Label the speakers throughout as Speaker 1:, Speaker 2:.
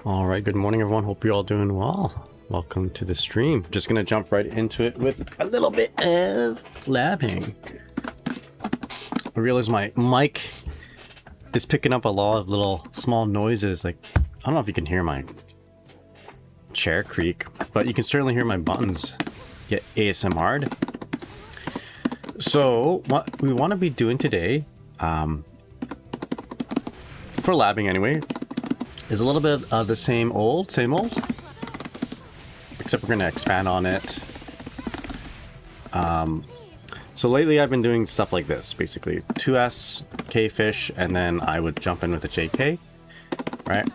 Speaker 1: All right, good morning, everyone. Hope you're all doing well. Welcome to the stream. Just gonna jump right into it with a little bit of labbing. I realize my mic is picking up a lot of little small noises. Like, I don't know if you can hear my chair creak, but you can certainly hear my buttons get ASMR'd. So what we want to be doing today, for labbing anyway, is a little bit of the same old, except we're going to expand on it. So lately I've been doing stuff like this, basically 2S, K-fish, and then I would jump in with a JK, right?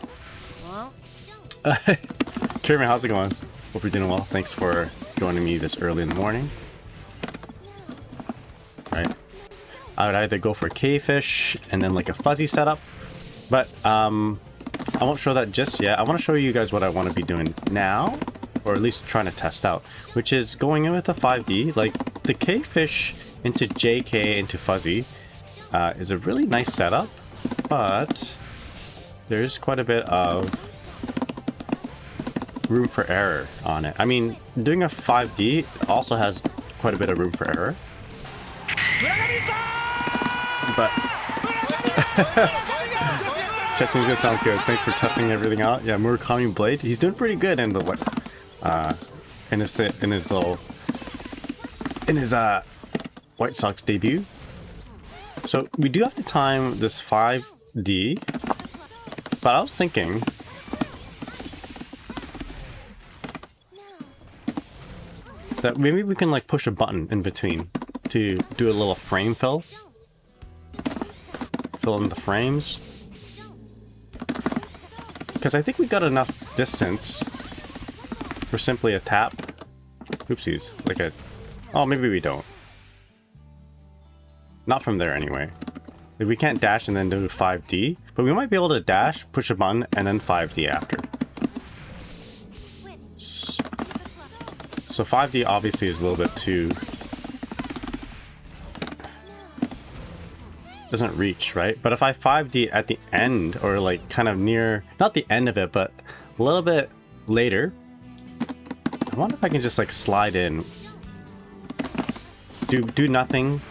Speaker 1: Kieran, how's it going? Hope you're doing well. Thanks for joining me this early in the morning. Right. I would either go for K-fish and then like a fuzzy setup, but I won't show that just yet. I want to show you guys what I want to be doing now, or at least trying to test out, which is going in with a 5D. Like the K-fish into JK into fuzzy is a really nice setup, but there's quite a bit of room for error on it. I mean, doing a 5D also has quite a bit of room for error, but testing good sounds good. Thanks for testing everything out. Yeah, Murakami Blade, he's doing pretty good in the in his White Sox debut. So we do have to time this 5D, but I was thinking that maybe we can like push a button in between to do a little frame fill in the frames, because I think we got enough distance for simply a tap. Oopsies, like a, oh, maybe we don't. Not from there anyway. We can't dash and then do 5D, but we might be able to dash, push a button, and then 5D after. So 5D obviously is a little bit too... doesn't reach, right? But if I 5D at the end, or like kind of near, not the end of it, but a little bit later, I wonder if I can just like slide in, do nothing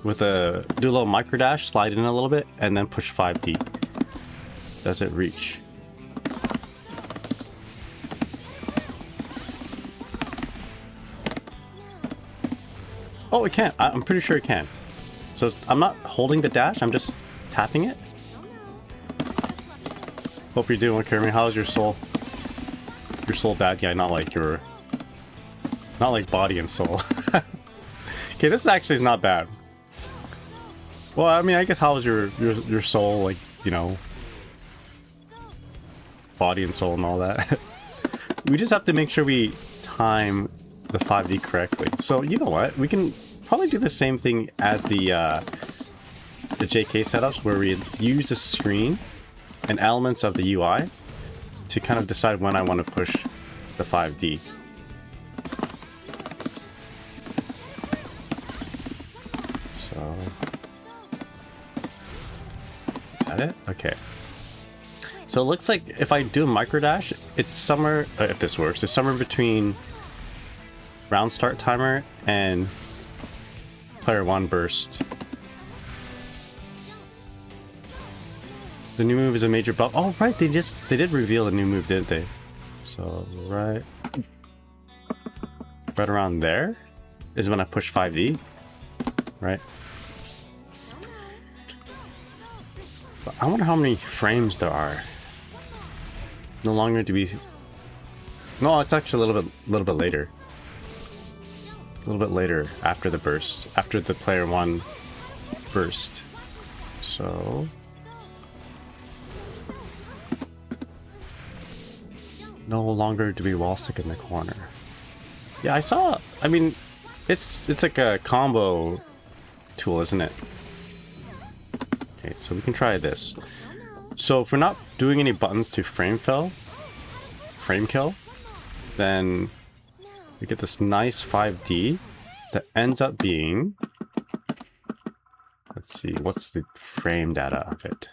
Speaker 1: with do a little micro dash, slide in a little bit, and then push 5D. Does it reach? Oh, it can. I'm pretty sure it can. So I'm not holding the dash, I'm just tapping it. Hope you're doing okay. How's your soul? Your soul bad guy, not like body and soul. Okay, this actually is not bad. Well, I mean, I guess how's your soul, like, you know, body and soul and all that. We just have to make sure we time the 5D correctly. So you know what? We can probably do the same thing as the JK setups, where we use the screen and elements of the UI to kind of decide when I want to push the 5D. So is that it? Okay. So it looks like if I do a micro dash, it's somewhere, if this works, it's somewhere between round start timer and player 1 burst. The new move is a major buff. Oh right, they did reveal a new move, didn't they? So right around there is when I push 5D, right? But I wonder how many frames there are. No longer to be. No, it's actually a little bit later. A little bit later after the burst, after the player 1 burst. So no longer to be wall stick in the corner. Yeah, I saw. I mean, it's like a combo tool, isn't it? Okay, so we can try this. So if we're not doing any buttons to frame kill, then we get this nice 5D that ends up being, let's see, what's the frame data of it?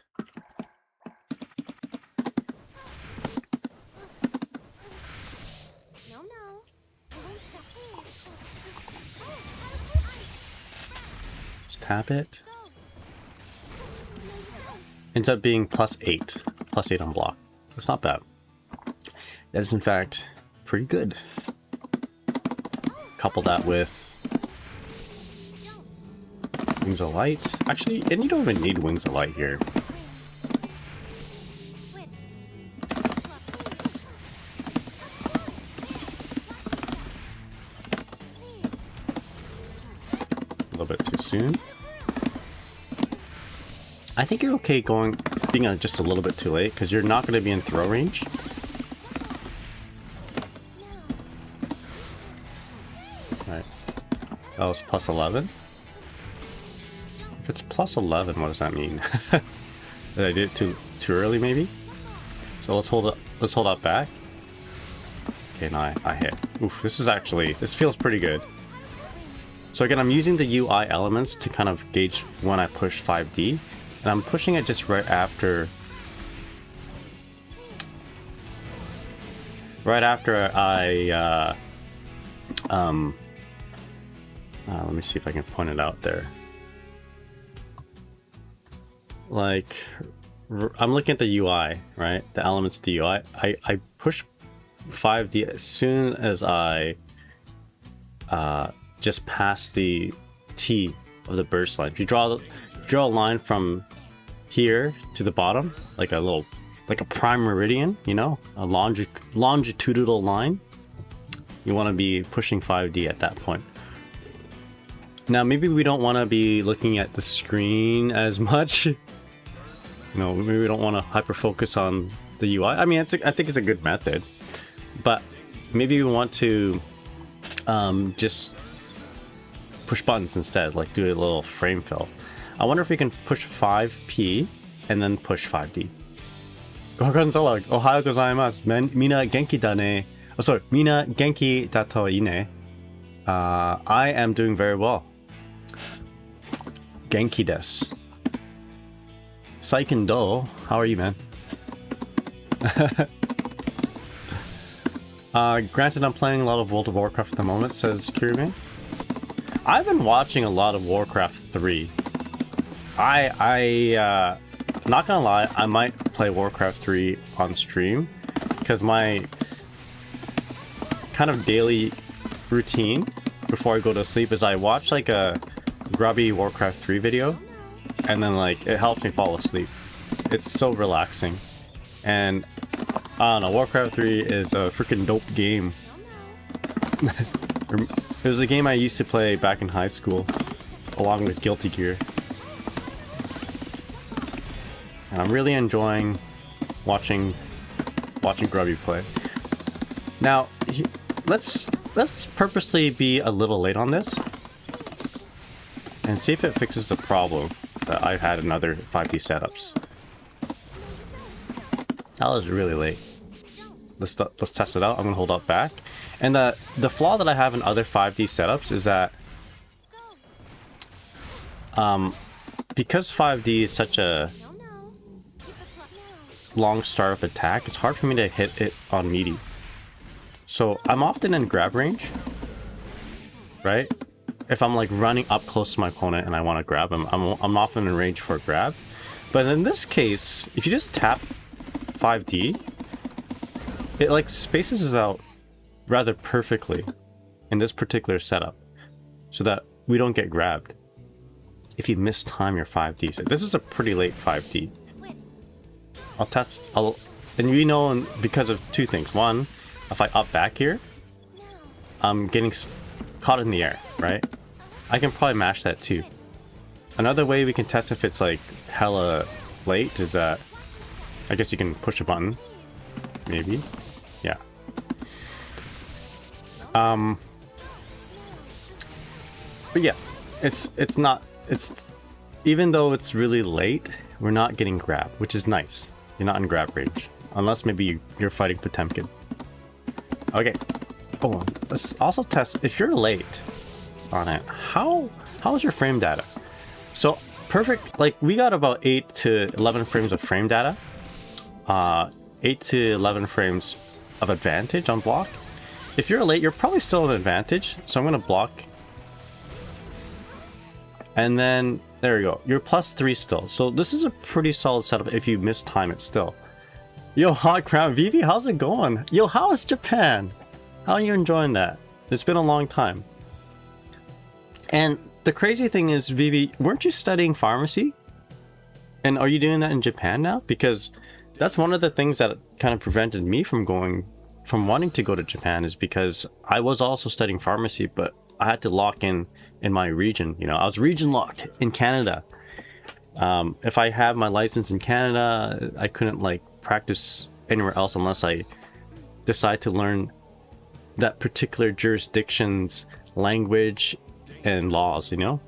Speaker 1: tap it. Ends up being +8. +8 on block. It's not bad. That is in fact pretty good. Couple that with Wings of Light. Actually, and you don't even need Wings of Light here. A little bit too soon. I think you're okay being just a little bit too late because you're not going to be in throw range. Right. That was +11. If it's +11, what does that mean? Did I do it too early maybe? So let's hold up back. Okay, now I hit. Oof, this feels pretty good. So again, I'm using the UI elements to kind of gauge when I push 5D. And I'm pushing it just right after I let me see if I can point it out there. Like, I'm looking at the UI, right? The elements of the UI. I push 5D as soon as I just pass the T of the burst line. If you draw a line from here to the bottom, like a prime meridian, you know, a longitudinal line, you want to be pushing 5D at that point. Now, maybe we don't want to be looking at the screen as much. You know, maybe we don't want to hyper focus on the UI. I mean, I think it's a good method, but maybe we want to just push buttons instead, like do a little frame fill. I wonder if we can push 5P and then push 5D. Gorgonzola, ohayo gozaimasu. Mina genki da ne. Oh, sorry, mina genki dato ine. I am doing very well. Genki desu. Saiken do. How are you, man? Granted, I'm playing a lot of World of Warcraft at the moment, says Kirime. I've been watching a lot of Warcraft 3. Not gonna lie, I might play Warcraft 3 on stream because my kind of daily routine before I go to sleep is I watch like a grubby Warcraft 3 video and then like it helps me fall asleep. It's so relaxing. And I don't know, Warcraft 3 is a freaking dope game. It was a game I used to play back in high school along with Guilty Gear. And I'm really enjoying watching Grubby play. Now, let's purposely be a little late on this and see if it fixes the problem that I've had in other 5D setups. That was really late. Let's test it out. I'm gonna hold up back. And the flaw that I have in other 5D setups is that because 5D is such a long startup attack, it's hard for me to hit it on meaty. So I'm often in grab range, right? If I'm like running up close to my opponent and I want to grab him, I'm often in range for a grab. But in this case, if you just tap 5D, it like spaces us out rather perfectly in this particular setup so that we don't get grabbed if you mistime your 5D. So this is a pretty late 5D. And we know because of two things. One, if I up back here, I'm getting caught in the air, right? I can probably mash that too. Another way we can test if it's like hella late is that I guess you can push a button, maybe. Yeah. But yeah, it's even though it's really late, we're not getting grabbed, which is nice. You're not in grab range, unless maybe you're fighting Potemkin. Okay. Oh, let's also test if you're late on it. How's your frame data? So perfect. Like we got about 8 to 11 frames of frame data. 8 to 11 frames of advantage on block. If you're late, you're probably still an advantage. So I'm gonna block. And then There you go. You're +3 still. So this is a pretty solid setup if you mistime it still. Yo, Hot Crown Vivi, how's it going? Yo, how is Japan? How are you enjoying that? It's been a long time. And the crazy thing is, Vivi, weren't you studying pharmacy? And are you doing that in Japan now? Because that's one of the things that kind of prevented me from wanting to go to Japan, is because I was also studying pharmacy, but I had to lock in my region. You know, I was region locked in Canada. If I have my license in Canada, I couldn't like practice anywhere else unless I decide to learn that particular jurisdiction's language and laws, you know?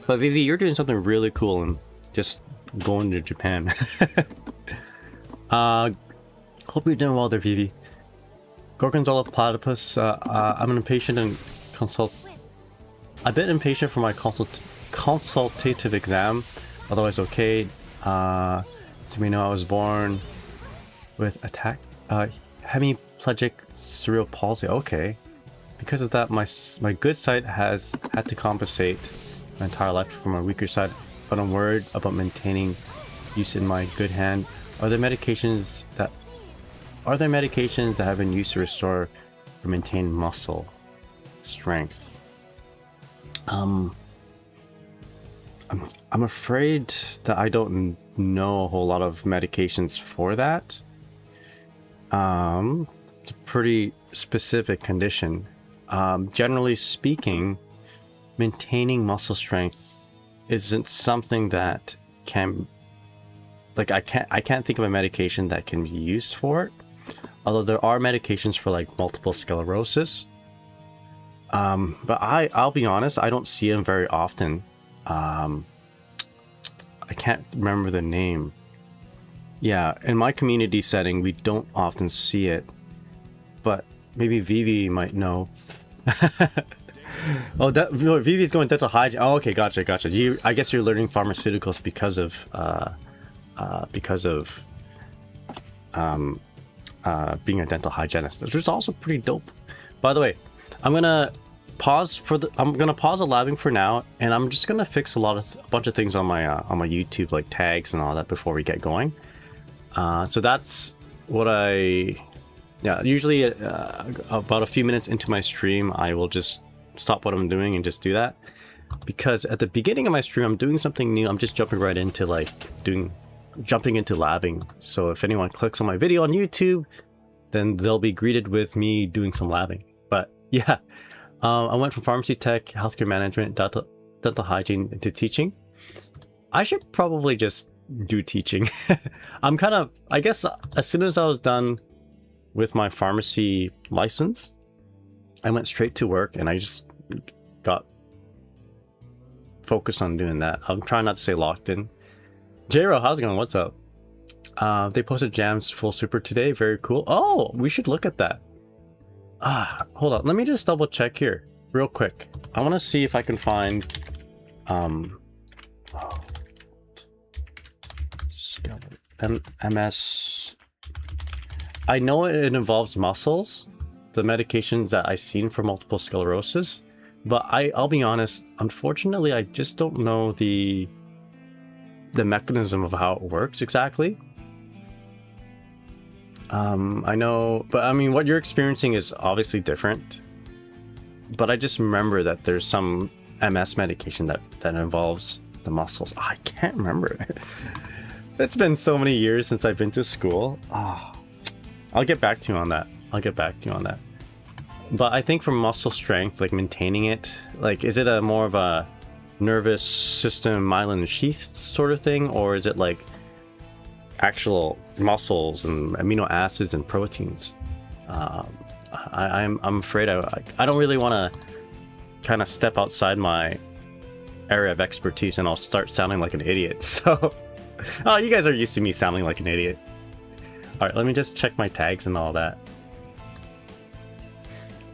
Speaker 1: But Vivi, you're doing something really cool and just going to Japan. Hope you're doing well there, Vivi. Gorgonzola platypus, I'm an impatient and a bit impatient for my consultative exam, otherwise okay. So we know I was born with hemiplegic cerebral palsy. Okay. Because of that, my good side has had to compensate my entire life for my weaker side, but I'm worried about maintaining use in my good hand. Are there medications that have been used to restore or maintain muscle strength? I'm afraid that I don't know a whole lot of medications for that. It's a pretty specific condition. Generally speaking, maintaining muscle strength isn't something that can, like, I can't think of a medication that can be used for it. Although there are medications for like multiple sclerosis. But I'll be honest, I don't see them very often. I can't remember the name. Yeah, in my community setting, we don't often see it. But maybe Vivi might know. Oh, Vivi's going dental hygiene. Oh, okay, gotcha. I guess you're learning pharmaceuticals because of being a dental hygienist, which is also pretty dope. By the way, I'm gonna pause the labbing for now, and I'm just gonna fix a bunch of things on my YouTube, like tags and all that, before we get going. So that's what usually about a few minutes into my stream, I will just stop what I'm doing and just do that, because at the beginning of my stream I'm doing something new. I'm just jumping right into jumping into labbing. So if anyone clicks on my video on YouTube, then they'll be greeted with me doing some labbing. But yeah, I went from pharmacy tech, healthcare management, dental hygiene into teaching. I should probably just do teaching. I guess as soon as I was done with my pharmacy license, I went straight to work and I just got focused on doing that. I'm trying not to say locked in. J-Ro, how's it going? What's up? They posted Jams full super today. Very cool. Oh, we should look at that. Hold on. Let me just double check here real quick. I want to see if I can find MS. I know it involves muscles, the medications that I've seen for multiple sclerosis, but I'll be honest, unfortunately, I just don't know the mechanism of how it works exactly. I know, but I mean, what you're experiencing is obviously different, but I just remember that there's some MS medication that involves the muscles. I can't remember. It's been so many years since I've been to school. I'll get back to you on that. But I think for muscle strength, like maintaining it, like, is it a more of a nervous system myelin sheath sort of thing, or is it like actual muscles and amino acids and proteins? I'm afraid I don't really want to kind of step outside my area of expertise and I'll start sounding like an idiot. So you guys are used to me sounding like an idiot. All right, let me just check my tags and all that.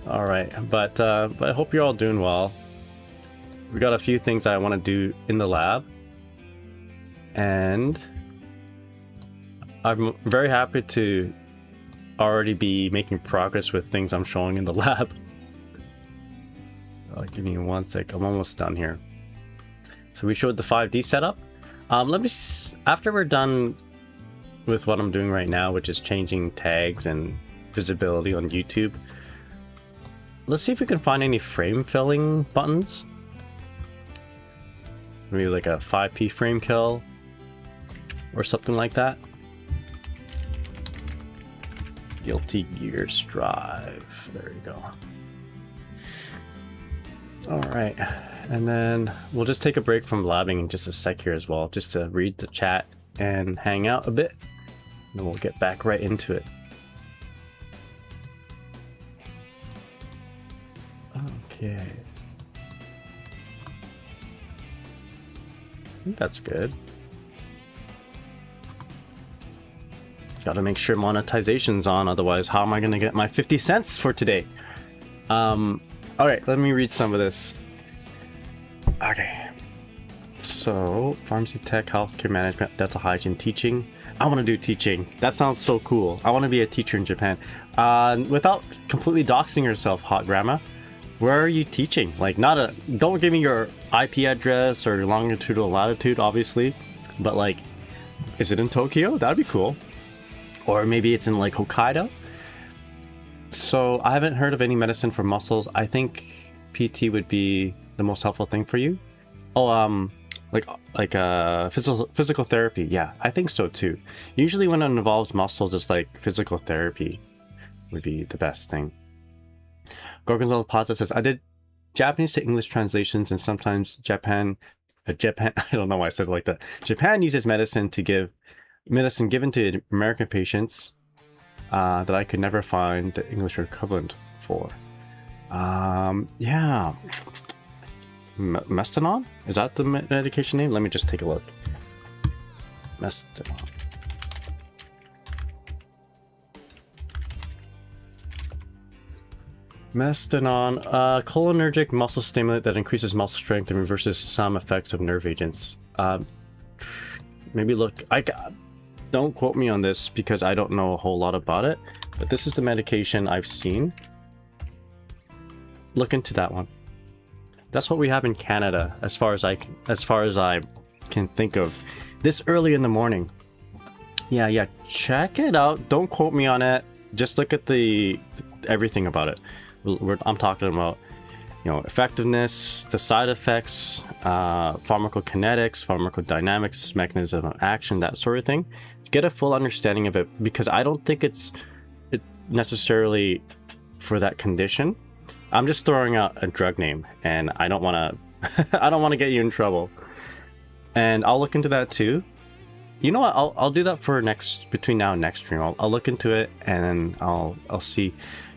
Speaker 1: All right, but I hope you're all doing well. We got a few things I want to do in the lab, and I'm very happy to already be making progress with things I'm showing in the lab. Give me one sec. I'm almost done here. So we showed the 5D setup. Let me, after we're done with what I'm doing right now, which is changing tags and visibility on YouTube, let's see if we can find any frame filling buttons. Maybe like a 5p frame kill or something like that. Guilty Gear Strive. There you go. Alright, and then we'll just take a break from blabbing in just a sec here as well, just to read the chat and hang out a bit. And then we'll get back right into it. Okay. I think that's good. Gotta make sure monetization's on, otherwise how am I gonna get my 50 cents for today? Alright, let me read some of this. Okay. So, pharmacy tech, healthcare management, dental hygiene, teaching. I want to do teaching. That sounds so cool. I want to be a teacher in Japan. Without completely doxing yourself, hot grandma, where are you teaching? Like, don't give me your IP address or your longitude or latitude, obviously. But like, is it in Tokyo? That'd be cool. Or maybe it's in like Hokkaido. So I haven't heard of any medicine for muscles. I think PT would be the most helpful thing for you. Oh, like physical therapy. Yeah, I think so too. Usually when it involves muscles, it's like physical therapy would be the best thing. Gorgonzola Plaza says, I did Japanese to English translations, and sometimes Japan, I don't know why I said it like that. Japan uses medicine given to American patients that I could never find the English equivalent for. Yeah. Mestinon? Is that the medication name? Let me just take a look. Mestinon. Mestinon, cholinergic muscle stimulant that increases muscle strength and reverses some effects of nerve agents. Maybe look, don't quote me on this because I don't know a whole lot about it, but this is the medication I've seen. Look into that one. That's what we have in Canada, as far as I can think of, this early in the morning. Yeah, check it out. Don't quote me on it. Just look at everything about it. I'm talking about, effectiveness, the side effects, pharmacokinetics, pharmacodynamics, mechanism of action, that sort of thing. Get a full understanding of it, because I don't think it's necessarily for that condition. I'm just throwing out a drug name, and I don't want to get you in trouble. And I'll look into that too. You know what? I'll do that for between now and next stream. I'll look into it, and then I'll see.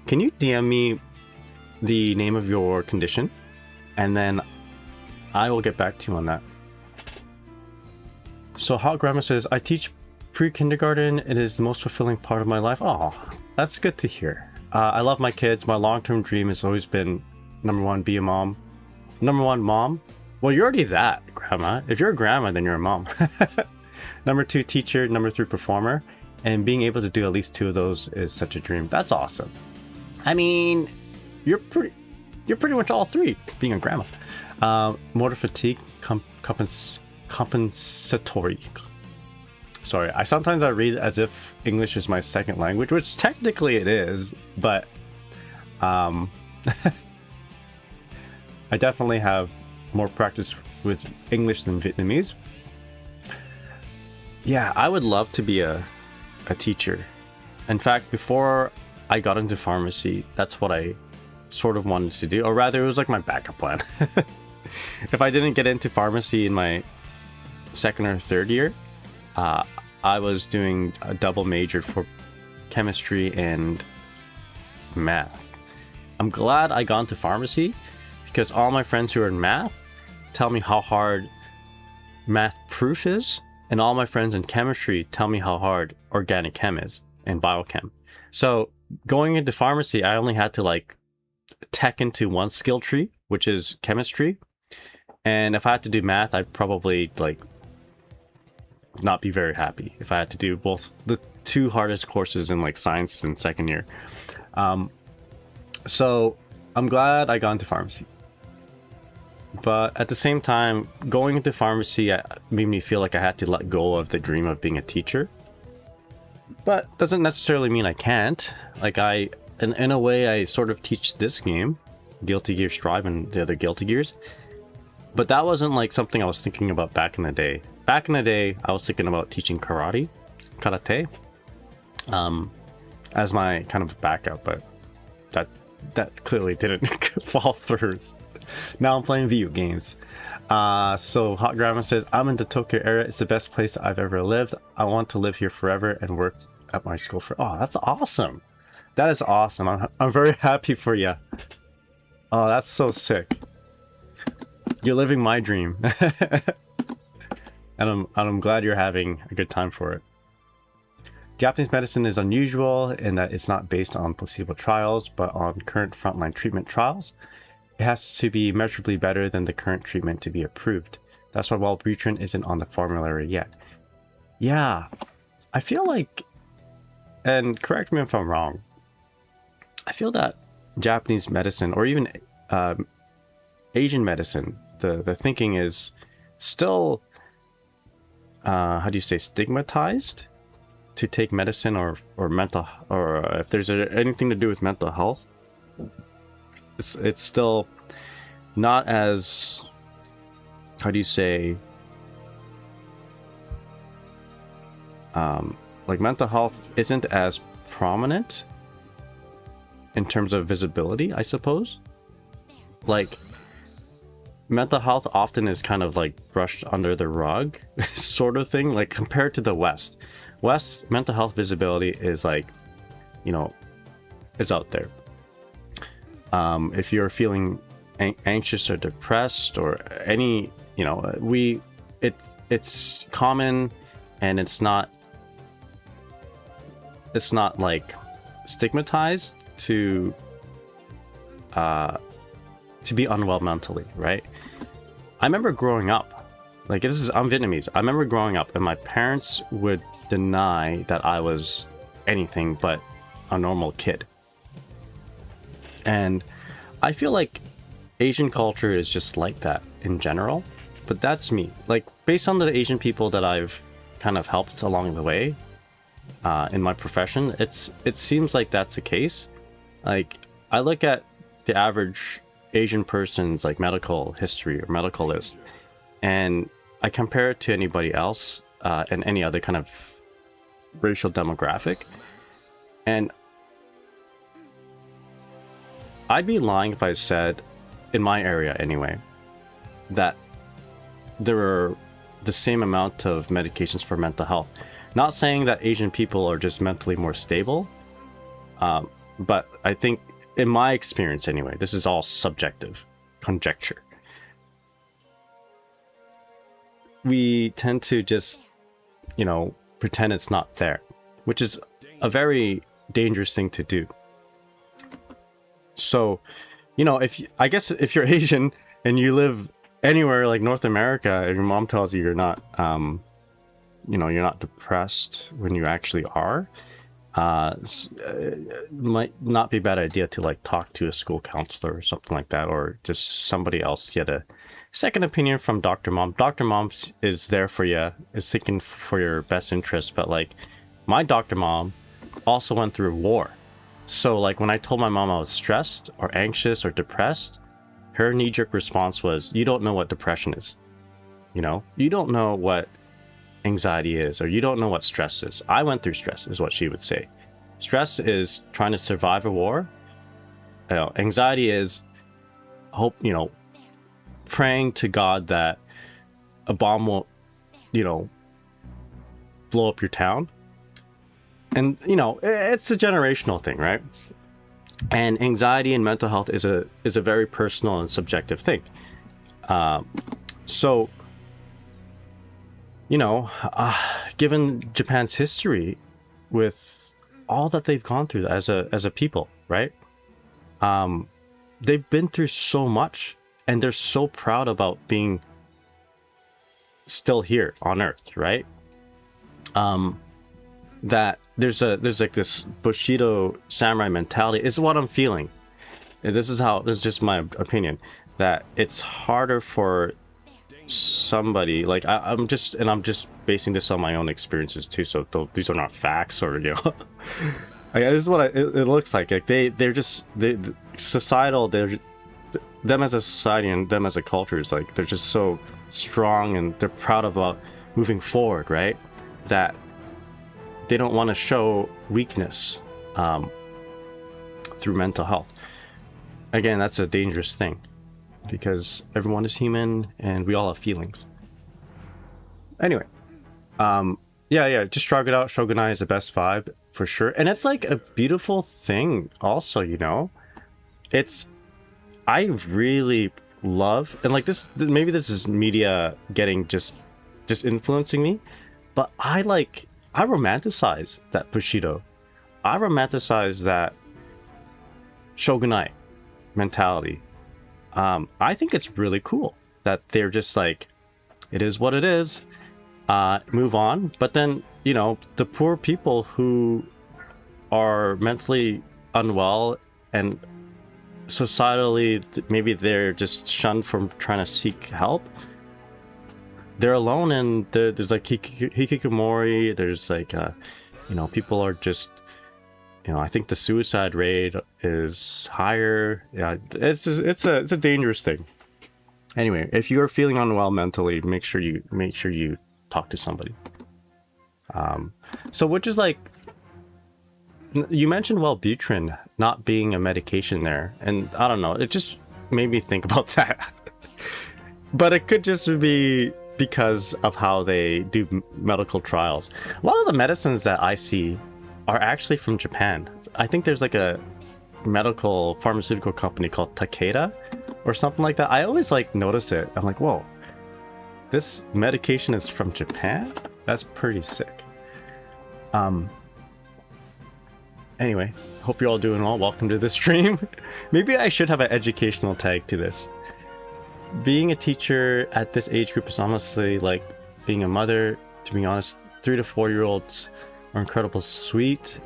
Speaker 1: Can you DM me the name of your condition, and then I will get back to you on that. So Hot Grandma says, I teach pre-kindergarten. It is the most fulfilling part of my life. Oh, that's good to hear. I love my kids. My long-term dream has always been, number one, be a mom. Number one, mom. Well, you're already that, Grandma. If you're a grandma, then you're a mom. Number two, teacher. Number three, performer. And being able to do at least two of those is such a dream. That's awesome. I mean, you're pretty much all three, being a grandma. Motor fatigue, compensatory. Sorry, sometimes I read as if English is my second language, which technically it is, but I definitely have more practice with English than Vietnamese. Yeah, I would love to be a teacher. In fact, before I got into pharmacy, that's what I sort of wanted to do, or rather it was like my backup plan. If I didn't get into pharmacy in my second or third year, I was doing a double major for chemistry and math. I'm glad I got into pharmacy, because all my friends who are in math tell me how hard math proof is, and all my friends in chemistry tell me how hard organic chem is and biochem. So going into pharmacy, I only had to tech into one skill tree, which is chemistry. And if I had to do math, I'd probably not be very happy if I had to do both the two hardest courses in sciences in second year. So I'm glad I got into pharmacy. But at the same time, going into pharmacy made me feel like I had to let go of the dream of being a teacher. But doesn't necessarily mean I can't. Like in a way, I sort of teach this game, Guilty Gear Strive and the other Guilty Gears. But that wasn't like something I was thinking about back in the day. Back in the day, I was thinking about teaching karate, as my kind of backup, but that clearly didn't fall through. Now I'm playing video games. So Hot Grandma says, I'm in the Tokyo area. It's the best place I've ever lived. I want to live here forever and work at my school for... Oh, that's awesome. That is awesome. I'm very happy for you. Oh, that's so sick. You're living my dream. and I'm glad you're having a good time for it. Japanese medicine is unusual in that it's not based on placebo trials, but on current frontline treatment trials. It has to be measurably better than the current treatment to be approved. That's why Wellbutrin isn't on the formulary yet. Yeah, I feel like, and correct me if I'm wrong, I feel that Japanese medicine, or even Asian medicine, the thinking is still, how do you say, stigmatized to take medicine or mental, or if there's anything to do with mental health. It's still not as, how do you say, like mental health isn't as prominent in terms of visibility, I suppose. Like mental health often is kind of like brushed under the rug sort of thing, like compared to the West. Mental health visibility is like, you know, is out there. If you're feeling anxious or depressed or any, you know, it's common, and it's not like stigmatized to be unwell mentally, right? I remember growing up, like I'm Vietnamese. I remember growing up and my parents would deny that I was anything but a normal kid. And I feel like Asian culture is just like that in general, but that's me. Like based on the Asian people that I've kind of helped along the way in my profession, it seems like that's the case. Like I look at the average Asian person's like medical history or medical list, and I compare it to anybody else and any other kind of racial demographic, and I'd be lying if I said, in my area anyway, that there are the same amount of medications for mental health. Not saying that Asian people are just mentally more stable, but I think in my experience anyway, this is all subjective conjecture. We tend to just, you know, pretend it's not there, which is a very dangerous thing to do. So, you know, I guess if you're Asian and you live anywhere like North America and your mom tells you you're not, you know, you're not depressed when you actually are, might not be a bad idea to like talk to a school counselor or something like that, or just somebody else to get a second opinion from Dr. Mom. Dr. Mom is there for you, is thinking for your best interest, but like my Dr. Mom also went through war. So like when I told my mom I was stressed or anxious or depressed, her knee-jerk response was, you don't know what depression is. You know, you don't know what anxiety is, or you don't know what stress is. I went through stress is what she would say. Stress is trying to survive a war. You know, anxiety is praying to God that a bomb won't, you know, blow up your town. And, you know, it's a generational thing, right? And anxiety and mental health is a very personal and subjective thing. So, you know, given Japan's history with all that they've gone through as a people, right? They've been through so much, and they're so proud about being still here on Earth, right? That there's like this Bushido samurai mentality is what I'm feeling. This is just my opinion, that it's harder for somebody like I'm just basing this on my own experiences too, so these are not facts or this is what it looks like they're just societal, them as a society and them as a culture is like they're just so strong and they're proud about moving forward, right? That they don't want to show weakness through mental health. Again, that's a dangerous thing because everyone is human and we all have feelings. Anyway, yeah, just shrug it out. Shogunai is the best vibe for sure, and it's like a beautiful thing also, you know. I really love, and like this, maybe this is media getting just influencing me, but I romanticize that Bushido. I romanticize that shogunai mentality. I think it's really cool that they're just like, it is what it is, move on. But then, you know, the poor people who are mentally unwell and societally maybe they're just shunned from trying to seek help, they're alone, and there's like hikikomori, there's like you know, people are just, you know, I think the suicide rate is higher. Yeah, it's a dangerous thing. Anyway, if you are feeling unwell mentally, make sure you talk to somebody. So which is like, you mentioned Wellbutrin not being a medication there, and I don't know, it just made me think about that. But it could just be because of how they do medical trials. A lot of the medicines that I see are actually from Japan. I think there's like a medical pharmaceutical company called Takeda or something like that. I always like notice it. I'm like, whoa, this medication is from Japan? That's pretty sick. Anyway, hope you're all doing well. Welcome to the stream. Maybe I should have an educational tag to this. Being a teacher at this age group is honestly like being a mother. To be honest, 3 to 4 year olds are incredible sweet.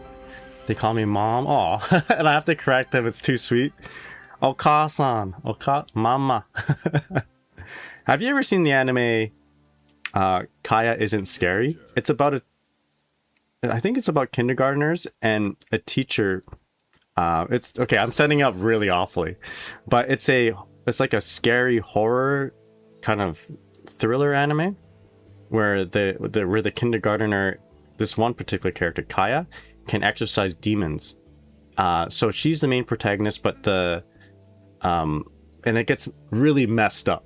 Speaker 1: They call me mom. Aw, and I have to correct them. It's too sweet. Oka-san. Mama. Have you ever seen the anime Kaya Isn't Scary? It's about I think it's about kindergartners and a teacher. It's okay, I'm setting up really awfully, but it's like a scary horror kind of thriller anime where the kindergartner, this one particular character, Kaya, can exorcise demons. So she's the main protagonist, but and it gets really messed up.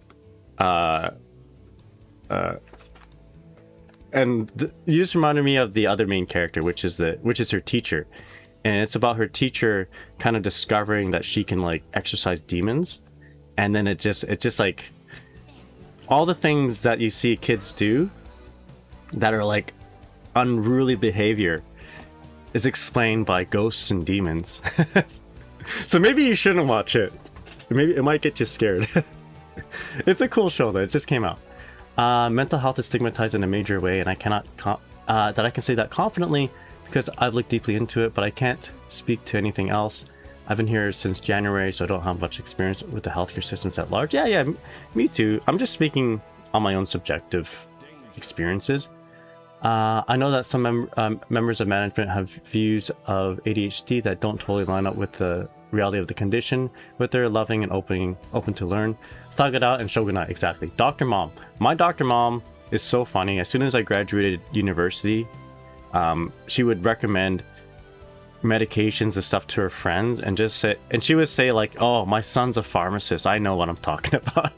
Speaker 1: And you just reminded me of the other main character, which is her teacher, and it's about her teacher kind of discovering that she can like exorcise demons, and then it just like all the things that you see kids do that are like unruly behavior is explained by ghosts and demons. So maybe you shouldn't watch it. Maybe it might get you scared. It's a cool show though. It just came out. Mental health is stigmatized in a major way, and I cannot that I can say that confidently because I've looked deeply into it, but I can't speak to anything else. I've been here since January, so I don't have much experience with the healthcare systems at large. Yeah, me too. I'm just speaking on my own subjective experiences. I know that some members of management have views of ADHD that don't totally line up with the reality of the condition, but they're loving and open to learn. Thug it out and shogunai, exactly. Dr. Mom. My Dr. Mom is so funny. As soon as I graduated university, she would recommend medications and stuff to her friends and she would say like, oh, my son's a pharmacist. I know what I'm talking about.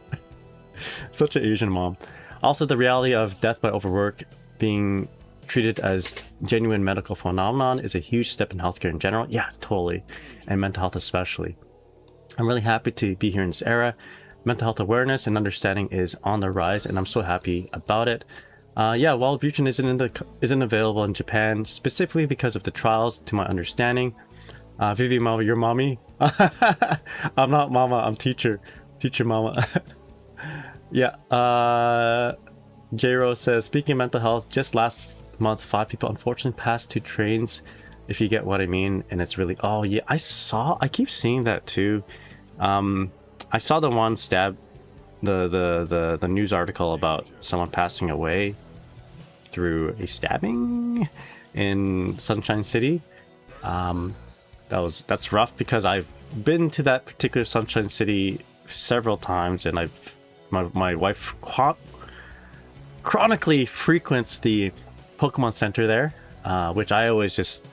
Speaker 1: Such an Asian mom. Also, the reality of death by overwork being treated as genuine medical phenomenon is a huge step in healthcare in general. Yeah, totally. And mental health especially. I'm really happy to be here in this era. Mental health awareness and understanding is on the rise, and I'm so happy about it. Yeah, Wellbutrin isn't available in Japan specifically because of the trials, to my understanding. Vivi Mama, your mommy? I'm not mama, I'm teacher mama. Yeah, J-Rose says, speaking of mental health, just last month 5 people unfortunately passed 2 trains, if you get what I mean. And it's really, oh yeah, I keep seeing that too. I saw the one the news article about someone passing away through a stabbing in Sunshine City. That's rough because I've been to that particular Sunshine City several times, and my wife chronically frequents the Pokemon Center there, which I always just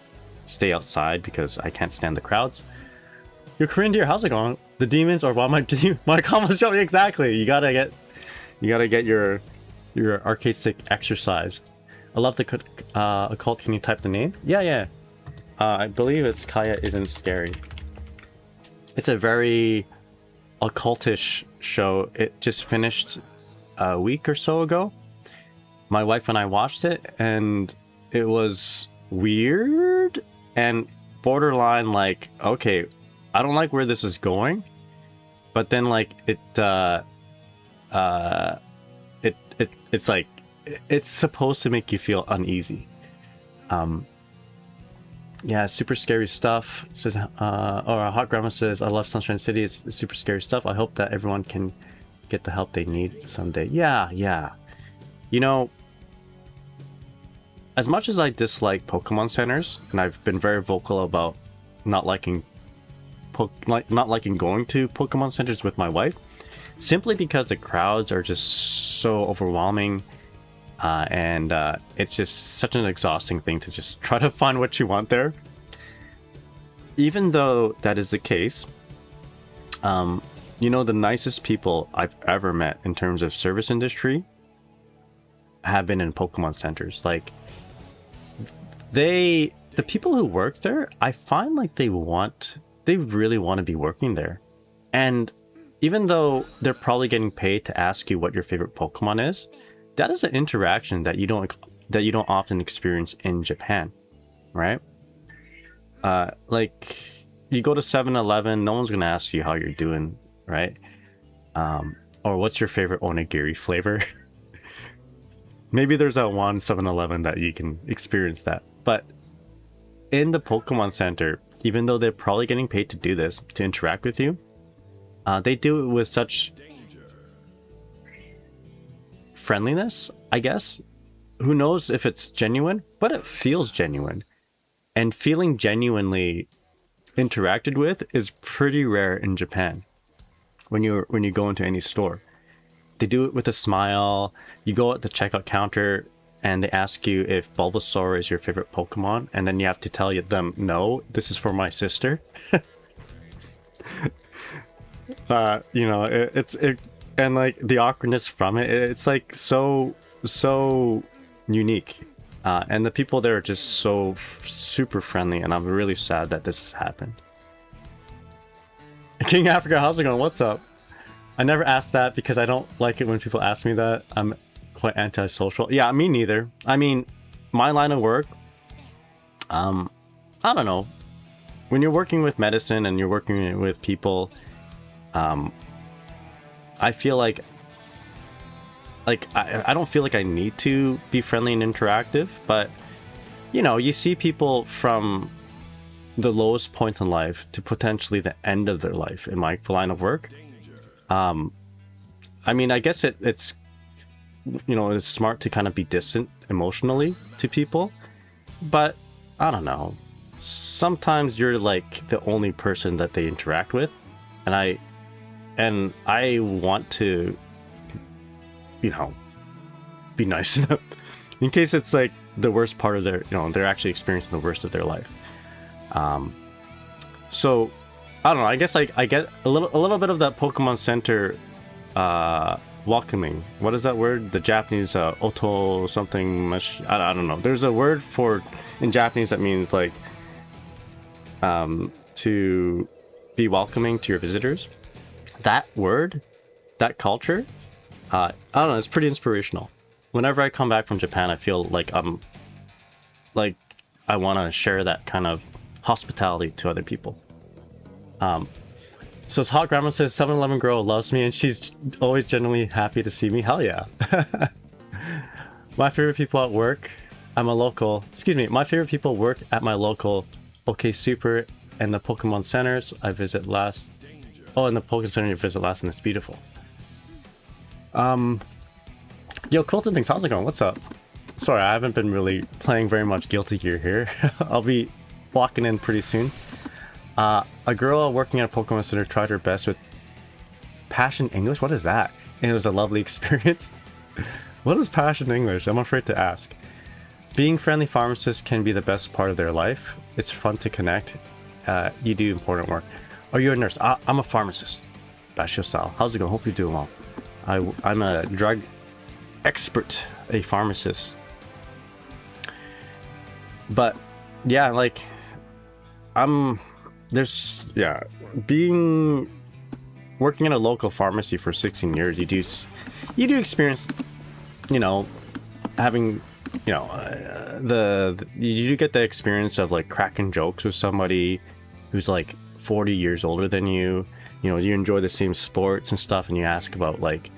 Speaker 1: stay outside because I can't stand the crowds. Your Korean deer, how's it going? The demons or why my comments jumping? Exactly. You gotta get your arcade stick exercised. I love the occult. Can you type the name? Yeah. I believe it's Kaya Isn't Scary. It's a very occultish show. It just finished a week or so ago. My wife and I watched it, and it was weird and borderline like, okay, I don't like where this is going, but then like it's like it's supposed to make you feel uneasy. Yeah, super scary stuff. It says, or Hot Grandma says, I love Sunshine City. It's super scary stuff. I hope that everyone can get the help they need someday. Yeah. You know, as much as I dislike Pokemon centers, and I've been very vocal about not liking going to Pokemon centers with my wife, simply because the crowds are just so overwhelming. And it's just such an exhausting thing to just try to find what you want there. Even though that is the case, you know, the nicest people I've ever met in terms of service industry have been in Pokemon centers. Like, the people who work there, I find like they really want to be working there. And even though they're probably getting paid to ask you what your favorite Pokemon is, that is an interaction that you don't often experience in Japan, right? Like, you go to 7-Eleven, no one's gonna ask you how you're doing, right? Or what's your favorite onigiri flavor? Maybe there's that one 7-Eleven that you can experience that. But in the Pokemon Center, even though they're probably getting paid to do this, to interact with you, they do it with such friendliness, I guess. Who knows if it's genuine, but it feels genuine. And feeling genuinely interacted with is pretty rare in Japan. When you go into any store, they do it with a smile. You go at the checkout counter and they ask you if Bulbasaur is your favorite Pokemon, and then you have to tell them, no, this is for my sister. You know, it's and like the awkwardness from it's like so unique, and the people there are just so super friendly, and I'm really sad that this has happened. King Africa, how's it going? What's up? I never asked that because I don't like it when people ask me that. I'm quite antisocial. Yeah, me neither. I mean, my line of work, I don't know, when you're working with medicine and you're working with people, I feel like I don't feel like I need to be friendly and interactive, but you know, you see people from the lowest point in life to potentially the end of their life in my line of work. I mean, I guess it's you know, it's smart to kind of be distant emotionally to people, but I don't know, sometimes you're like the only person that they interact with, and I want to, you know, be nice to them in case it's like the worst part of their, you know, they're actually experiencing the worst of their life. So I don't know, I guess like I get a little bit of that Pokemon Center welcoming. What is that word? The Japanese oto something, I don't know. There's a word for in Japanese that means like to be welcoming to your visitors. That word, that culture, I don't know, it's pretty inspirational. Whenever I come back from Japan, I feel like I want to share that kind of hospitality to other people. So Hot Grandma says 7-Eleven girl loves me and she's always genuinely happy to see me. Hell yeah. My favorite people at work, my favorite people work at my local OK Super and the Pokemon centers I visit last Oh, and the poll concerning your visit last, and it's beautiful. Yo, Colton thinks, how's it going? What's up? Sorry, I haven't been really playing very much Guilty Gear here. I'll be walking in pretty soon. A girl working at a Pokemon Center tried her best with Passion English. What is that? And it was a lovely experience. What is Passion English? I'm afraid to ask. Being friendly pharmacists can be the best part of their life. It's fun to connect. You do important work. Are you a nurse? I'm a pharmacist. Bashio style. How's it going? Hope you're doing well. I'm a drug expert, a pharmacist. But yeah, like being working in a local pharmacy for 16 years, you do experience, you know, having, you know, you do get the experience of like cracking jokes with somebody who's like 40 years older than you. You know, you enjoy the same sports and stuff, and you ask about like,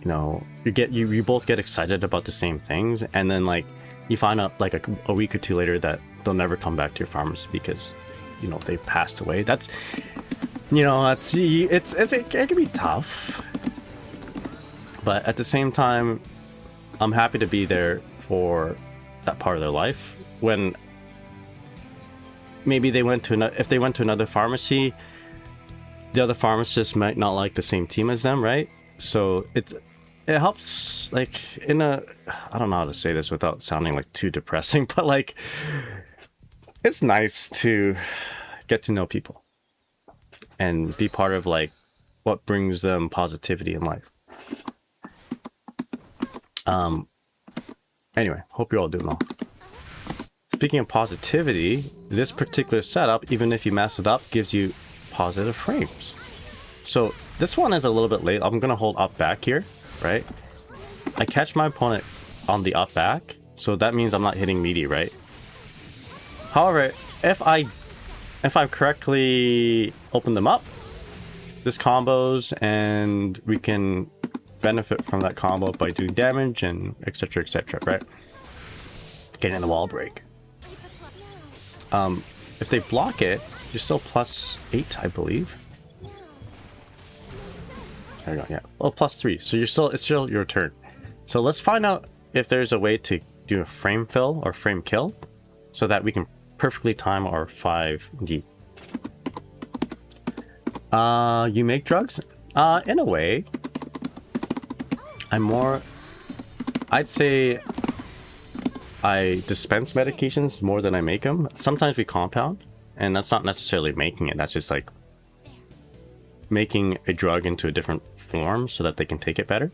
Speaker 1: you know, you both get excited about the same things, and then like you find out like a week or two later that they'll never come back to your pharmacy because, you know, they've passed away. That's, you know, it can be tough, but at the same time, I'm happy to be there for that part of their life. When maybe if they went to another pharmacy, the other pharmacist might not like the same team as them, right? So it helps, like, I don't know how to say this without sounding like too depressing, but like it's nice to get to know people and be part of like what brings them positivity in life. Anyway, hope you're all doing well. Speaking of positivity, this particular setup, even if you mess it up, gives you positive frames. So this one is a little bit late. I'm gonna hold up back here, right? I catch my opponent on the up back, so that means I'm not hitting meaty, right? However, if I correctly open them up, this combos and we can benefit from that combo by doing damage and etc, right? Getting the wall break. If they block it, you're still +8, I believe. There we go, yeah. Oh, +3. So it's still your turn. So let's find out if there's a way to do a frame fill or frame kill so that we can perfectly time our 5D. You make drugs? In a way. I'd say I dispense medications more than I make them. Sometimes we compound, and that's not necessarily making it. That's just like making a drug into a different form so that they can take it better.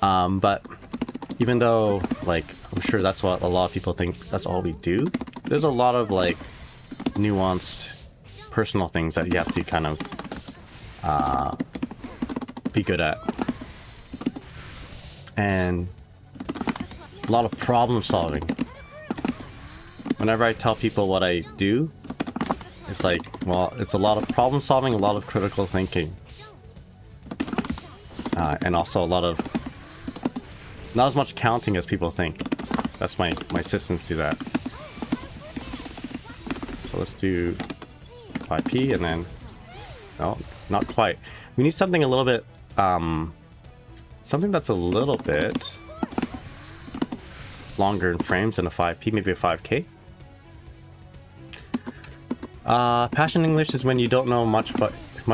Speaker 1: But even though, like, I'm sure that's what a lot of people think that's all we do, there's a lot of like nuanced personal things that you have to kind of be good at, and a lot of problem solving. Whenever I tell people what I do, it's like, well, it's a lot of problem solving, a lot of critical thinking, and also a lot of not as much counting as people think. That's my assistants do that. So let's do 5p, and then no, not quite. We need something a little bit something that's a little bit longer in frames than a 5p, maybe a 5k. Passion English is when you don't know much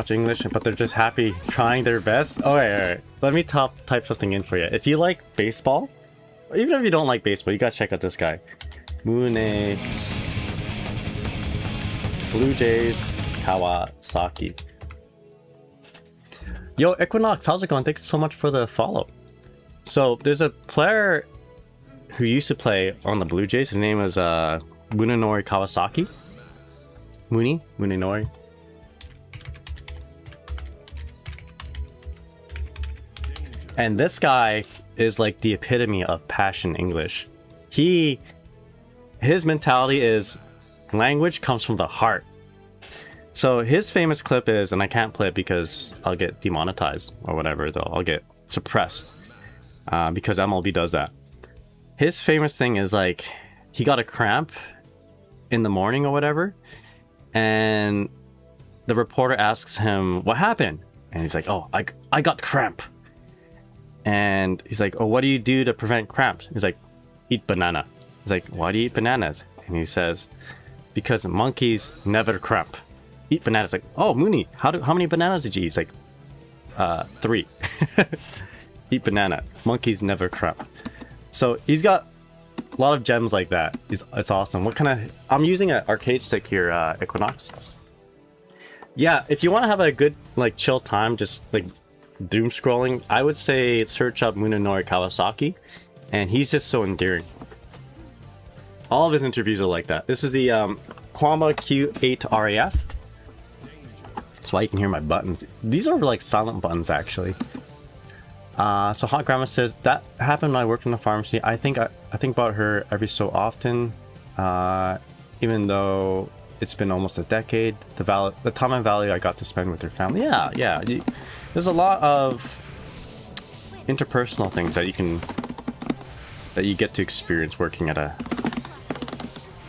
Speaker 1: English, but they're just happy trying their best. All right. Let me type something in for you. If you like baseball, even if you don't like baseball, you gotta check out this guy. Mune Blue Jays Kawasaki. Yo, Equinox, how's it going? Thanks so much for the follow. So there's a player who used to play on the Blue Jays. His name is Munenori Kawasaki. Munenori. And this guy is like the epitome of passion English. His mentality is language comes from the heart. So his famous clip is, and I can't play it because I'll get demonetized or whatever, though I'll get suppressed because MLB does that. His famous thing is like, he got a cramp in the morning or whatever, and the reporter asks him what happened, and he's like, oh, I got cramp. And he's like, oh, what do you do to prevent cramps? He's like, eat banana. He's like, why do you eat bananas? And he says, because monkeys never cramp. Eat bananas. Like, oh, Mooney, how many bananas did you eat? He's like, 3. Eat banana. Monkeys never cramp. So he's got a lot of gems like that. It's awesome. What kind of... I'm using an arcade stick here, Equinox. Yeah, if you want to have a good, like, chill time, just, like, doom scrolling, I would say search up Munenori Kawasaki, and he's just so endearing. All of his interviews are like that. This is the Kwama Q8 RAF. That's why you can hear my buttons. These are like silent buttons, actually. So Hot Grandma says, that happened when I worked in a pharmacy. I think about her every so often, even though it's been almost a decade. The time and value I got to spend with her family. Yeah. There's a lot of interpersonal things that you get to experience working at a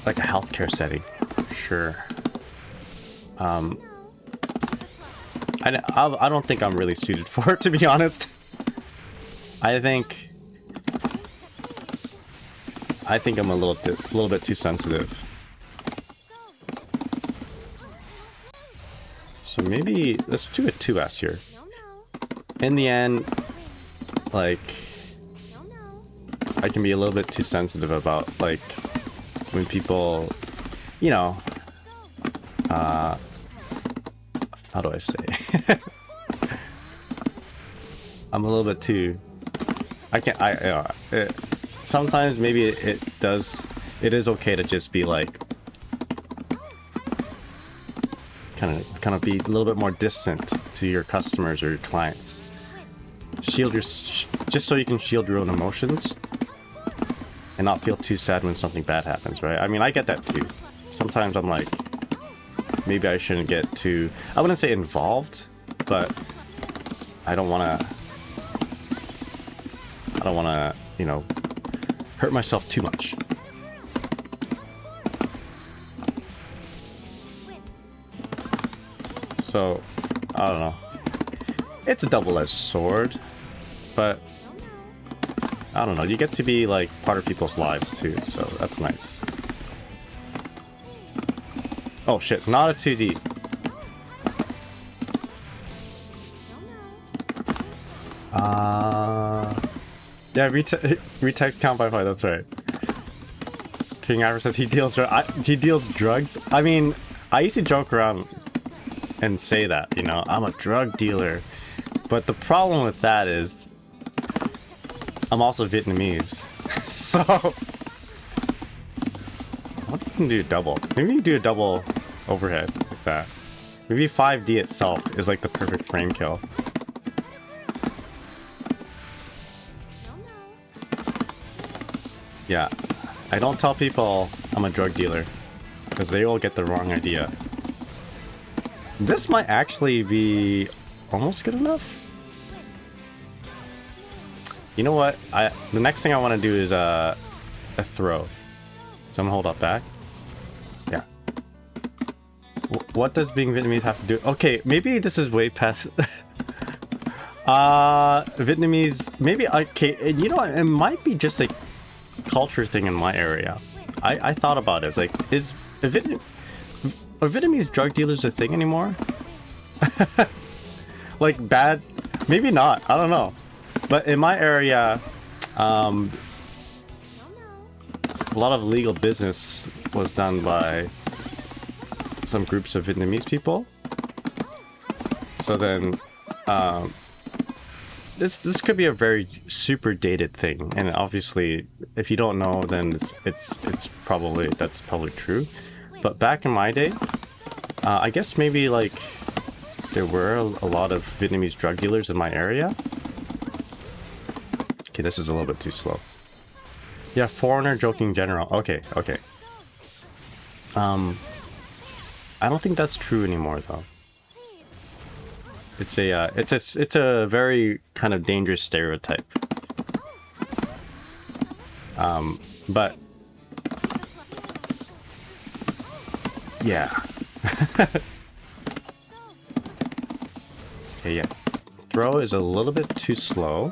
Speaker 1: healthcare setting. Sure. I don't think I'm really suited for it, to be honest. I think I'm a little bit too sensitive. So maybe let's do a 2S here. In the end, like, I can be a little bit too sensitive about, like, when people, you know, how do I say? I'm a little bit too... sometimes maybe it is okay to just be like, kind of be a little bit more distant to your customers or your clients. Just so you can shield your own emotions and not feel too sad when something bad happens, right? I mean, I get that too. Sometimes I'm like, maybe I shouldn't get too, I wouldn't say involved, but I don't want to, you know, hurt myself too much. So, I don't know. It's a double-edged sword, but I don't know. You get to be like part of people's lives too, so that's nice. Oh shit, not a 2D. Yeah, retext count by 5, that's right. King Ivor says he deals drugs. I mean, I used to joke around and say that, you know, I'm a drug dealer. But the problem with that is I'm also Vietnamese. So what if you can do double? Maybe you do a double overhead like that. Maybe 5D itself is like the perfect frame kill. Yeah, I don't tell people I'm a drug dealer because they will get the wrong idea. This might actually be almost good enough. You know what? The next thing I want to do is a throw. So I'm gonna hold up back. Yeah. What does being Vietnamese have to do? Okay, maybe this is way past. Vietnamese. Maybe okay. You know what? It might be just a culture thing in my area. I thought about it. It's like, are Vietnamese drug dealers a thing anymore? Like bad? Maybe not. I don't know. But in my area, a lot of legal business was done by some groups of Vietnamese people. So then, this could be a very super dated thing, and obviously, if you don't know, then that's probably true. But back in my day, I guess maybe like there were a lot of Vietnamese drug dealers in my area. Okay, this is a little bit too slow. Yeah, foreigner joking general. Okay. I don't think that's true anymore though. It's a very kind of dangerous stereotype. But yeah. Okay, yeah. Throw is a little bit too slow.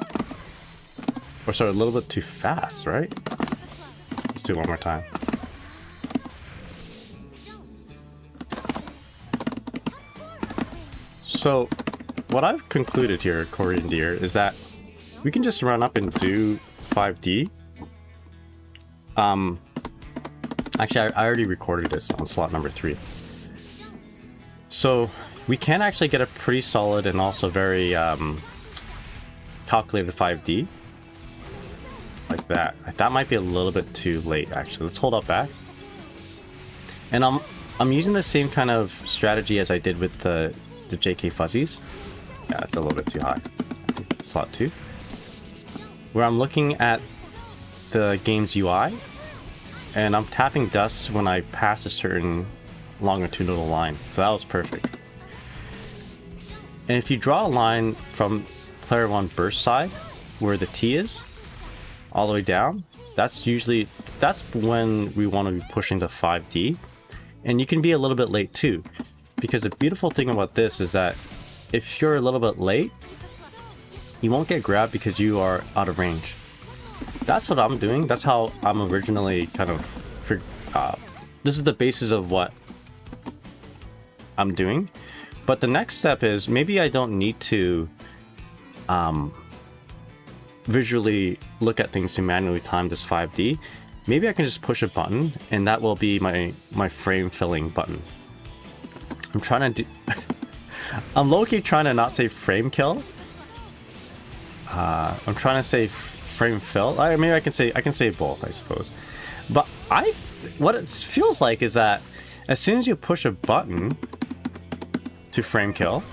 Speaker 1: Or sorry, a little bit too fast, right? Let's do it one more time. So, what I've concluded here, Korean Deer, is that we can just run up and do 5D. Actually, I already recorded this on slot number 3. So, we can actually get a pretty solid and also very calculated 5D. Like that. That might be a little bit too late, actually. Let's hold up back. And I'm using the same kind of strategy as I did with the JK fuzzies. Yeah, it's a little bit too high. Slot 2. Where I'm looking at the game's UI, and I'm tapping dust when I pass a certain longitudinal line. So that was perfect. And if you draw a line from player 1 burst side, where the T is, all the way down, that's when we want to be pushing the 5D. And you can be a little bit late too, because the beautiful thing about this is that if you're a little bit late, you won't get grabbed because you are out of range. That's what I'm doing. That's how I'm originally kind of... this is the basis of what I'm doing. But the next step is maybe I don't need to visually look at things to manually time this 5D. Maybe I can just push a button and that will be my frame filling button. I'm trying to do... I'm low-key trying to not say frame kill. I'm trying to say frame fill. Maybe I can say both, I suppose. But what it feels like is that as soon as you push a button to frame kill,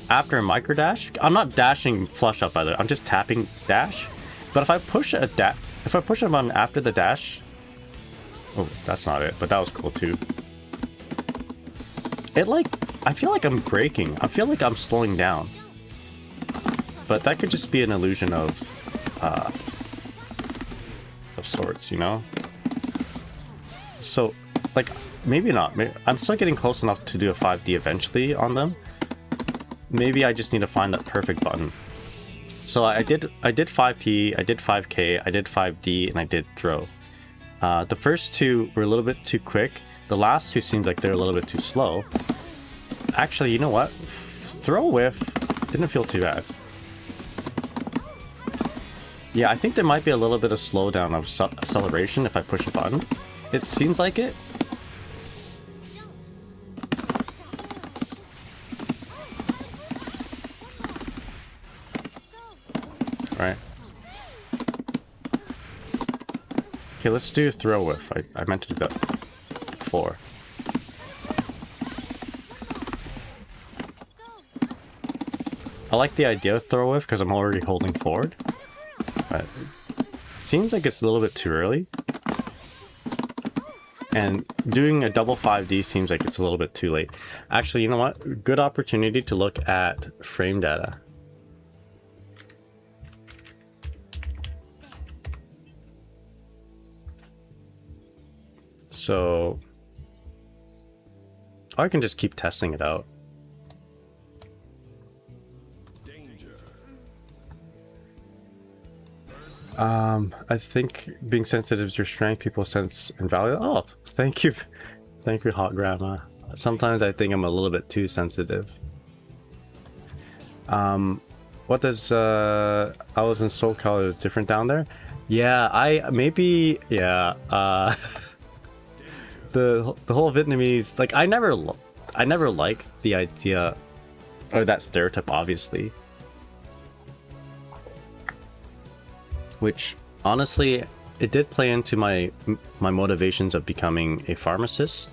Speaker 1: after a micro dash, I'm not dashing flush up either. I'm just tapping dash. But if I push a button after the dash, oh, that's not it. But that was cool too. I feel like I'm braking. I feel like I'm slowing down. But that could just be an illusion of sorts, you know? So, like, maybe not. I'm still getting close enough to do a 5D eventually on them. Maybe I just need to find that perfect button. So I did 5P, I did 5K, I did 5D, and I did throw. The first two were a little bit too quick. The last two seemed like they're a little bit too slow. Actually, you know what? Throw whiff didn't feel too bad. Yeah, I think there might be a little bit of slowdown of acceleration if I push a button. It seems like it. Right. Okay, let's do throw whiff. I meant to do that before. I like the idea of throw whiff because I'm already holding forward. But it seems like it's a little bit too early. And doing a double 5D seems like it's a little bit too late. Actually, you know what? Good opportunity to look at frame data. So I can just keep testing it out. I think being sensitive is your strength. People sense and value. Oh, thank you. Thank you, hot grandma. Sometimes I think I'm a little bit too sensitive. What does, I was in SoCal, it's different down there? Yeah, the whole Vietnamese, like, I never liked the idea, or that stereotype, obviously. Which, honestly, it did play into my motivations of becoming a pharmacist.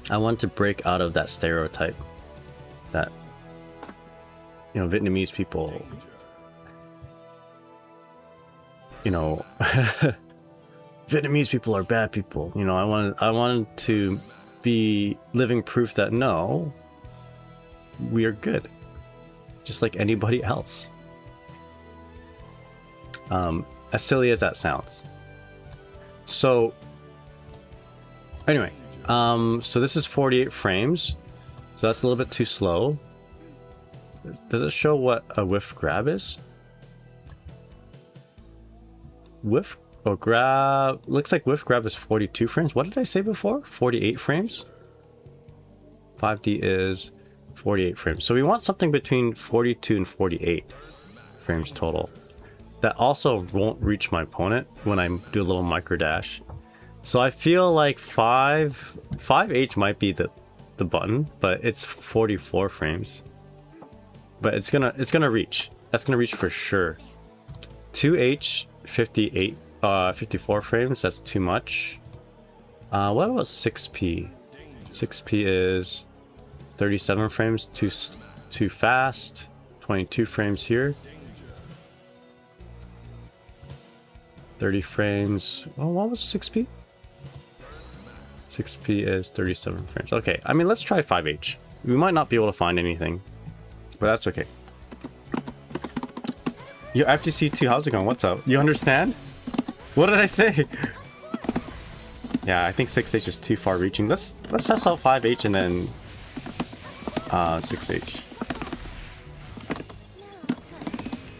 Speaker 1: I wanted to break out of that stereotype that, you know, Vietnamese people, you know, Vietnamese people are bad people. You know, I wanted to be living proof that no, we are good, just like anybody else. As silly as that sounds. So anyway, so this is 48 frames, so that's a little bit too slow. Does it show what a whiff grab is? Whiff or grab, looks like whiff grab is 42 frames. What did I say before? 48 frames? 5D is 48 frames. So we want something between 42 and 48 frames total. That also won't reach my opponent when I do a little micro dash. So I feel like 5H might be the button, but it's 44 frames. But it's gonna reach. That's gonna reach for sure. 2H 54 frames, that's too much. What about 6P? 6P is 37 frames, too fast. 22 frames here. 30 frames. Oh, what was 6P? 6P is 37 frames. Okay, I mean, let's try 5H. We might not be able to find anything, but that's okay. Yo, FGC2, how's it going? What's up? You understand? What did I say? Yeah, I think 6H is too far reaching. Let's test out 5H and then 6H.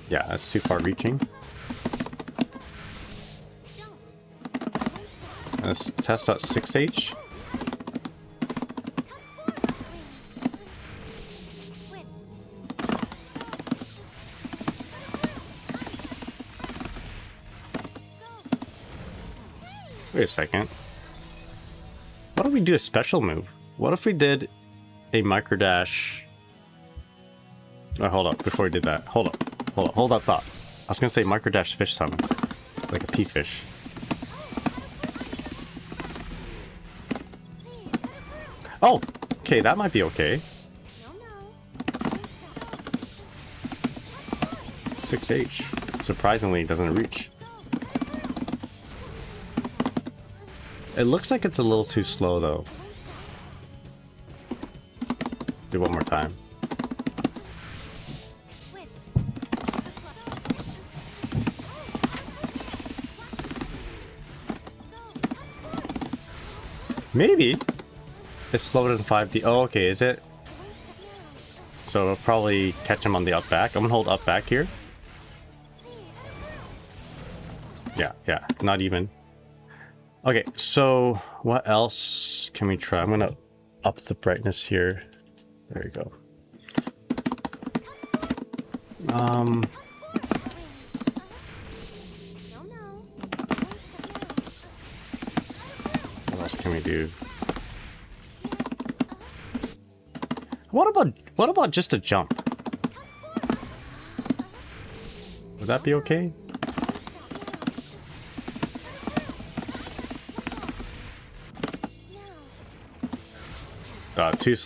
Speaker 1: Yeah, that's too far reaching. Let's test out 6H. Wait a second. What if we do a special move? What if we did a micro dash? Oh, hold up. Before we did that, hold that thought. I was gonna say micro dash fish summon, like a pea fish. Oh, okay, that might be okay. 6H surprisingly doesn't reach. It looks like it's a little too slow though. Do one more time. Maybe. It's slower than 5D. Oh, okay, is it? So we'll probably catch him on the up back. I'm gonna hold up back here. Yeah, not even. Okay, so what else can we try? I'm gonna up the brightness here. There you go. What else can we do? What about just a jump? Would that be okay?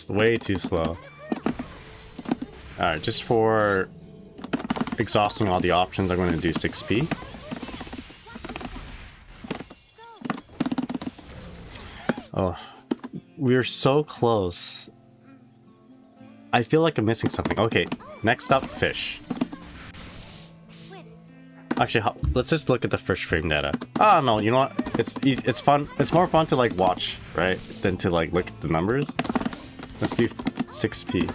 Speaker 1: Way too slow. Alright, just for exhausting all the options, I'm going to do 6P. Oh, we're so close. I feel like I'm missing something. Okay, next up, fish. Actually, let's just look at the fish frame data. Oh no, you know what? It's easy. It's fun. It's more fun to like watch, right, than to like look at the numbers. Let's do 6P.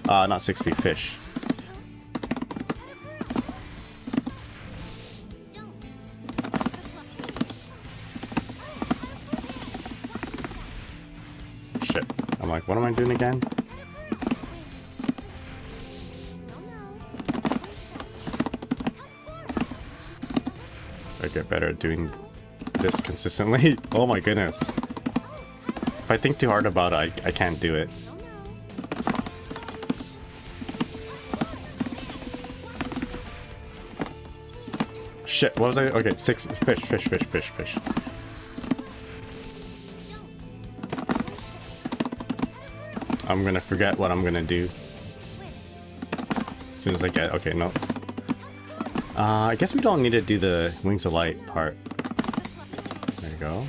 Speaker 1: Not 6P, fish. Shit. I'm like, what am I doing again? I get better at doing this consistently. Oh my goodness. If I think too hard about it, I can't do it. Shit, what was I? Okay, 6 fish. I'm gonna forget what I'm gonna do as soon as I get. Okay, no. I guess we don't need to do the wings of light part. There you go.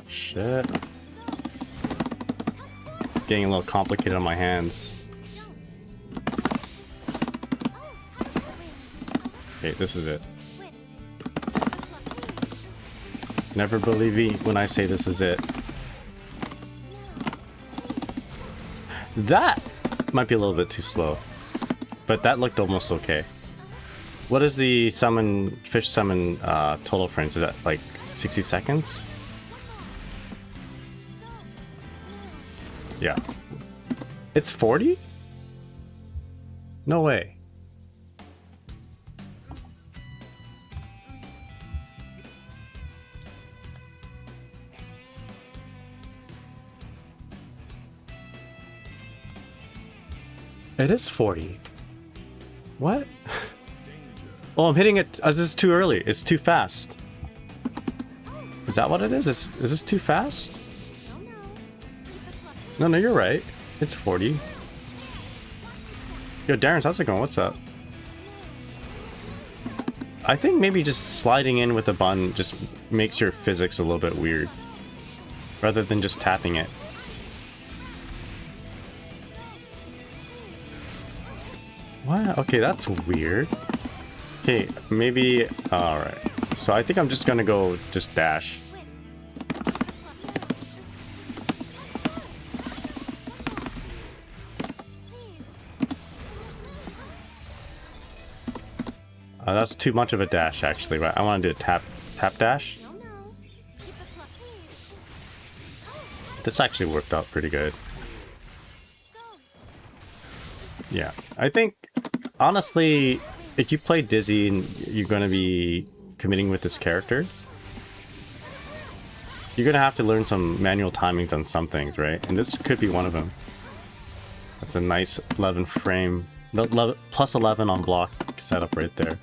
Speaker 1: Shit. Getting a little complicated on my hands. Okay, this is it. Never believe me when I say this is it. That might be a little bit too slow, but that looked almost okay. What is the fish summon total frames? Is that like 60 seconds? Yeah. It's 40? No way. It is 40. What? Oh, I'm hitting it. This is too early. It's too fast. Is that what it is? Is this too fast? No, you're right. It's 40. Yo, Darren, how's it going? What's up? I think maybe just sliding in with a button just makes your physics a little bit weird, rather than just tapping it. What? Okay, that's weird. Okay, maybe... Alright. So I think I'm just gonna go just dash. That's too much of a dash, actually. Right? I want to do a tap dash. This actually worked out pretty good. Yeah, I think, honestly, if you play Dizzy and you're going to be committing with this character, you're going to have to learn some manual timings on some things, right? And this could be one of them. That's a nice 11 frame, plus 11 on block setup right there.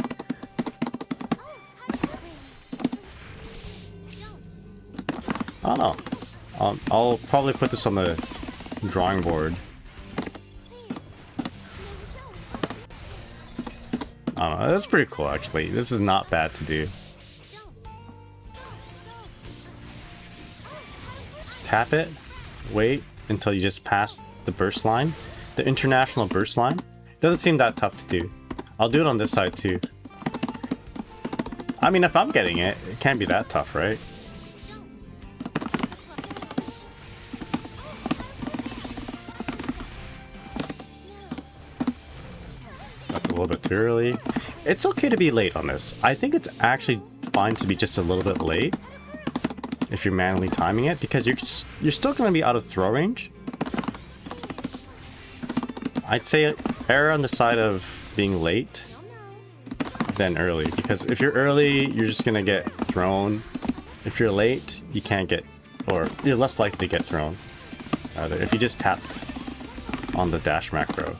Speaker 1: I don't know. I'll probably put this on the drawing board. I don't know, that's pretty cool actually. This is not bad to do. Just tap it, wait until you just pass the burst line. The international burst line. Doesn't seem that tough to do. I'll do it on this side too. I mean, if I'm getting it, it can't be that tough, right? A little bit too early. It's okay to be late on this. I think it's actually fine to be just a little bit late if you're manually timing it, because you're still going to be out of throw range. I'd say err on the side of being late than early, because if you're early, you're just going to get thrown. If you're late, you can't get, or you're less likely to get thrown. Rather, if you just tap on the dash macro.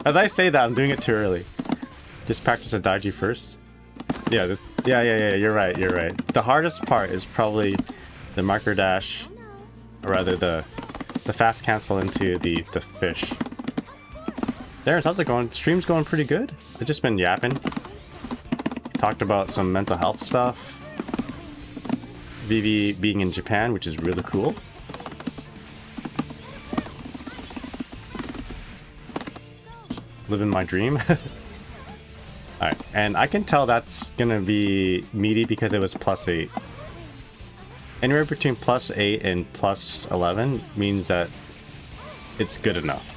Speaker 1: As I say that, I'm doing it too early. Just practice a daiji first. Yeah, yeah, you're right, you're right. The hardest part is probably the micro dash, or rather the fast cancel into the fish. There, how's it going? Stream's going pretty good. I've just been yapping. Talked about some mental health stuff. Vivi being in Japan, which is really cool. Living my dream. Alright, and I can tell that's gonna be meaty because it was +8. Anywhere between +8 and +11 means that it's good enough.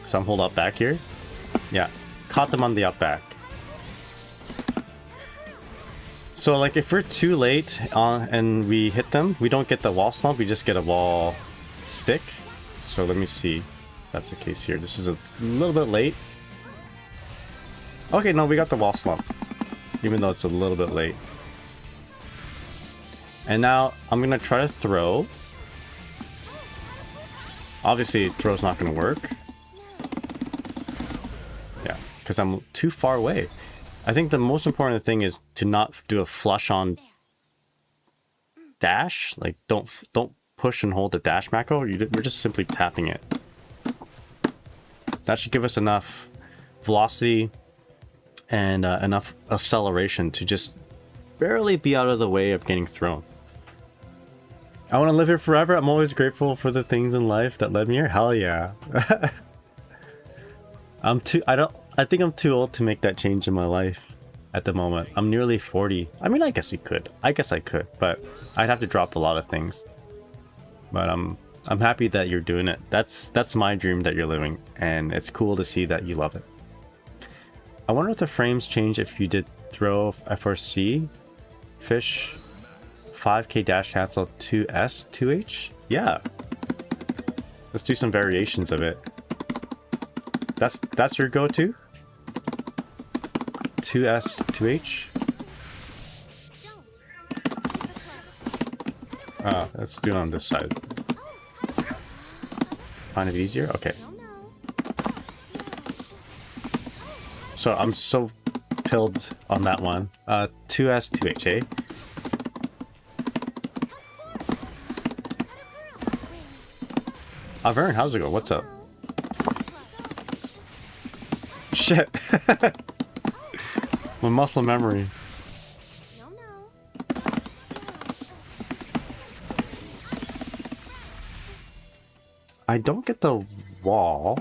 Speaker 1: So I'm hold up back here. Yeah, caught them on the up back. So like if we're too late and we hit them, we don't get the wall slump, we just get a wall stick. So let me see. That's the case here. This is a little bit late. Okay, no, we got the wall slump, even though it's a little bit late. And now I'm gonna try to throw. Obviously, throw's not gonna work. Yeah, because I'm too far away. I think the most important thing is to not do a flush on dash. Like, don't push and hold the dash macro. We're just simply tapping it. That should give us enough velocity and enough acceleration to just barely be out of the way of getting thrown. I want to live here forever. I'm always grateful for the things in life that led me here. Hell yeah. I think I'm too old to make that change in my life at the moment. I'm nearly 40. I mean, I guess you could. I guess I could, but I'd have to drop a lot of things. But I'm happy that you're doing it. That's my dream that you're living, and it's cool to see that you love it. I wonder if the frames change if you did throw FRC, fish, 5K dash cancel 2S, 2H? Yeah. Let's do some variations of it. That's your go-to? 2S, 2H? Let's do it on this side. Find it easier? Okay. So I'm so pilled on that one. 2S, 2H, eh? Vern, how's it going? What's up? Shit. My muscle memory. I don't get the wall,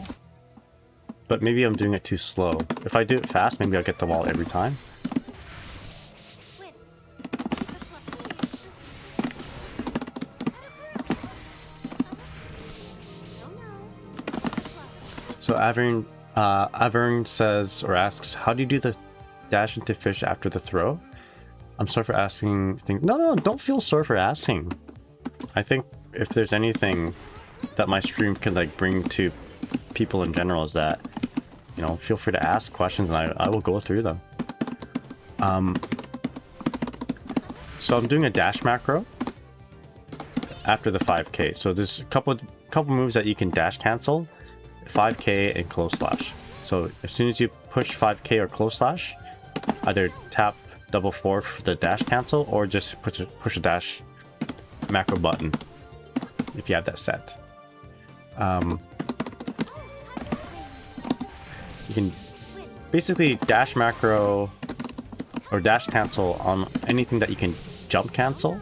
Speaker 1: but maybe I'm doing it too slow. If I do it fast, maybe I'll get the wall every time. So Avern says or asks, how do you do the dash into fish after the throw? I'm sorry for asking. No, don't feel sorry for asking. I think if there's anything that my stream can like bring to people in general is that, you know, feel free to ask questions and I will go through them. So I'm doing a dash macro after the 5K. So there's a couple moves that you can dash cancel, 5K and close slash. So as soon as you push 5K or close slash, either tap double 4 for the dash cancel or just push a dash macro button if you have that set. You can basically dash macro or dash cancel on anything that you can jump cancel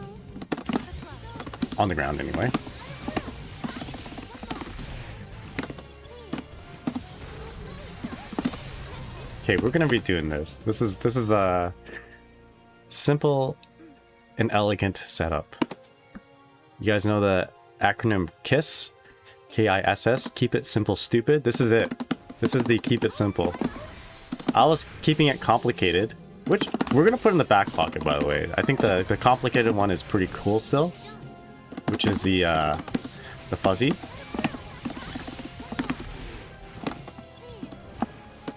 Speaker 1: on the ground anyway. Okay, we're gonna be doing this. This is a simple and elegant setup. You guys know the acronym KISS? K-I-S-S, keep it simple stupid. This is it. This is the keep it simple. I was keeping it complicated, which we're gonna put in the back pocket, by the way. I think the complicated one is pretty cool still, which is the fuzzy.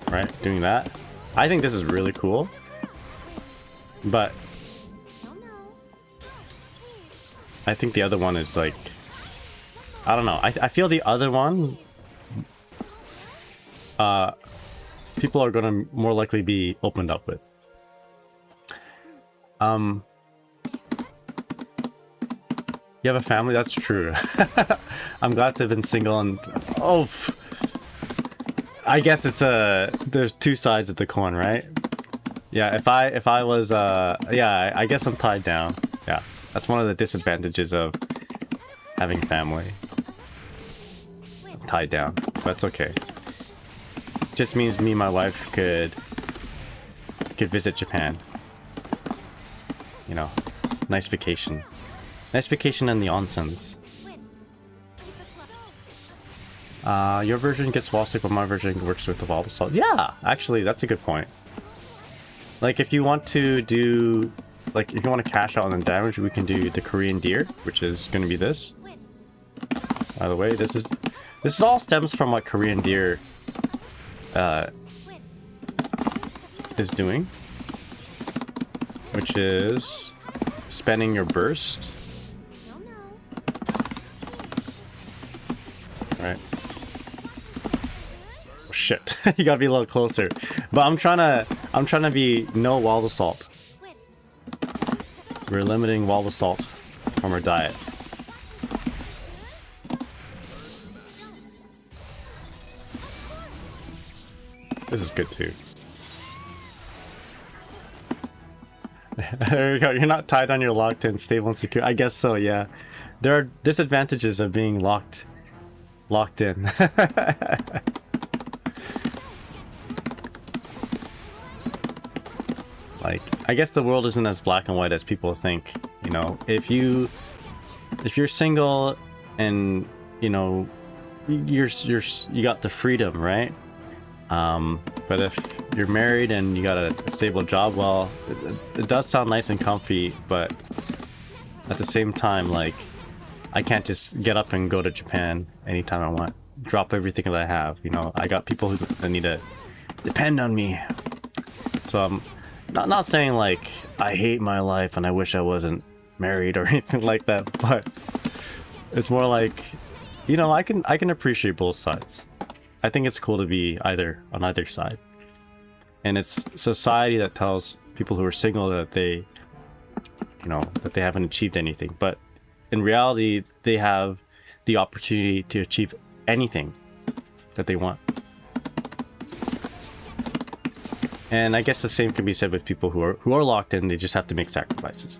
Speaker 1: Right, doing that. I think this is really cool, but I think the other one is like, I don't know. I feel the other one, people are gonna more likely be opened up with. You have a family? That's true. I'm glad to have been single and I guess it's there's two sides of the coin, right? Yeah, if I was yeah, I guess I'm tied down. Yeah, that's one of the disadvantages of having family. I'm tied down, but that's okay. Just means me and my wife could visit Japan. You know, nice vacation. Nice vacation in the onsens. Your version gets wall stick, but my version works with the wall assault. Yeah, actually, that's a good point. Like, if you want to do, like, if you want to cash out on the damage, we can do the Korean deer, which is going to be this. By the way, this is all stems from what Korean deer is doing, which is spending your burst. Right. Oh, shit, you gotta be a little closer. But I'm trying to be no wall assault. We're limiting wall assault from our diet. This is good too. There you go. You're not tied on your locked in, stable and secure. I guess so, yeah. There are disadvantages of being locked in. Like, I guess the world isn't as black and white as people think. You know, if you're single and you know, you got the freedom, right? But if you're married and you got a stable job, well, it does sound nice and comfy, but at the same time, like, I can't just get up and go to Japan anytime I want. Drop everything that I have, you know. I got people that need to depend on me. So I'm not saying like I hate my life and I wish I wasn't married or anything like that, but it's more like, you know, I can appreciate both sides. I think it's cool to be on either side. And it's society that tells people who are single that they, you know, that they haven't achieved anything. But in reality, they have the opportunity to achieve anything that they want. And I guess the same can be said with people who are locked in. They just have to make sacrifices.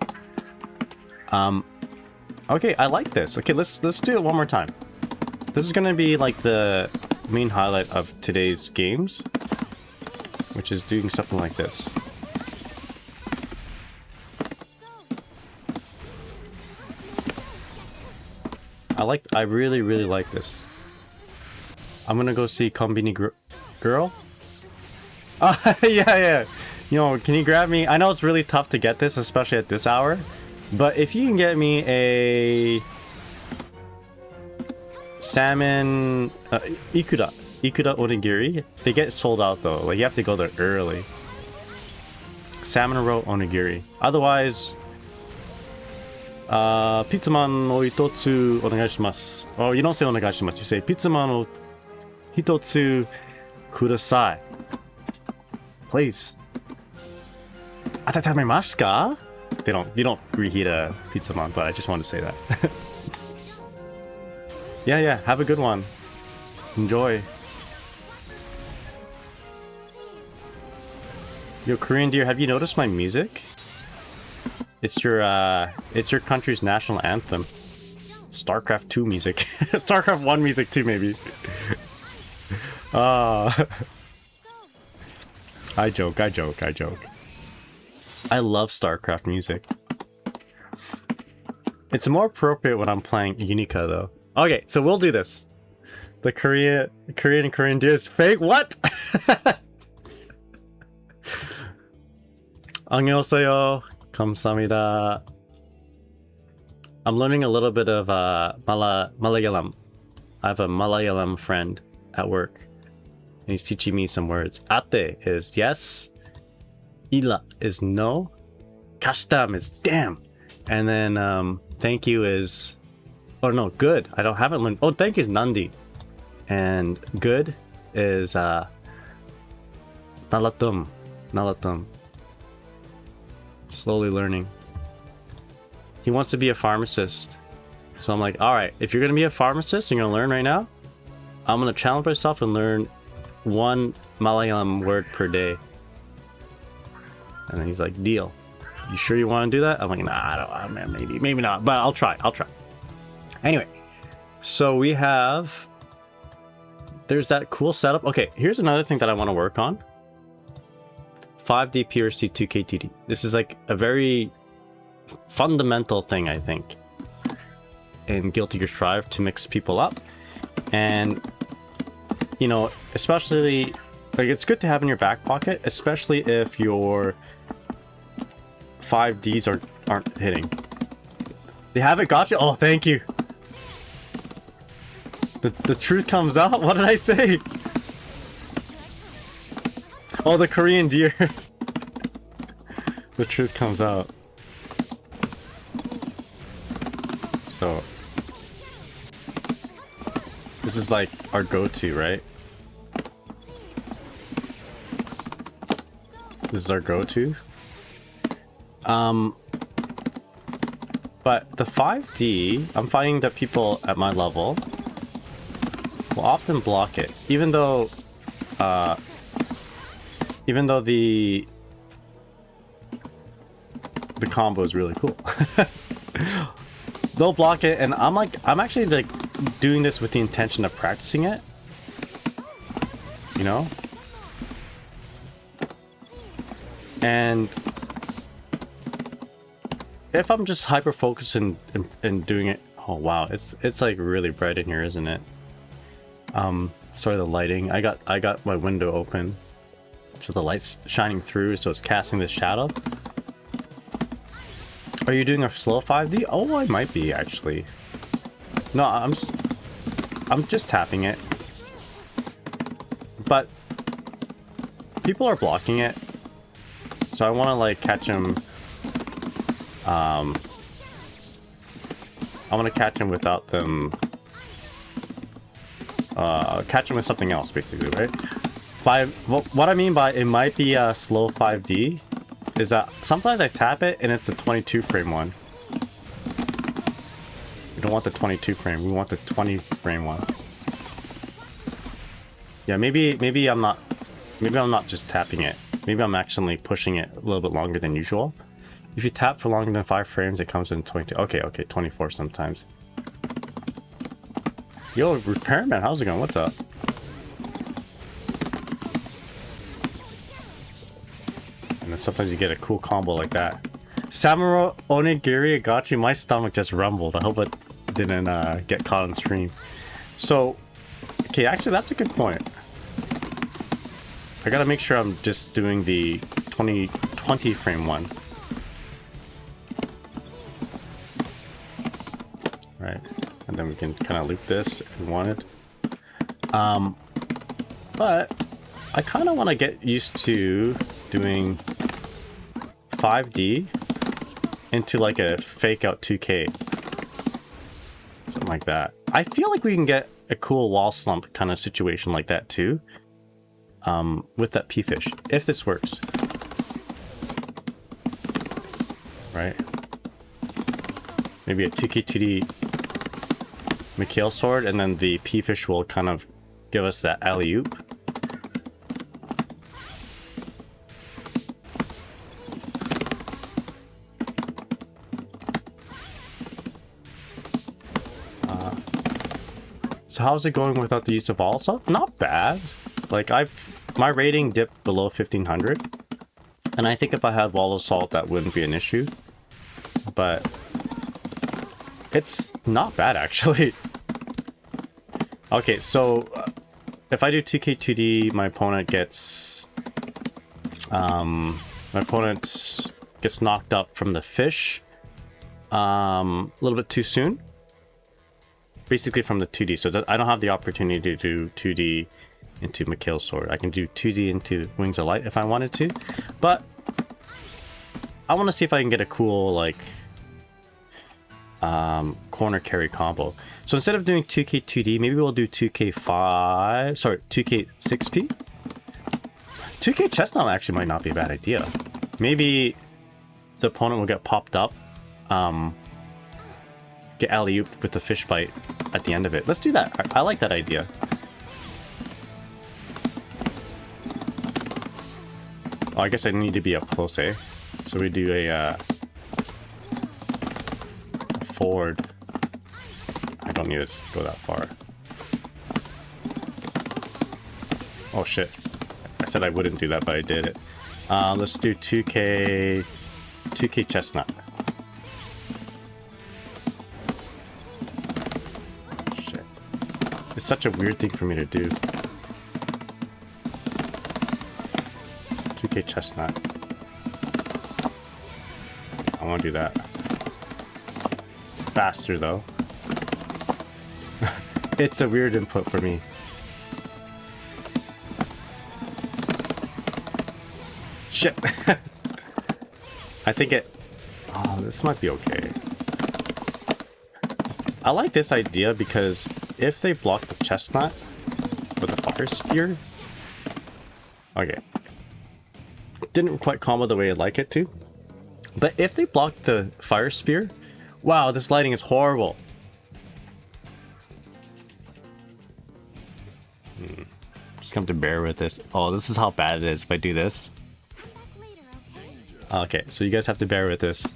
Speaker 1: Okay, I like this. Okay, let's do it one more time. This is gonna be like the main highlight of today's games, which is doing something like this. I really like this. I'm gonna go see Konbini Girl. Yeah. You know, can you grab me? I know it's really tough to get this, especially at this hour. But if you can get me a salmon ikura onigiri, they get sold out though. Like, you have to go there early. Salmon roll onigiri. Otherwise, pizzaman o hitotsu onegaishimasu. Oh, you don't say onegaishimasu. You say pizzaman o hitotsu kudasai. Please. Atatamemasu ka? You don't reheat a pizzaman, but I just wanted to say that. Yeah, have a good one. Enjoy. Yo, Korean dear, have you noticed my music? It's your country's national anthem. StarCraft 2 music. StarCraft 1 music too, maybe. I joke. I love StarCraft music. It's more appropriate when I'm playing Unica though. Okay, so we'll do this. The Korean deer is fake. What? 안녕하세요. 감사합니다. I'm learning a little bit of Malayalam. I have a Malayalam friend at work. And he's teaching me some words. Ate is yes. Ila is no. Kastam is damn. And then thank you is... Oh no, good. Haven't learned... Oh, thank you is Nandi. And good is Nalatum. Slowly learning. He wants to be a pharmacist. So I'm like, alright, if you're gonna be a pharmacist and you're gonna learn right now, I'm gonna challenge myself and learn one Malayalam word per day. And then he's like, deal. You sure you want to do that? I'm like, nah, I don't know, maybe not, but I'll try. Anyway, so we have... There's that cool setup. Okay, here's another thing that I want to work on. 5D PRC 2KTD. This is like a very fundamental thing, I think, in Guilty Gear Strive to mix people up. And, you know, especially, like, it's good to have in your back pocket, especially if your 5Ds aren't hitting. They haven't got you? Oh, thank you. The truth comes out? What did I say? Oh, the Korean deer. The truth comes out. So this is like our go-to, right? This is our go-to. But the 5D, I'm finding that people at my level will often block it, even though the combo is really cool. They'll block it, and I'm actually like doing this with the intention of practicing it, you know? And if I'm just hyper focused and doing it Oh wow, it's like really bright in here, isn't it? Sorry, the lighting. I got my window open, so the light's shining through, so it's casting this shadow. Are you doing a slow 5D? Oh, I might be actually. No, I'm just tapping it. But people are blocking it, so I want to like catch him. I want to catch him without them. Catch him with something else, basically, right? What I mean by it might be a slow 5D is that sometimes I tap it and it's the 22 frame one. We don't want the 22 frame. We want the 20 frame one. Yeah, maybe I'm not just tapping it. Maybe I'm actually pushing it a little bit longer than usual. If you tap for longer than 5 frames, it comes in 22. Okay, 24 sometimes. Yo, Repairman, how's it going? What's up? And then sometimes you get a cool combo like that. Samurai Onigiri got you. My stomach just rumbled. I hope it didn't get caught on stream. So, okay, actually that's a good point. I gotta make sure I'm just doing the 20 frame one. Right, and then we can kind of loop this if we wanted. But I kind of want to get used to doing 5D into like a fake out 2K. Something like that. I feel like we can get a cool wall slump kind of situation like that too. With that P-fish, if this works. Right? Maybe a 2K2D Mikhail sword, and then the P-fish will kind of give us that alley-oop. So how's it going without the use of all assault? Not bad. Like my rating dipped below 1500, and I think if I had wall assault that wouldn't be an issue, but it's not bad actually. Okay, so if I do 2K2D, my opponent gets knocked up from the fish a little bit too soon, basically from the 2D, so that I don't have the opportunity to do 2D into Mikhail's sword. I can do 2D into Wings of Light if I wanted to, but I want to see if I can get a cool like corner carry combo. So instead of doing 2K2D, maybe we'll do 2K6P. 2K chestnut actually might not be a bad idea. Maybe the opponent will get popped up, get alley-ooped with the fish bite at the end of it. Let's do that. I like that idea. Oh, I guess I need to be up close, eh? So we do a forward. I don't need to go that far. Oh shit. I said I wouldn't do that, but I did it. Let's do 2K chestnut. Shit. It's such a weird thing for me to do. 2K chestnut. I want to do that. Faster though. It's a weird input for me. Shit. I think it... Oh, this might be okay. I like this idea because if they block the chestnut with a fire spear... Okay. Didn't quite combo the way I'd like it to. But if they block the fire spear... Wow, this lighting is horrible. Just have to bear with this. Oh, this is how bad it is if I do this. Okay, so you guys have to bear with this.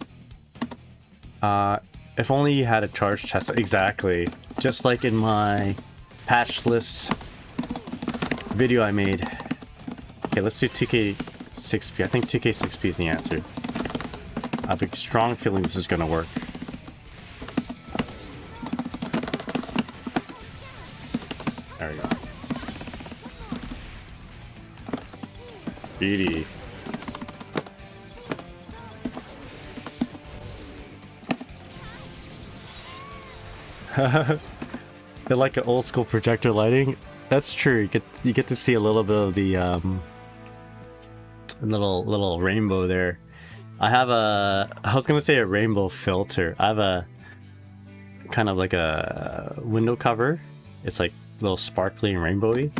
Speaker 1: If only you had a charged chest. Exactly. Just like in my patchless video I made. Okay, let's do 2K6P. I think 2K6P is the answer. I have a strong feeling this is gonna work. Graffiti. They're like an old school projector lighting. That's true. You get to see a little bit of the little rainbow there. I was gonna say a rainbow filter. I have a kind of like a window cover. It's like a little sparkly and rainbowy.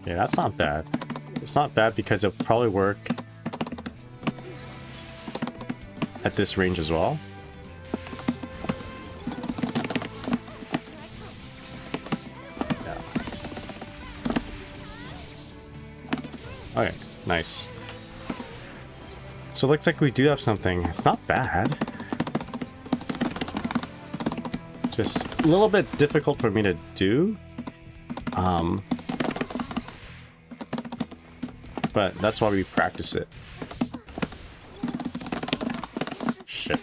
Speaker 1: Yeah, that's not bad. It's not bad because it'll probably work at this range as well. Yeah. Okay, nice. So it looks like we do have something. It's not bad. Just a little bit difficult for me to do. But that's why we practice it. Shit.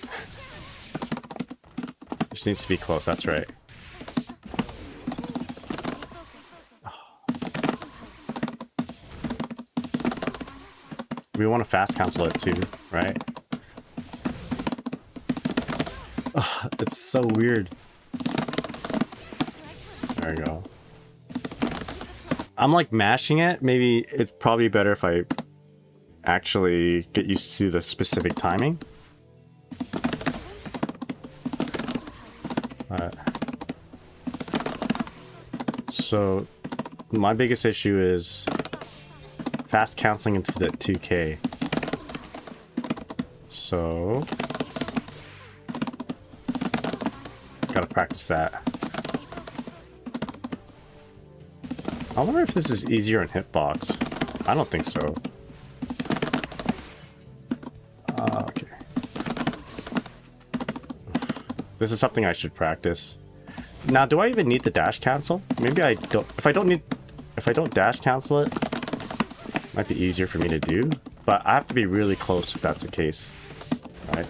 Speaker 1: Just needs to be close, that's right. We want to fast cancel it too, right? Oh, it's so weird. There we go. I'm like mashing it. Maybe it's probably better if I actually get used to the specific timing. So my biggest issue is fast canceling into the 2K. So gotta practice that. I wonder if this is easier in hitbox. I don't think so. Okay. This is something I should practice. Now, do I even need the dash cancel? Maybe I don't. If I don't dash cancel it, it might be easier for me to do. But I have to be really close if that's the case, right?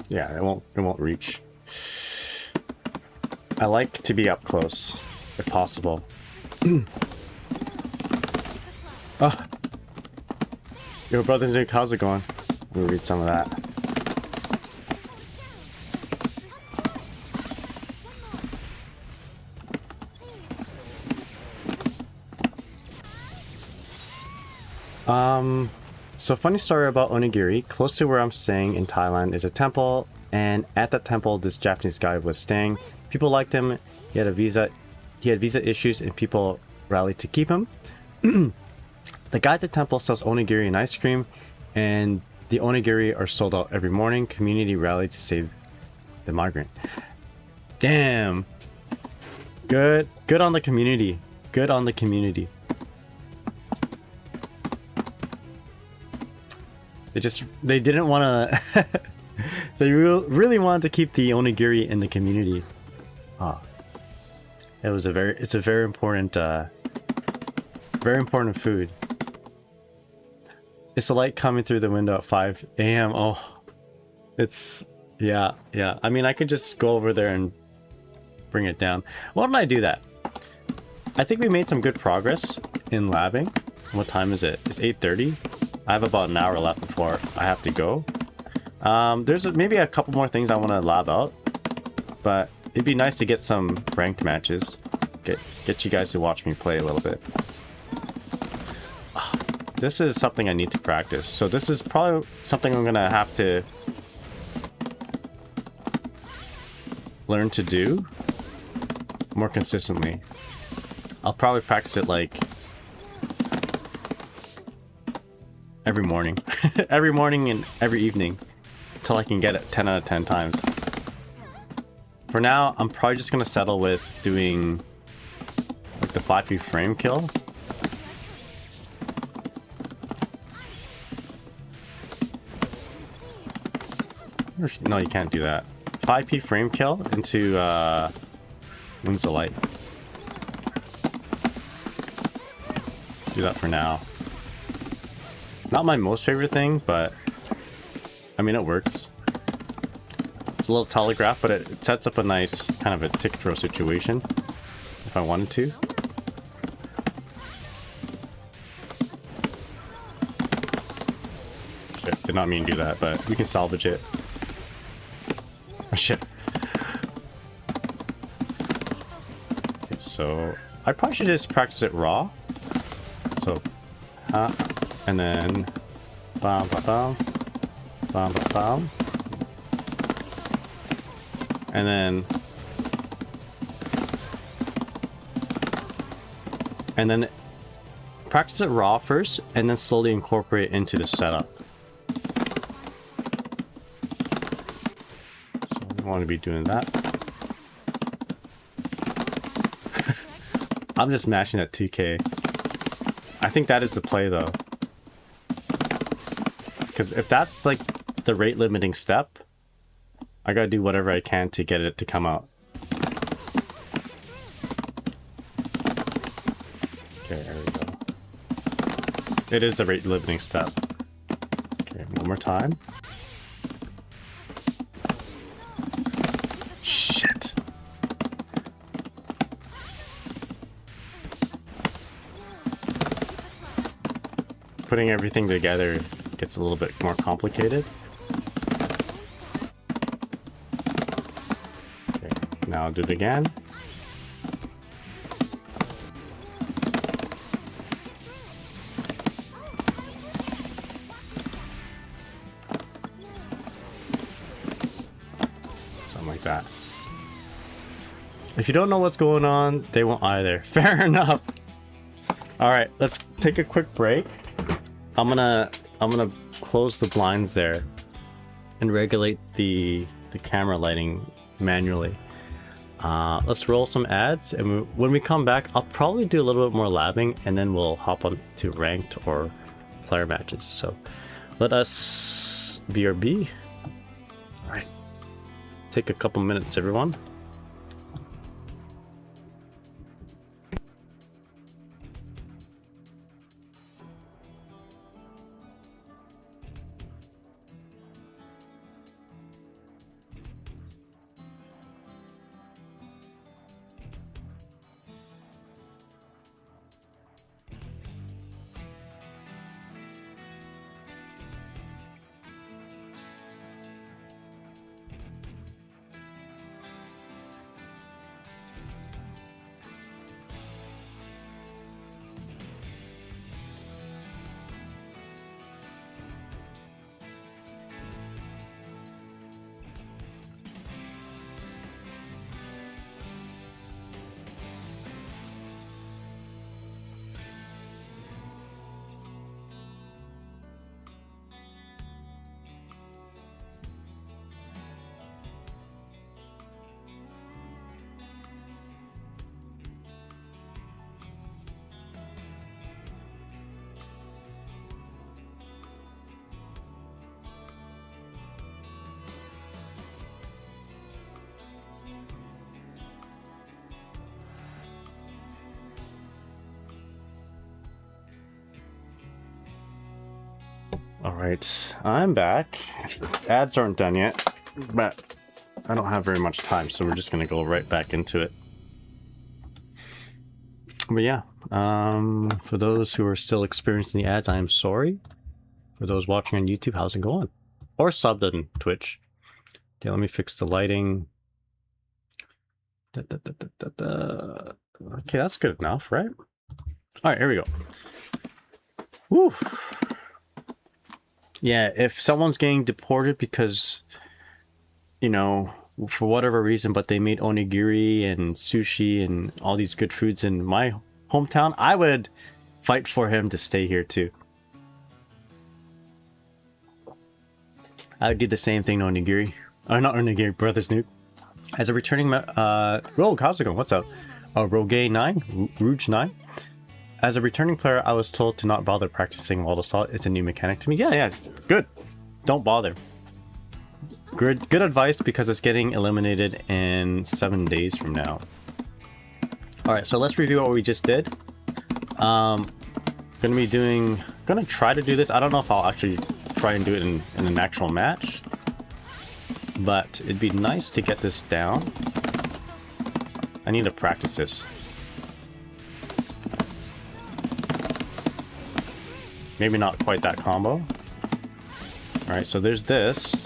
Speaker 1: Yeah, it won't reach. I like to be up close, if possible. Oh. Yo, brother Duke, how's it going? We'll read some of that. So funny story about onigiri. Close to where I'm staying in Thailand is a temple, and at that temple this Japanese guy was staying. People liked him. He had visa issues and people rallied to keep him. The guy at the temple sells onigiri and ice cream, and the onigiri are sold out every morning. Community rallied to save the migrant. Damn. Good on the community. Good on the community. They didn't want to. They really wanted to keep the onigiri in the community. It's a very important food. It's the light coming through the window at 5 a.m. Oh, it's yeah. I mean, I could just go over there and bring it down. Why don't I do that? I think we made some good progress in labbing. What time is it? It's 8:30. I have about an hour left before I have to go. There's maybe a couple more things I want to lab out, but it'd be nice to get some ranked matches. Get you guys to watch me play a little bit. This is something I need to practice. So this is probably something I'm gonna have to learn to do more consistently. I'll probably practice it like every morning. Every morning and every evening until I can get it 10 out of 10 times. For now, I'm probably just gonna settle with doing like the 5p frame kill. No, you can't do that. 5p frame kill into Wings of Light. Do that for now. Not my most favorite thing, but I mean, it works. It's a little telegraph, but it sets up a nice kind of a tick throw situation if I wanted to. Shit, did not mean to do that, but we can salvage it. Oh shit. Okay, so I probably should just practice it raw. So, and then, bam, bam, bam, bam, bam, bam, and then practice it raw first, and then slowly incorporate it into the setup. So I want to be doing that. I'm just mashing at 2K. I think that is the play though. Because if that's like the rate limiting step, I gotta do whatever I can to get it to come out. Okay, there we go. It is the rate limiting step. Okay, one more time. Shit. Putting everything together gets a little bit more complicated. Okay, now I'll do it again. Something like that. If you don't know what's going on, they won't either. Fair enough. All right, let's take a quick break. I'm gonna close the blinds there and regulate the camera lighting manually. Let's roll some ads, and when we come back, I'll probably do a little bit more labbing, and then we'll hop on to ranked or player matches. So let us BRB. All right, take a couple minutes, everyone. All right, I'm back. Ads aren't done yet, but I don't have very much time, so we're just gonna go right back into it. But yeah, for those who are still experiencing the ads, I am sorry. For those watching on YouTube, how's it going? Or subbed on Twitch. Okay, let me fix the lighting. Okay, that's good enough, right? All right, here we go. Woo. Yeah, if someone's getting deported because, you know, for whatever reason, but they made onigiri and sushi and all these good foods in my hometown, I would fight for him to stay here too. I would do the same thing to onigiri. Not onigiri, Brothers Nuke. As a returning, Rogue, how's it going? What's up? Rogue9, Rouge 9. As a returning player, I was told to not bother practicing wall assault. It's a new mechanic to me. Yeah, good. Don't bother. Good advice, because it's getting eliminated in 7 days from now. All right, so let's review what we just did. Gonna try to do this. I don't know if I'll actually try and do it in an actual match, but it'd be nice to get this down. I need to practice this. Maybe not quite that combo. Alright, so there's this.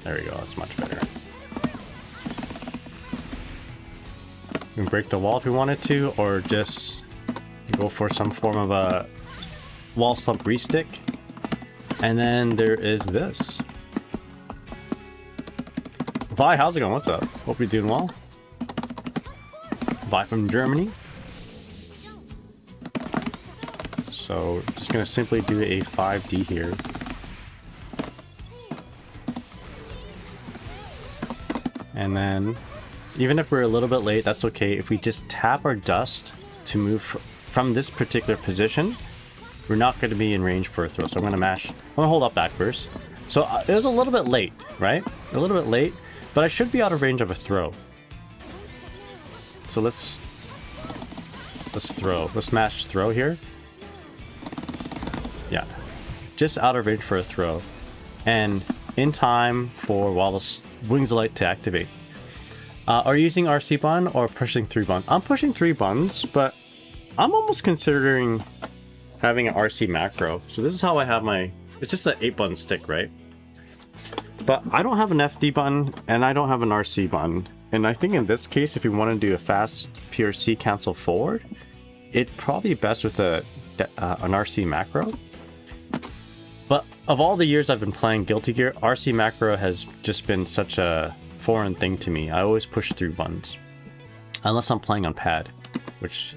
Speaker 1: There we go, that's much better. We can break the wall if we wanted to, or just go for some form of a wall slump restick. And then there is this. Vi, how's it going? What's up? Hope you're doing well. Vi from Germany. So just gonna simply do a 5D here. And then even if we're a little bit late, that's okay. If we just tap our dust to move from this particular position, we're not going to be in range for a throw. So I'm going to hold up back first. So it was a little bit late, right? A little bit late, but I should be out of range of a throw. So let's throw. Let's smash throw here. Yeah, just out of range for a throw. And in time for Wings of Light to activate. Are you using RC bun or pushing 3 buns? I'm pushing 3 buns, but I'm almost considering having an RC macro. So this is how I have my... It's just an 8 button stick, right? But I don't have an FD button and I don't have an RC button. And I think in this case, if you want to do a fast PRC cancel forward, it'd probably be best with an RC macro. But of all the years I've been playing Guilty Gear, RC macro has just been such a foreign thing to me. I always push through buttons. Unless I'm playing on pad, which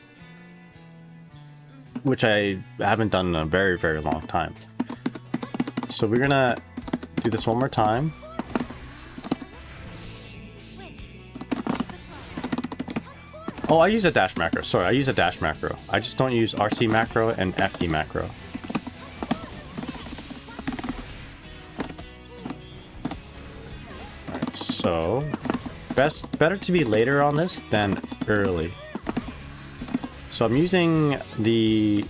Speaker 1: I haven't done in a very, very long time. So we're gonna do this one more time. Oh, I use a dash macro. Sorry, I use a dash macro. I just don't use RC macro and FD macro. Alright, so better to be later on this than early. So I'm using the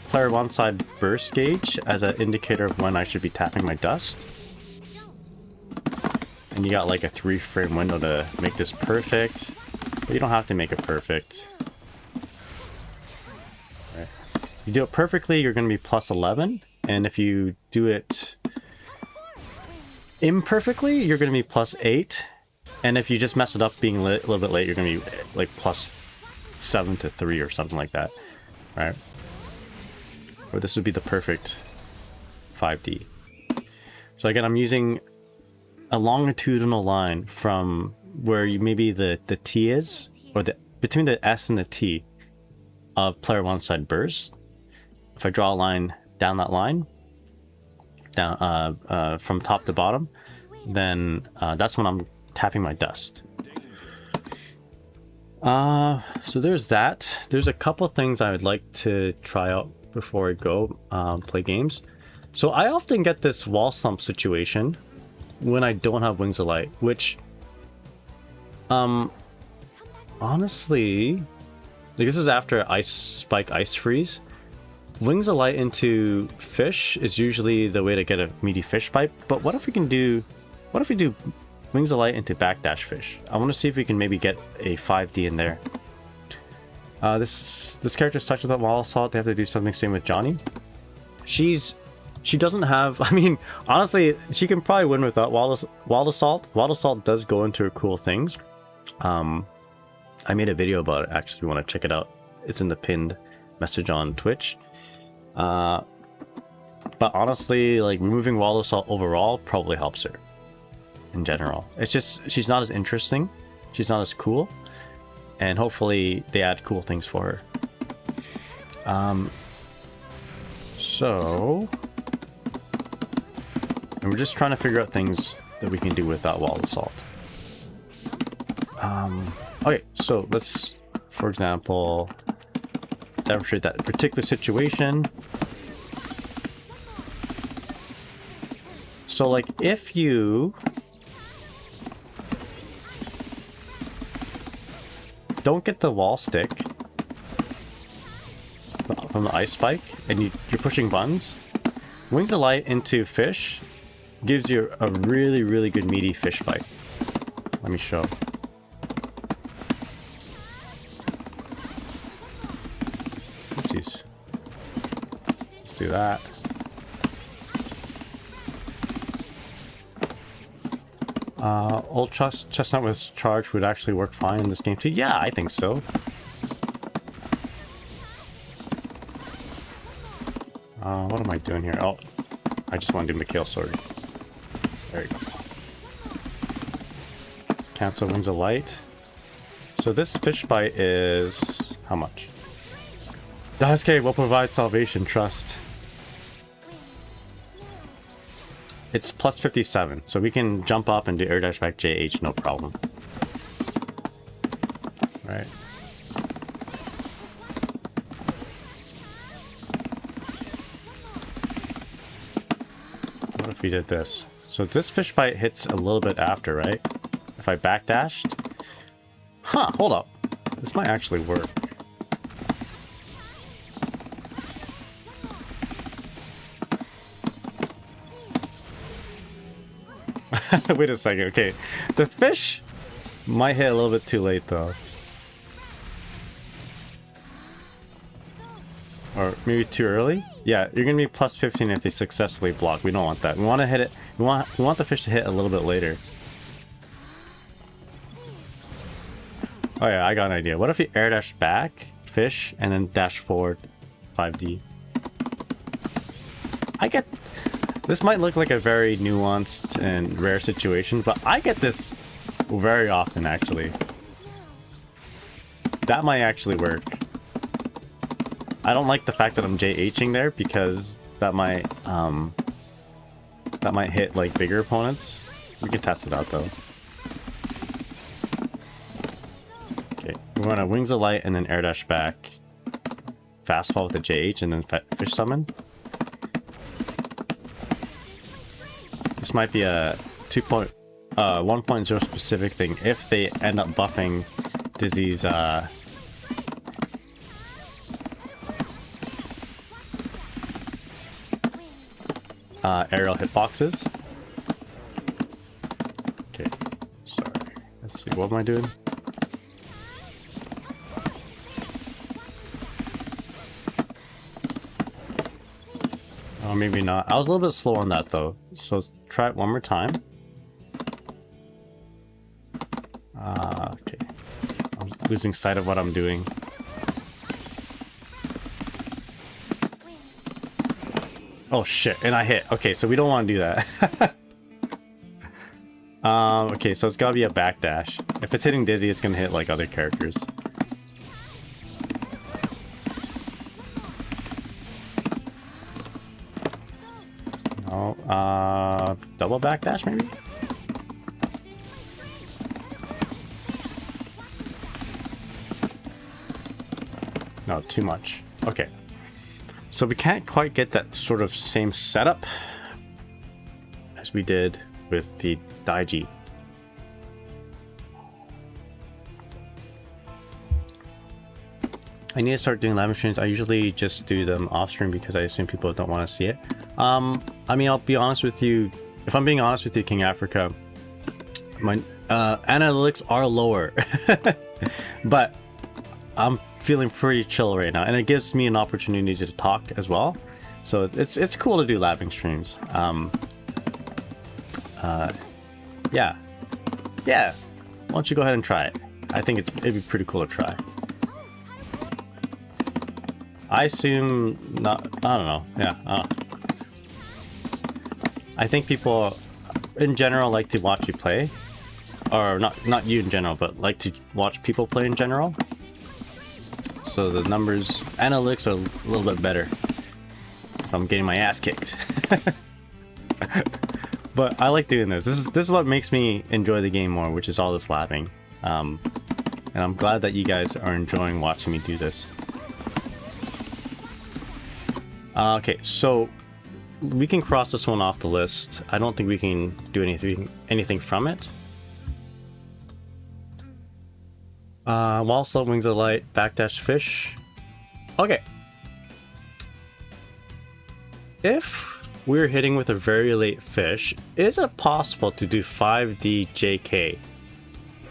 Speaker 1: player one side burst gauge as an indicator of when I should be tapping my dust. And you got like a 3-frame window to make this perfect. But you don't have to make it perfect. Right. If you do it perfectly, you're going to be plus 11. And if you do it imperfectly, you're going to be plus 8. And if you just mess it up being a little bit late, you're going to be like plus 7 to 3 or something like that. Right? Or this would be the perfect 5D. So again, I'm using a longitudinal line from where maybe the T is, or between the S and the T of player one side burst. If I draw a line down that line, down from top to bottom, then that's when I'm tapping my dust. So there's that. There's a couple things I would like to try out before I go play games. So I often get this wall slump situation when I don't have Wings of Light, which honestly, like this is after Ice Spike Ice Freeze. Wings of Light into fish is usually the way to get a meaty fish pipe, but what if we do Wings of Light into backdash fish? I want to see if we can maybe get a 5D in there. This character's touched with that wall assault. They have to do something same with Johnny. She doesn't have, I mean, honestly, she can probably win without wall assault. Wall assault does go into her cool things. I made a video about it, actually, if you want to check it out. It's in the pinned message on Twitch. But honestly, like, removing wall assault overall probably helps her in general. It's just, she's not as interesting. She's not as cool. And hopefully they add cool things for her. So... And we're just trying to figure out things that we can do without wall assault. Okay, so let's, for example, demonstrate that particular situation. So, like, if you don't get the wall stick, from the ice spike and you're pushing buttons, Wings of Light into fish gives you a really, really good meaty fish bite. Let me show. Oopsies. Let's do that. Old Chestnut with charge would actually work fine in this game too. Yeah, I think so. What am I doing here? Oh, I just want to do Mikhail Sword. There you go. Cancel Wings of Light. So this fish bite is how much? Daisuke will provide salvation, trust. It's plus 57, so we can jump up and do air dash back JH, no problem. Right. What if we did this? So this fish bite hits a little bit after, right? If I backdashed? Huh, hold up. This might actually work. Wait a second, okay. The fish might hit a little bit too late though. Or maybe too early? Yeah, you're gonna be plus 15 if they successfully block. We don't want that. We want to hit it. We want the fish to hit a little bit later. Oh yeah, I got an idea. What if we air dash back, fish, and then dash forward 5D? I get... This might look like a very nuanced and rare situation, but I get this very often actually. That might actually work. I don't like the fact that I'm JHing there because that might hit like bigger opponents. We can test it out though. Okay, we're gonna Wings of Light and then air dash back. Fast fall with the JH and then fish summon. This might be a 1.0 specific thing if they end up buffing Dizzy's aerial hitboxes. Okay, sorry. Let's see, what am I doing? Oh, maybe not. I was a little bit slow on that though, so let's try it one more time. Okay. I'm losing sight of what I'm doing. Oh shit, and I hit. Okay, so we don't want to do that. Okay, so it's gotta be a backdash. If it's hitting Dizzy, it's gonna hit like other characters. No, double backdash maybe? No, too much. Okay. So we can't quite get that sort of same setup as we did with the Daiji. I need to start doing live streams. I usually just do them off stream because I assume people don't want to see it. I mean, I'll be honest with you. If I'm being honest with you, King Africa, my analytics are lower, but I'm feeling pretty chill right now, and it gives me an opportunity to talk as well. So it's cool to do labbing streams. Yeah. Why don't you go ahead and try it? I think it'd be pretty cool to try. I assume not. I don't know. Yeah. I think people in general like to watch you play, or not you in general, but like to watch people play in general. So the numbers, analytics are a little bit better. I'm getting my ass kicked. But I like doing this. This is what makes me enjoy the game more, which is all this labbing. And I'm glad that you guys are enjoying watching me do this. Okay, so we can cross this one off the list. I don't think we can do anything from it. Wall slope, Wings of Light, backdash fish. Okay. if we're hitting with a very late fish, is it possible to do 5D JK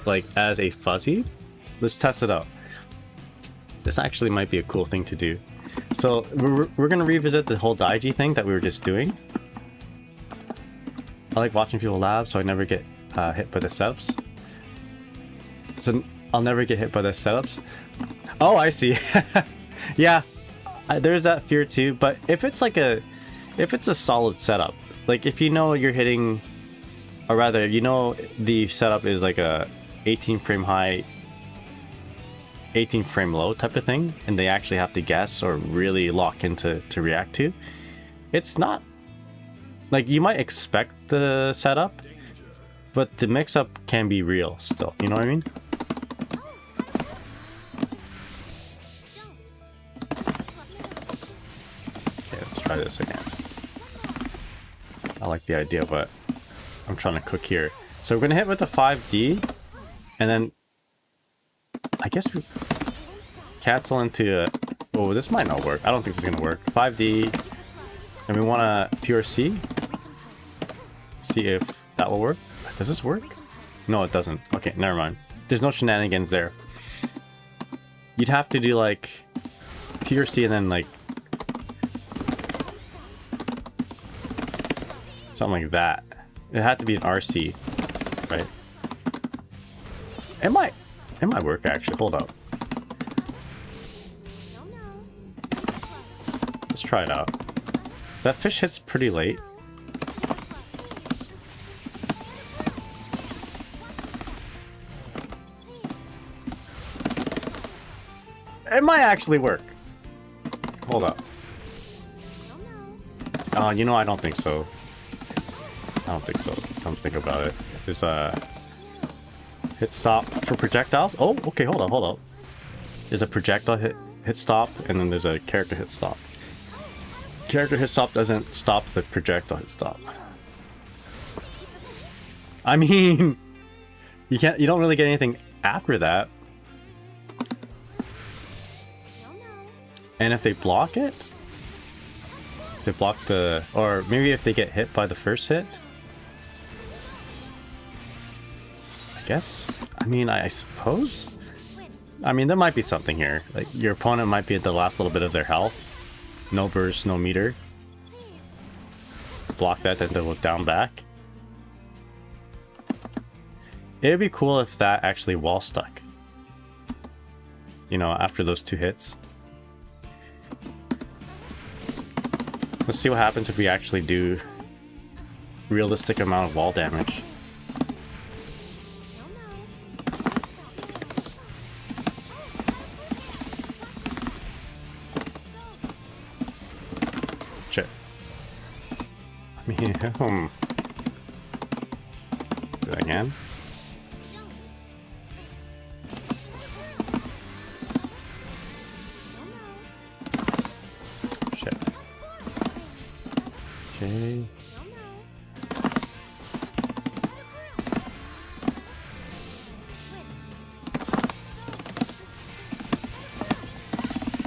Speaker 1: like as a fuzzy? Let's test it out. This actually might be a cool thing to do. So we're gonna revisit the whole Daiji thing that we were just doing. I like watching people laugh, so I never get hit by the setups. So I'll never get hit by the setups. Oh, I see. Yeah, there's that fear too. But if it's like if it's a solid setup, like if you know you're hitting, or rather, you know the setup is like a 18 frame high, 18 frame low type of thing, and they actually have to guess or really lock into to react to, it's not like you might expect the setup, but the mix-up can be real still. You know what I mean? Okay, let's try this again. I like the idea, but I'm trying to cook here. So we're gonna hit with the 5D, and then I guess we cancel into a... Oh, this might not work. I don't think this is gonna work. 5D, and we want a pure C. See if that will work. Does this work? No, it doesn't. Okay, never mind. There's no shenanigans there. You'd have to do like pure C and then like something like that. It had to be an RC, right? It might work actually. Hold up. Let's try it out. That fish hits pretty late. It might actually work. Hold up. You know, I don't think so. I don't think so. Come think about it. There's a hit stop for projectiles. Oh, okay, hold up. There's a projectile hit stop, and then there's a character hit stop. Character hit stop doesn't stop the projectile hit stop. I mean, you don't really get anything after that. And if they block it, they block the, or maybe if they get hit by the first hit. I guess. I mean, I suppose. I mean, there might be something here. Like your opponent might be at the last little bit of their health. No burst, no meter. Block that, then they'll down back. It would be cool if that actually wall stuck. You know, after those two hits. Let's see what happens if we actually do realistic amount of wall damage. Shit. I mean, do that again. Okay.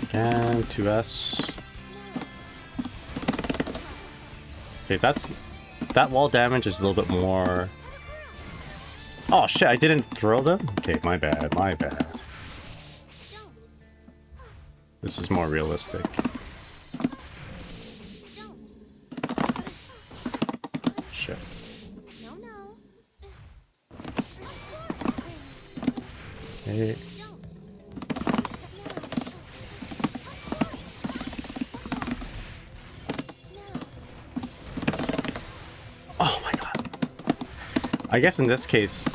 Speaker 1: Again, 2S. Okay, that wall damage is a little bit more. Oh shit, I didn't throw them? Okay, my bad. This is more realistic. Shit. Okay. Oh my god. I guess in this case,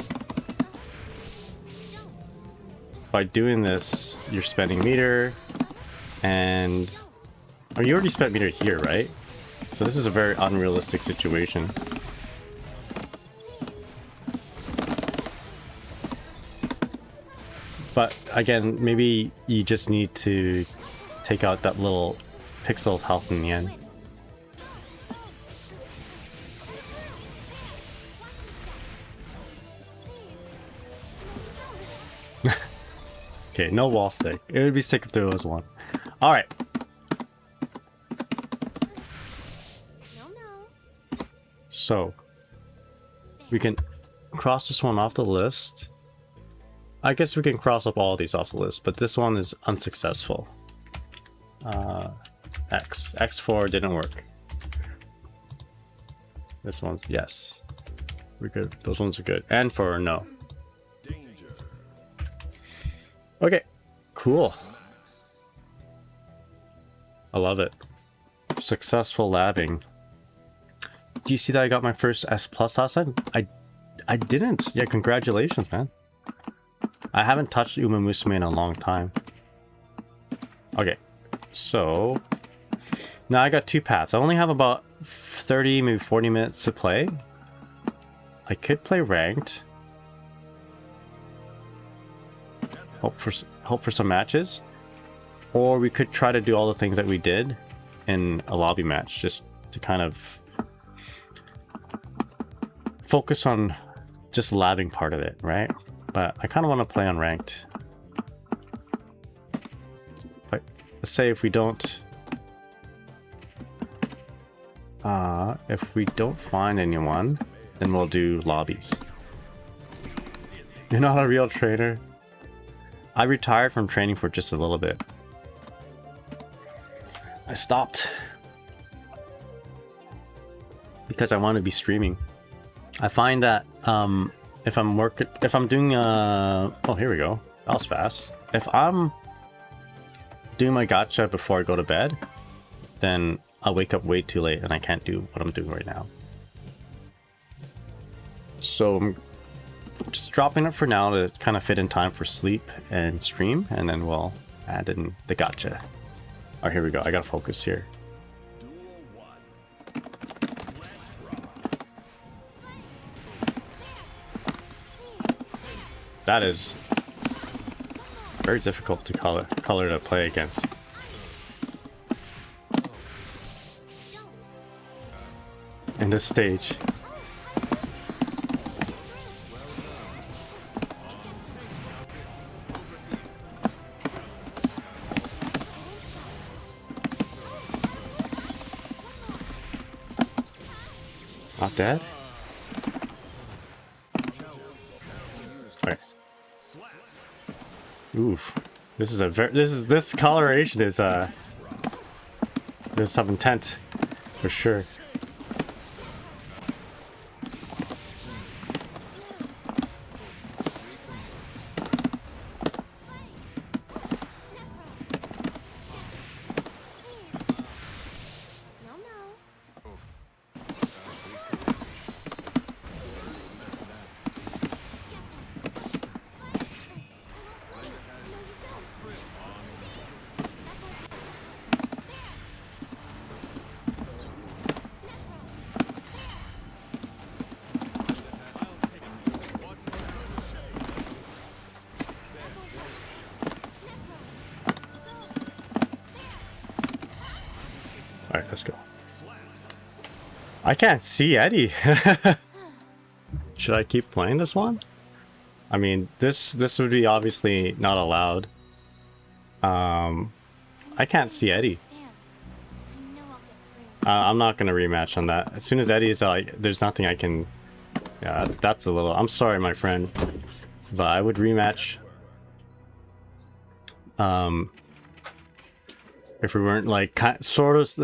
Speaker 1: by doing this, you're spending meter, and oh, you already spent meter here, right? So this is a very unrealistic situation. But again, maybe you just need to take out that little pixel of health in the end. Okay, no wall stick. It would be sick if there was one. Alright. So we can cross this one off the list. I guess we can cross up all these off the list, but this one is unsuccessful. X4 didn't work. This one's yes. We're good. Those ones are good. And for no. Okay, cool. I love it. Successful labbing. Do you see that I got my first S+ last time? I didn't. Yeah, congratulations, man. I haven't touched Uma Musume in a long time. Okay, so now I got 2 paths. I only have about 30, maybe 40 minutes to play. I could play ranked. Hope for some matches. Or we could try to do all the things that we did in a lobby match, just to kind of focus on just labbing part of it, right? But I kind of want to play on ranked. But let's say if we don't find anyone, then we'll do lobbies. You're not a real trainer. I retired from training for just a little bit. I stopped because I want to be streaming. I find that if I'm doing oh, here we go. That was fast. If I'm doing my gacha before I go to bed, then I'll wake up way too late and I can't do what I'm doing right now. So I'm just dropping it for now to kind of fit in time for sleep and stream, and then we'll add in the gacha. Alright, here we go. I gotta focus here. That is very difficult to color to play against. In this stage. Not dead? Okay. Oof. This coloration is there's some intent for sure. Alright, let's go. I can't see Eddie. Should I keep playing this one? I mean, this would be obviously not allowed. I can't see Eddie. I'm not gonna rematch on that. As soon as Eddie is like, there's nothing I can. Yeah, that's a little. I'm sorry, my friend, but I would rematch. If we weren't like sort of,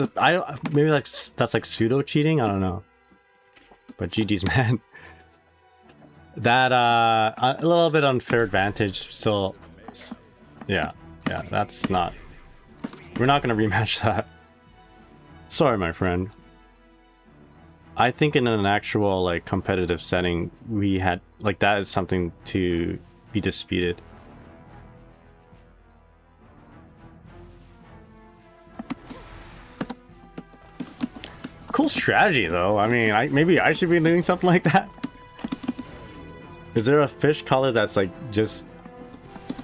Speaker 1: maybe that's like pseudo cheating. I don't know. But GG's, man. That a little bit unfair advantage. So yeah, that's not. We're not gonna rematch that. Sorry, my friend. I think in an actual like competitive setting, we had like that is something to be disputed. Cool strategy though. I mean, maybe I should be doing something like that. Is there a fish color that's like just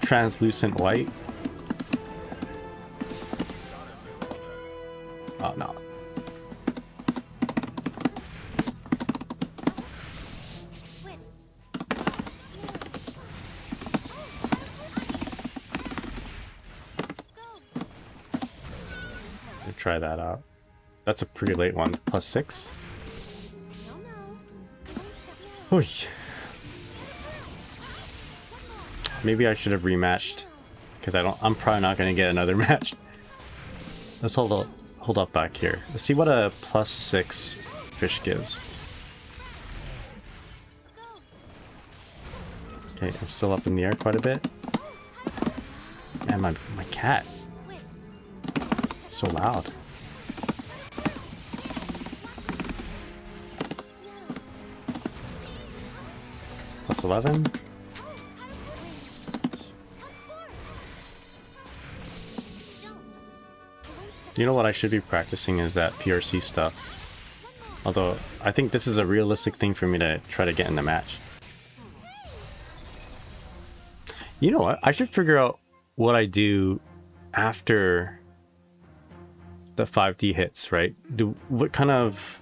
Speaker 1: translucent white? Oh no. Try that out. That's a pretty late one. +6. Oy. Maybe I should have rematched, because I'm probably not going to get another match. Let's hold up back here. Let's see what a +6 fish gives. Okay, I'm still up in the air quite a bit. Man, my cat. So loud. +11. You know what I should be practicing is that PRC stuff. Although, I think this is a realistic thing for me to try to get in the match. You know what? I should figure out what I do after the 5D hits, right? What kind of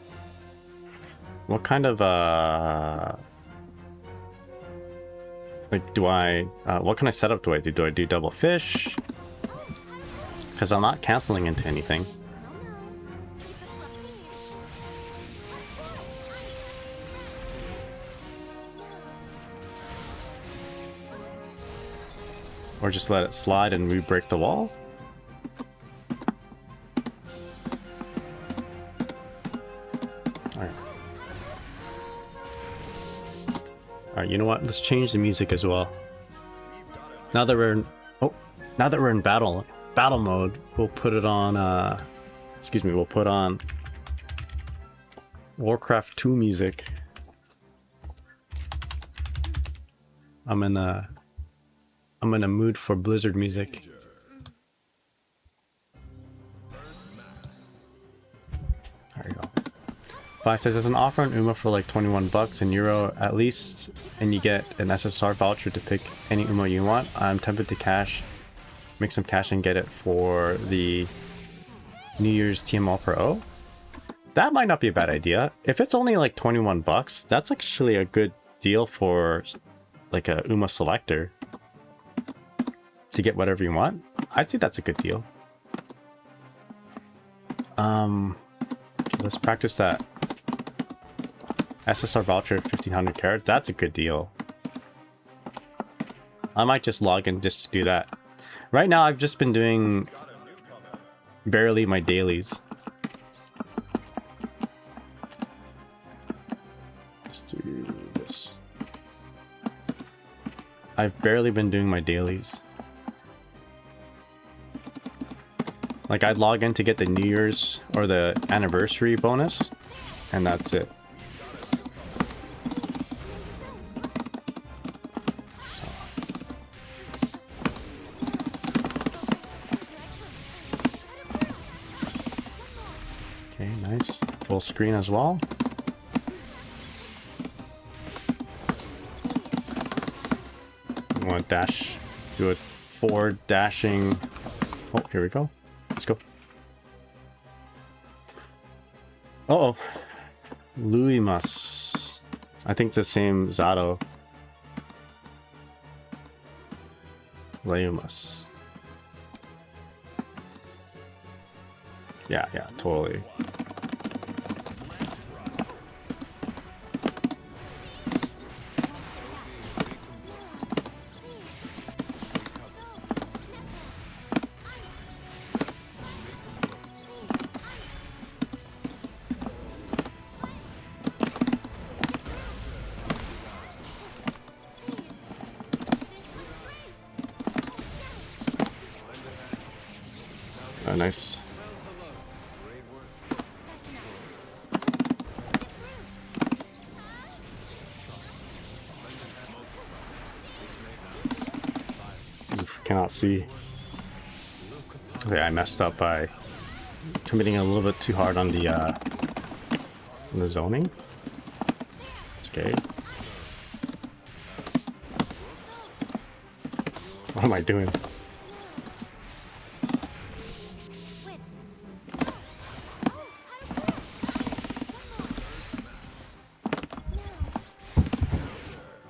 Speaker 1: like do I what kind of setup do I do? Do I do double fish? Because I'm not canceling into anything. Or just let it slide and re-break the wall? Alright. Alright, you know what? Let's change the music as well. Now that we're in battle mode, we'll put it on we'll put on Warcraft 2 music. I'm in a mood for Blizzard music. There you go. Vi says there's an offer on Uma for like 21 bucks in Euro at least, and you get an SSR voucher to pick any Uma you want. I'm tempted to make some cash and get it for the New Year's TML Pro. That might not be a bad idea. If it's only like 21 bucks, that's actually a good deal for like a Uma selector. To get whatever you want, I'd say that's a good deal. Let's practice that SSR voucher 1500 carats. That's a good deal. I might just log in just to do that. Right now, I've just been doing barely my dailies. Let's do this. I've barely been doing my dailies. Like, I'd log in to get the New Year's or the anniversary bonus, and that's it. So. Okay, nice. Full screen as well. You want to dash, do a forward dashing. Oh, here we go. Let's go. Uh-oh. Luimas. I think it's the same Zato. Leumas. Yeah, totally. Nice. Oof, cannot see. Okay, I messed up by committing a little bit too hard on the zoning. It's okay. What am I doing?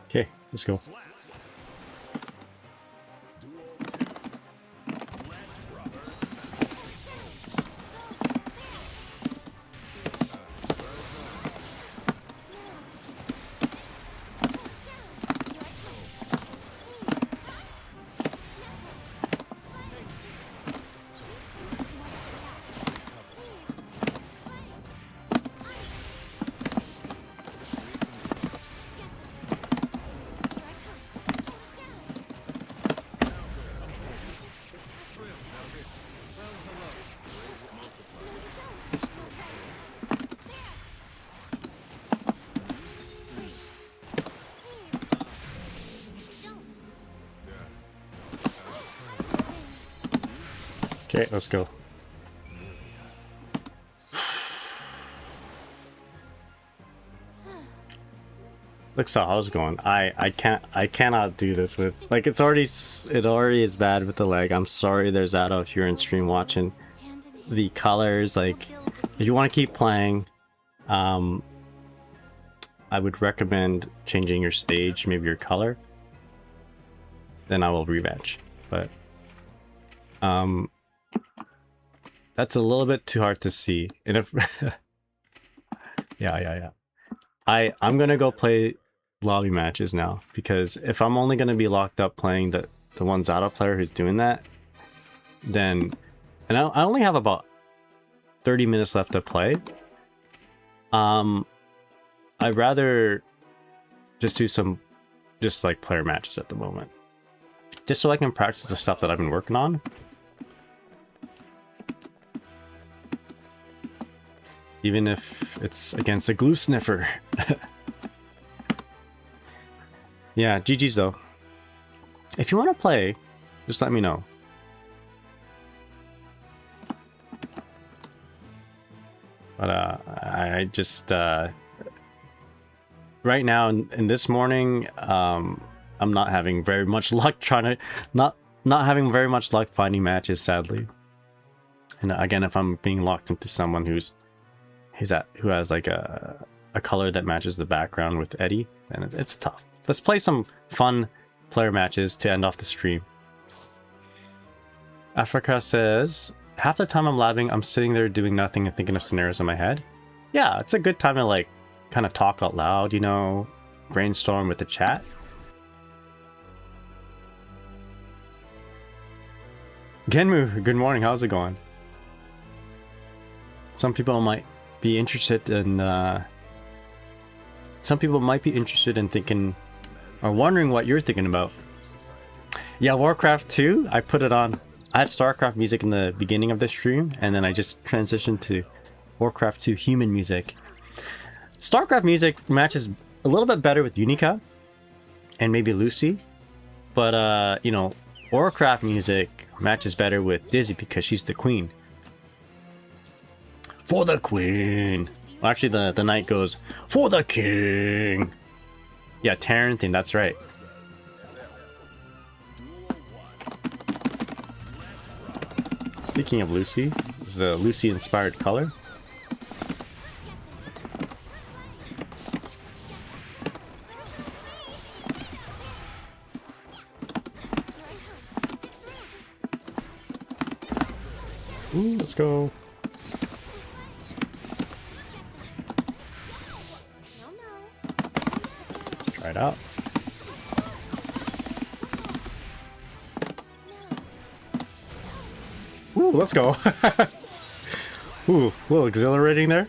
Speaker 1: Okay, let's go. Okay, let's go. Look, so how's it going? I cannot do this with, like, it already is bad with the lag. I'm sorry there's that if you're in stream watching. The colors, like, if you want to keep playing, I would recommend changing your stage, maybe your color. Then I will rematch. But that's a little bit too hard to see. And if yeah. I'm gonna go play lobby matches now, because if I'm only gonna be locked up playing the one Zato player who's doing that, then I only have about 30 minutes left to play. I'd rather just do some like player matches at the moment, just so I can practice the stuff that I've been working on. Even if it's against a glue sniffer. Yeah, GG's though. If you want to play, just let me know. But I just right now in this morning, I'm not having very much luck not having very much luck finding matches, sadly. And again, if I'm being locked into someone who has like a color that matches the background with Eddie, then it's tough. Let's play some fun player matches to end off the stream. Africa says, half the time I'm labbing, I'm sitting there doing nothing and thinking of scenarios in my head. Yeah, it's a good time to like kind of talk out loud, you know, brainstorm with the chat. Genmu, good morning, how's it going? Some people might be interested in thinking or wondering what you're thinking about. Yeah, Warcraft 2, I put it on. I had StarCraft music in the beginning of the stream, and then I just transitioned to Warcraft 2 human music. StarCraft music matches a little bit better with Unica and maybe Lucy, but you know, Warcraft music matches better with Dizzy because she's the queen. For the queen. Well, actually, the knight goes, for the king. Yeah, Terran thing, that's right. Speaking of Lucy, this is a Lucy-inspired color. Ooh, let's go. Try it out. Ooh, let's go. Ooh, a little exhilarating there.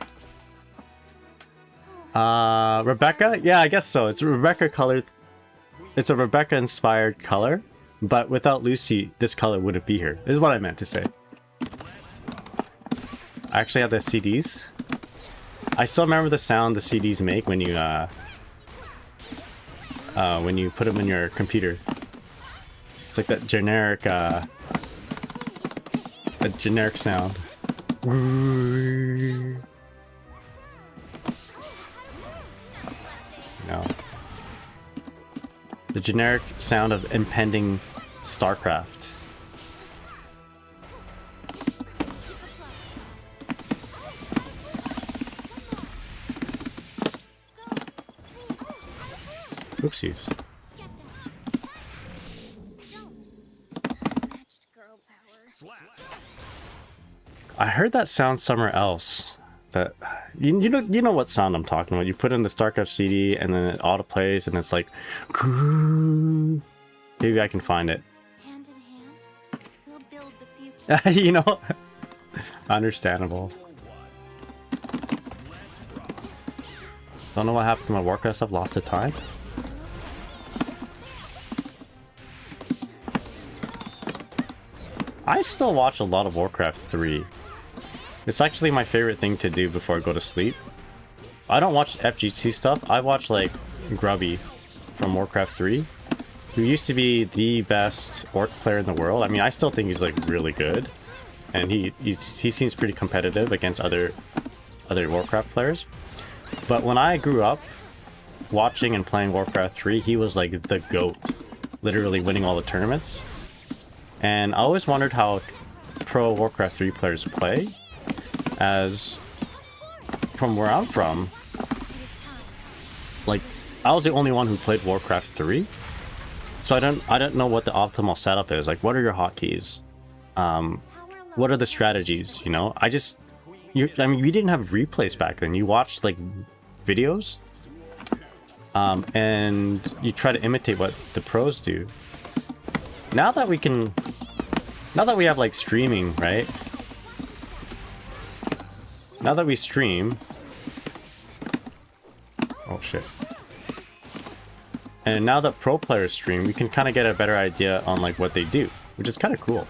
Speaker 1: Rebecca? Yeah, I guess so. It's Rebecca colored. It's a Rebecca inspired color, but without Lucy, this color wouldn't be here. This is what I meant to say. I actually have the CDs. I still remember the sound the CDs make when you put them in your computer. It's like that generic sound. No. The generic sound of impending StarCraft. Oopsies. I heard that sound somewhere else. That you know what sound I'm talking about. You put in the StarCraft CD and then it auto plays and it's like, maybe I can find it.
Speaker 2: Hand in hand, we'll build the future.
Speaker 1: You know, understandable. Don't know what happened to my Warcraft stuff. Lost the time. I still watch a lot of Warcraft 3. It's actually my favorite thing to do before I go to sleep. I don't watch FGC stuff. I watch like Grubby from Warcraft 3, who used to be the best orc player in the world. I mean, I still think he's like really good. and he seems pretty competitive against other Warcraft players. But when I grew up watching and playing Warcraft 3, he was like the GOAT, literally winning all the tournaments. And I always wondered how pro Warcraft 3 players play, as from where I'm from, like, I was the only one who played Warcraft 3, so I don't know what the optimal setup is. Like, what are your hotkeys? What are the strategies? You know, I mean, we didn't have replays back then. You watched like videos, and you try to imitate what the pros do. Now that we have like streaming, right? Now that we stream, oh shit. And now that pro players stream, we can kind of get a better idea on like what they do, which is kind of cool.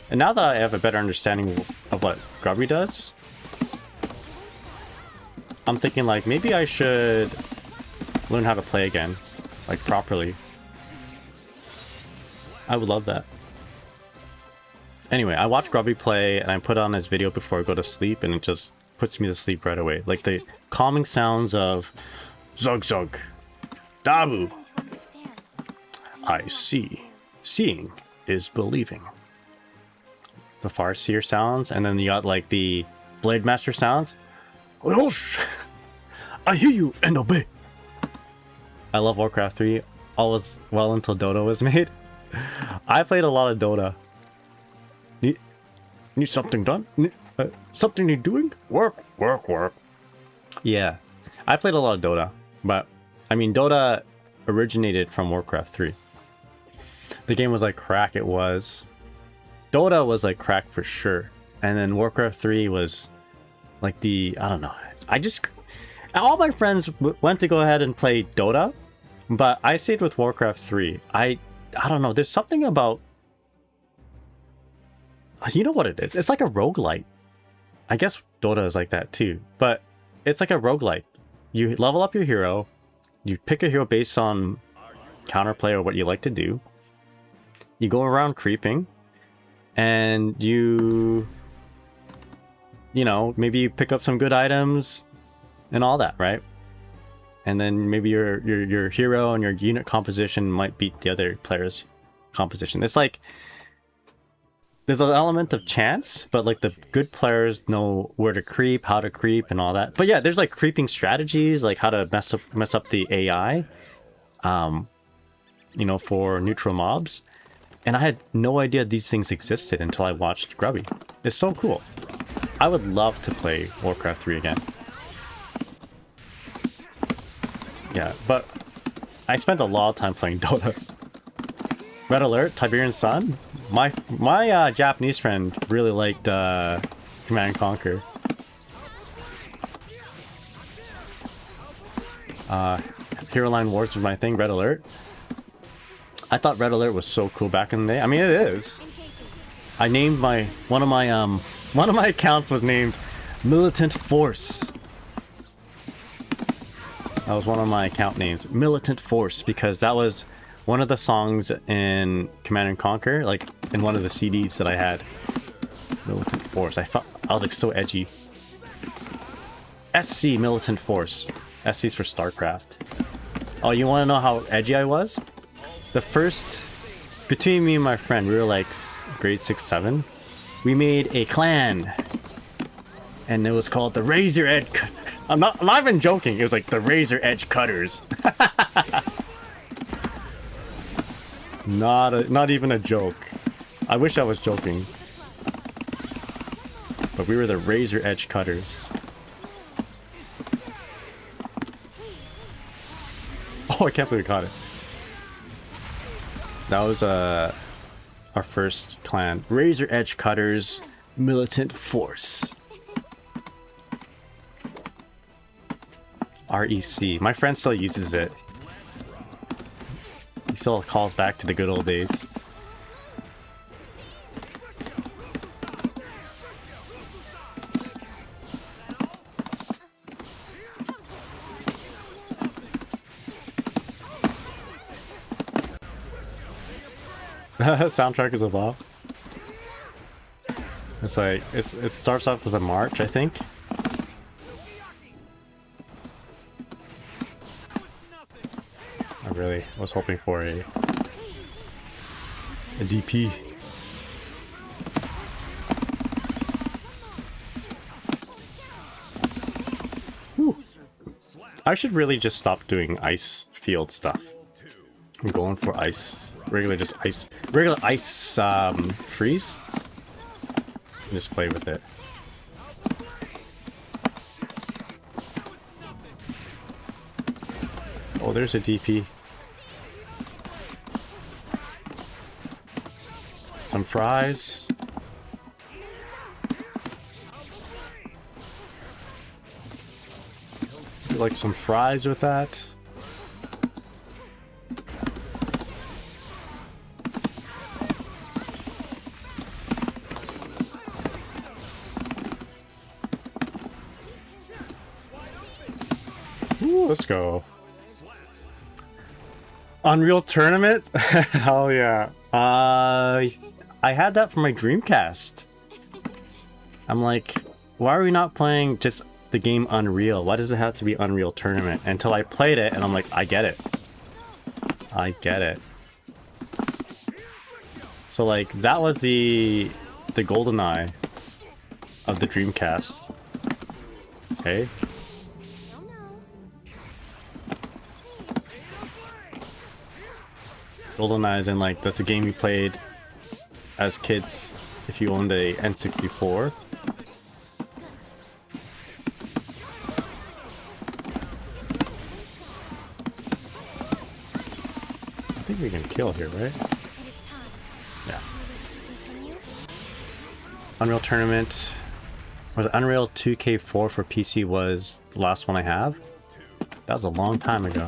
Speaker 1: And now that I have a better understanding of what Grubby does, I'm thinking like maybe I should learn how to play again, like properly. I would love that. Anyway, I watch Grubby play and I put on his video before I go to sleep, and it just puts me to sleep right away. Like the calming sounds of Zug Zug, Davu. I see. Seeing is believing. The Farseer sounds, and then you got like the Blade Master sounds. I hear you and obey. I love Warcraft 3. All was well until Dota was made. I played a lot of Dota. Need something done? Something you're doing? Work. Yeah, I played a lot of Dota, but I mean, Dota originated from Warcraft 3. The game was like crack. It was. Dota was like crack for sure, and then Warcraft 3 was like the, I don't know. All my friends went to go ahead and play Dota, but I stayed with Warcraft 3. I don't know. There's something about, you know what it is? It's like a roguelite. I guess Dota is like that too, but it's like a roguelite. You level up your hero, you pick a hero based on counterplay or what you like to do. You go around creeping, and you know, maybe you pick up some good items and all that, right? And then maybe your hero and your unit composition might beat the other player's composition. It's like there's an element of chance, but like the good players know where to creep, how to creep, and all that. But yeah, there's like creeping strategies, like how to mess up the AI, you know, for neutral mobs. And I had no idea these things existed until I watched Grubby. It's so cool. I would love to play Warcraft 3 again. Yeah, but I spent a lot of time playing Dota. Red Alert, Tiberian Sun. My Japanese friend really liked Command & Conquer. Hero Line Wars was my thing. Red Alert. I thought Red Alert was so cool back in the day. I mean, it is. I named one of my accounts was named Militant Force. That was one of my account names, Militant Force, because that was one of the songs in Command & Conquer, like in one of the CDs that I had. Militant Force. I was like so edgy. SC, Militant Force. SC's for StarCraft. Oh, you want to know how edgy I was? The first, between me and my friend, we were like grade 6, 7. We made a clan, and it was called the Razor Edge. I'm not even joking. It was like the Razor Edge Cutters. Not even a joke. I wish I was joking. But we were the Razor Edge Cutters. Oh, I can't believe we caught it. That was our first clan. Razor Edge Cutters, Militant Force. REC. My friend still uses it. He still calls back to the good old days. Soundtrack is a bop. It's like it starts off with a march, I think. I really was hoping for a DP. Whew. I should really just stop doing ice field stuff. I'm going for ice. Regular ice freeze. Just play with it. Oh, there's a DP. Some fries. Do like some fries with that. Ooh, let's go. Unreal Tournament? Hell yeah. I had that for my Dreamcast. I'm like, why are we not playing just the game Unreal? Why does it have to be Unreal Tournament? Until I played it and I'm like, I get it. I get it. So like, that was the golden eye of the Dreamcast. Okay. GoldenEye is in like, that's a game you played as kids if you owned a N64. I think we can kill here, right? Yeah. Unreal Tournament. Was Unreal 2K4 for PC was the last one I have? That was a long time ago.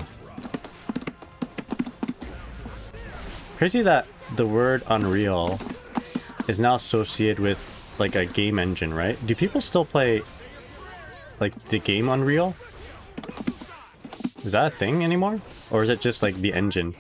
Speaker 1: Crazy that the word Unreal is now associated with like a game engine, right? Do people still play like the game Unreal? Is that a thing anymore? Or is it just like the engine?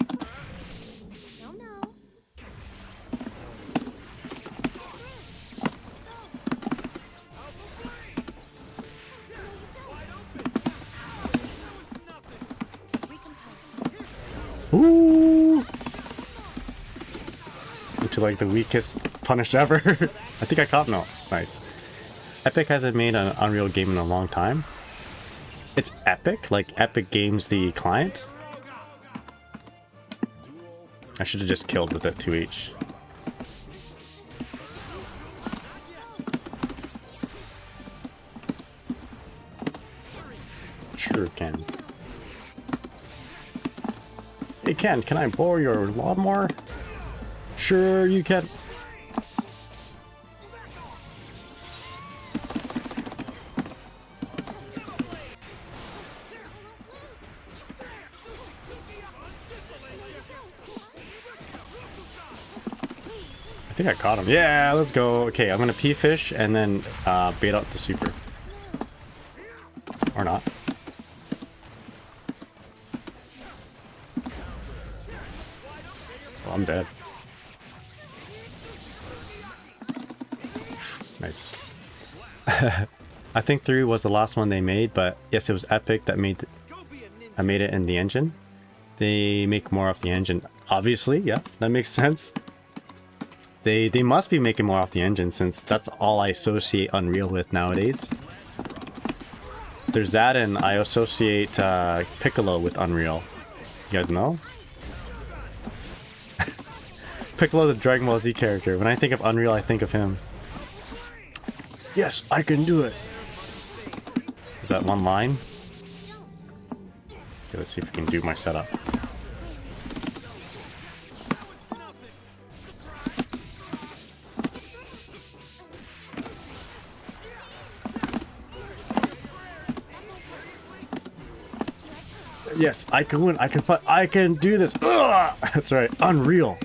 Speaker 1: Ooh! To like the weakest punish ever. I think I caught no. Nice. Epic hasn't made an Unreal game in a long time. It's Epic? Like Epic Games the client? I should have just killed with that 2H. Sure can. Hey Ken, can I borrow your lawnmower? Sure you can. I think I caught him. Yeah, let's go. Okay, I'm gonna P-fish and then bait out the super. Or not. Oh, I'm dead. Nice. I think 3 was the last one they made, but yes, it was Epic that made I made it in the engine. They make more off the engine. Obviously, yeah, that makes sense. They must be making more off the engine since that's all I associate Unreal with nowadays. There's that, and I associate Piccolo with Unreal. You guys know? Piccolo, the Dragon Ball Z character. When I think of Unreal, I think of him. Yes, I can do it. Is that one line? Okay, let's see if we can do my setup. Yes, I can win. I can fight. I can do this. Ugh! That's right. Unreal.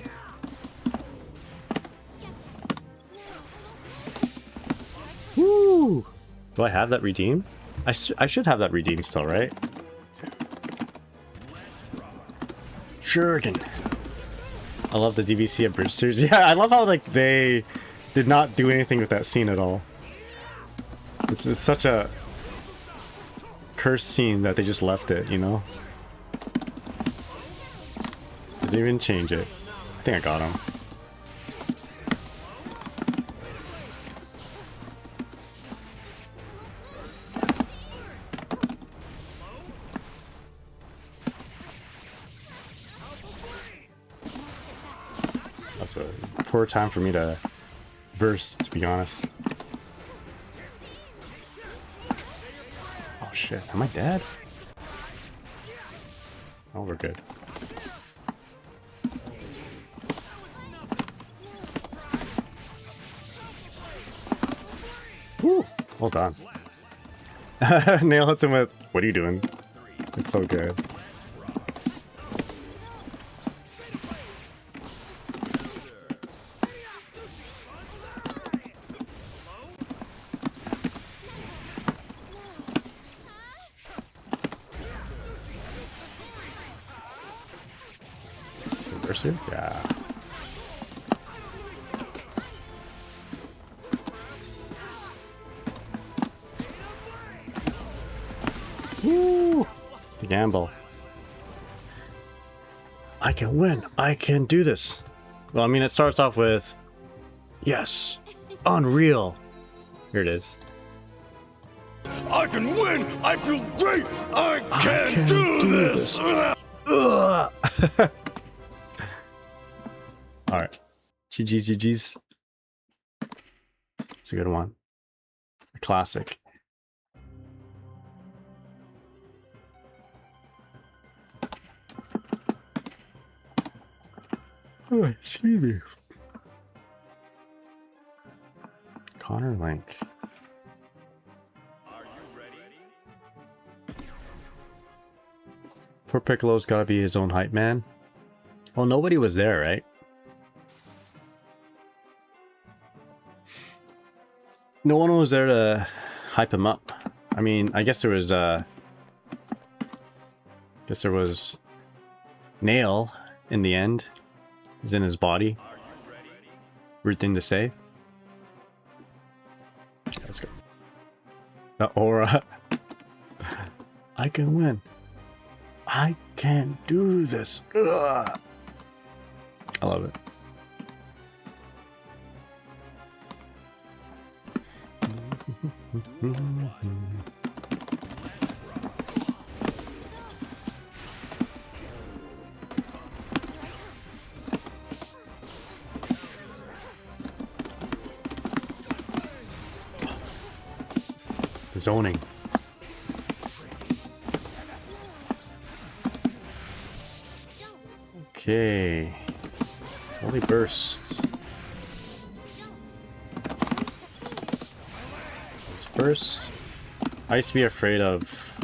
Speaker 1: Woo! Do I have that redeemed? I should have that redeemed still, right? Shuriken. I love the DVC of Brewsters. Yeah, I love how like they did not do anything with that scene at all. It's such a cursed scene that they just left it, you know? Didn't even change it. I think I got him. That's a poor time for me to burst, to be honest. Oh shit, am I dead? Oh, we're good. Woo! Well done. Nail hits him with, what are you doing? It's so good. Reverse? Yeah. Woo! The gamble. I can win. I can do this. Well, I mean, it starts off with, yes, unreal. Here it is.
Speaker 3: I can win! I feel great! I can do this!
Speaker 1: Ugh. Alright. GG's, GG's. It's a good one. A classic. Oh, excuse me. Connor Link.
Speaker 3: Are you ready?
Speaker 1: Poor Piccolo's gotta be his own hype man. Well, nobody was there, right? No one was there to hype him up. I mean, I guess there was Nail in the end. He's in his body. Weird thing to say. Let's go. The aura. I can win. I can do this. Ugh. I love it. The zoning. Okay. Holy bursts. Burst. I used to be afraid of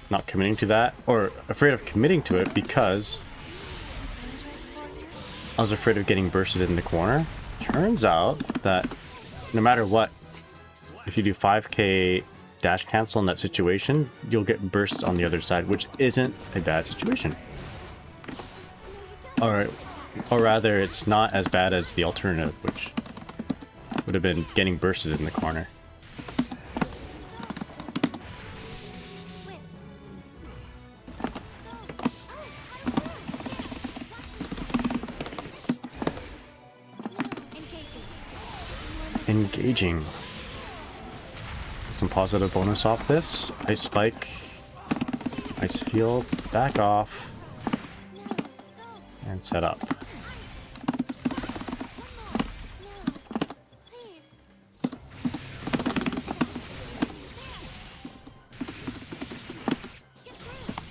Speaker 1: not committing to that, or afraid of committing to it because I was afraid of getting bursted in the corner. Turns out that no matter what, if you do 5k dash cancel in that situation, you'll get bursts on the other side, which isn't a bad situation. Or rather, it's not as bad as the alternative, which would have been getting bursted in the corner. Engaging. Some positive bonus off this. Ice spike. Ice field. Back off. And set up.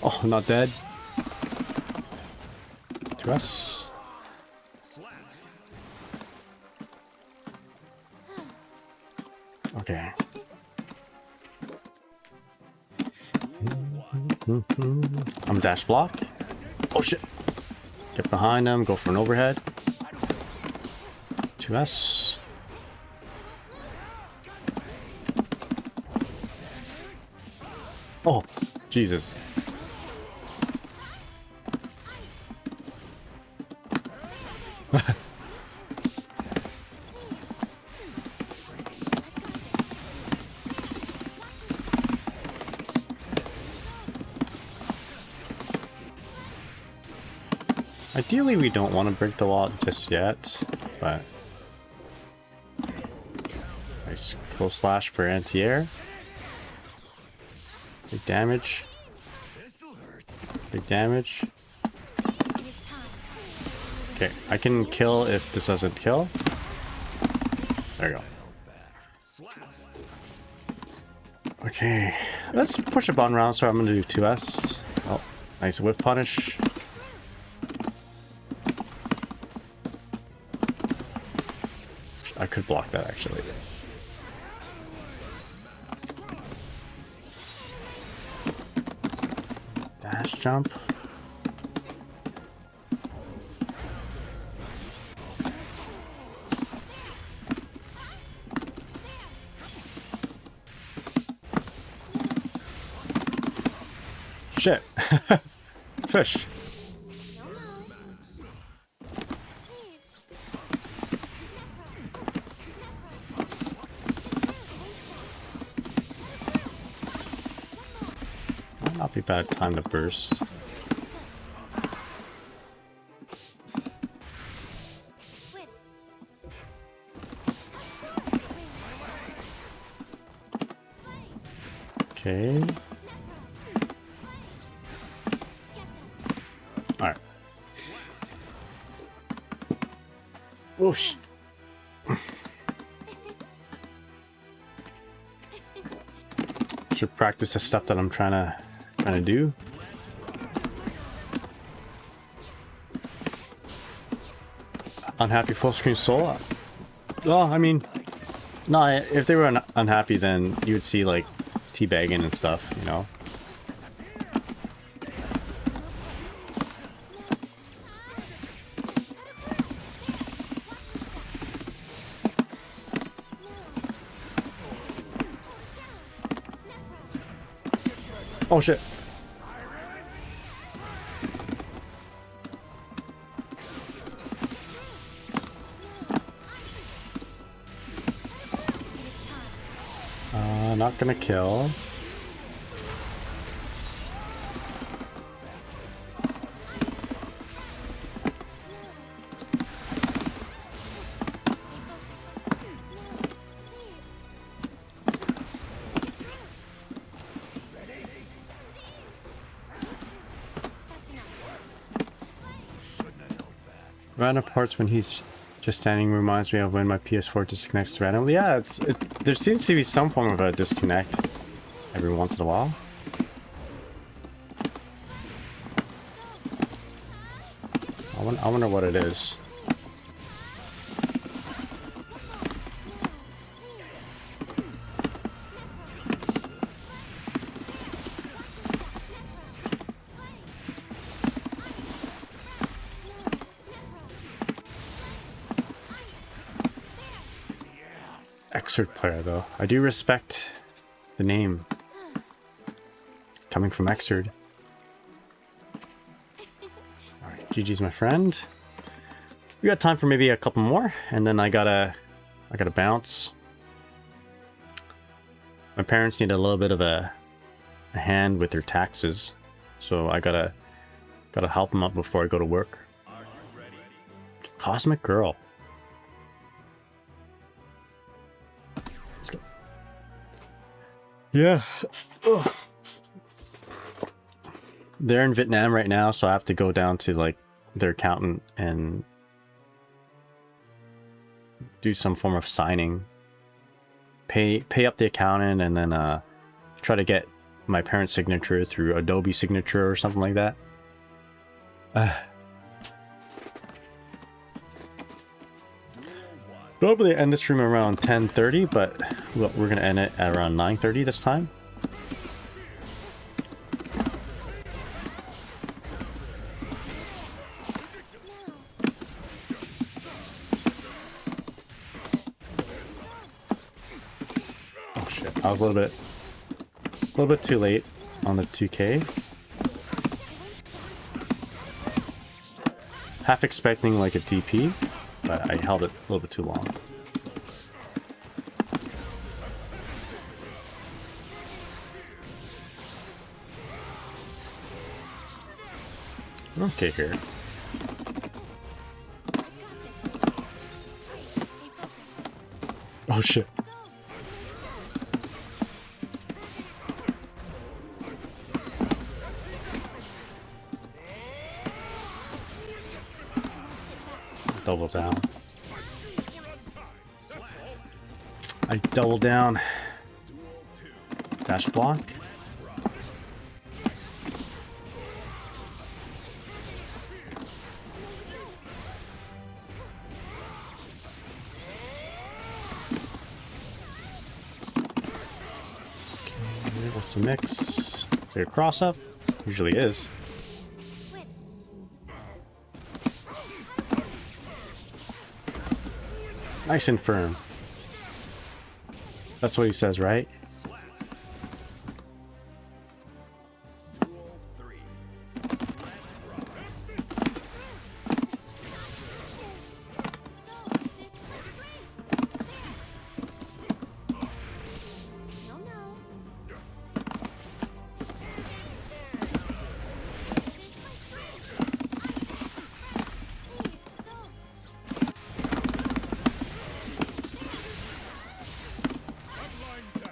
Speaker 1: Oh, not dead. To us. Okay. I'm dash block. Oh shit. Get behind them, go for an overhead. 2S. Oh, Jesus. Ideally, we don't want to break the wall just yet, but... Nice kill slash for anti-air. Big damage. Big damage. Okay, I can kill if this doesn't kill. There you go. Okay, let's push a button round, so I'm gonna do 2S. Oh, nice whip punish. I could block that actually. Dash jump. Shit. Fish. Might not be bad time to burst. Okay. Alright. Whoosh. Should practice the stuff that I'm trying to do. Unhappy full screen soul. Well, I mean, no. If they were unhappy, then you would see like teabagging and stuff, you know. Oh shit. Not gonna kill. Random parts when he's just standing reminds me of when my PS4 disconnects randomly. Yeah, there seems to be some form of a disconnect every once in a while. I wonder what it is. Excerpt player though. I do respect the name coming from Excerpt. Alright, GG's my friend. We got time for maybe a couple more, and then I gotta bounce. My parents need a little bit of a hand with their taxes, so I gotta help them up before I go to work. Cosmic Girl. Yeah. Ugh. They're in Vietnam right now, so I have to go down to like their accountant and do some form of signing. Pay up the accountant, and then try to get my parents' signature through Adobe Signature or something like that. Probably end this stream around 10:30, but we're gonna end it at around 9:30 this time. Oh shit! I was a little bit too late on the 2K. Half expecting like a DP. But I held it a little bit too long. Okay here. Oh shit. Double down. I double down. Dash block. Okay, what's the mix? Is there a cross up? Usually is. Nice and firm. That's what he says, right?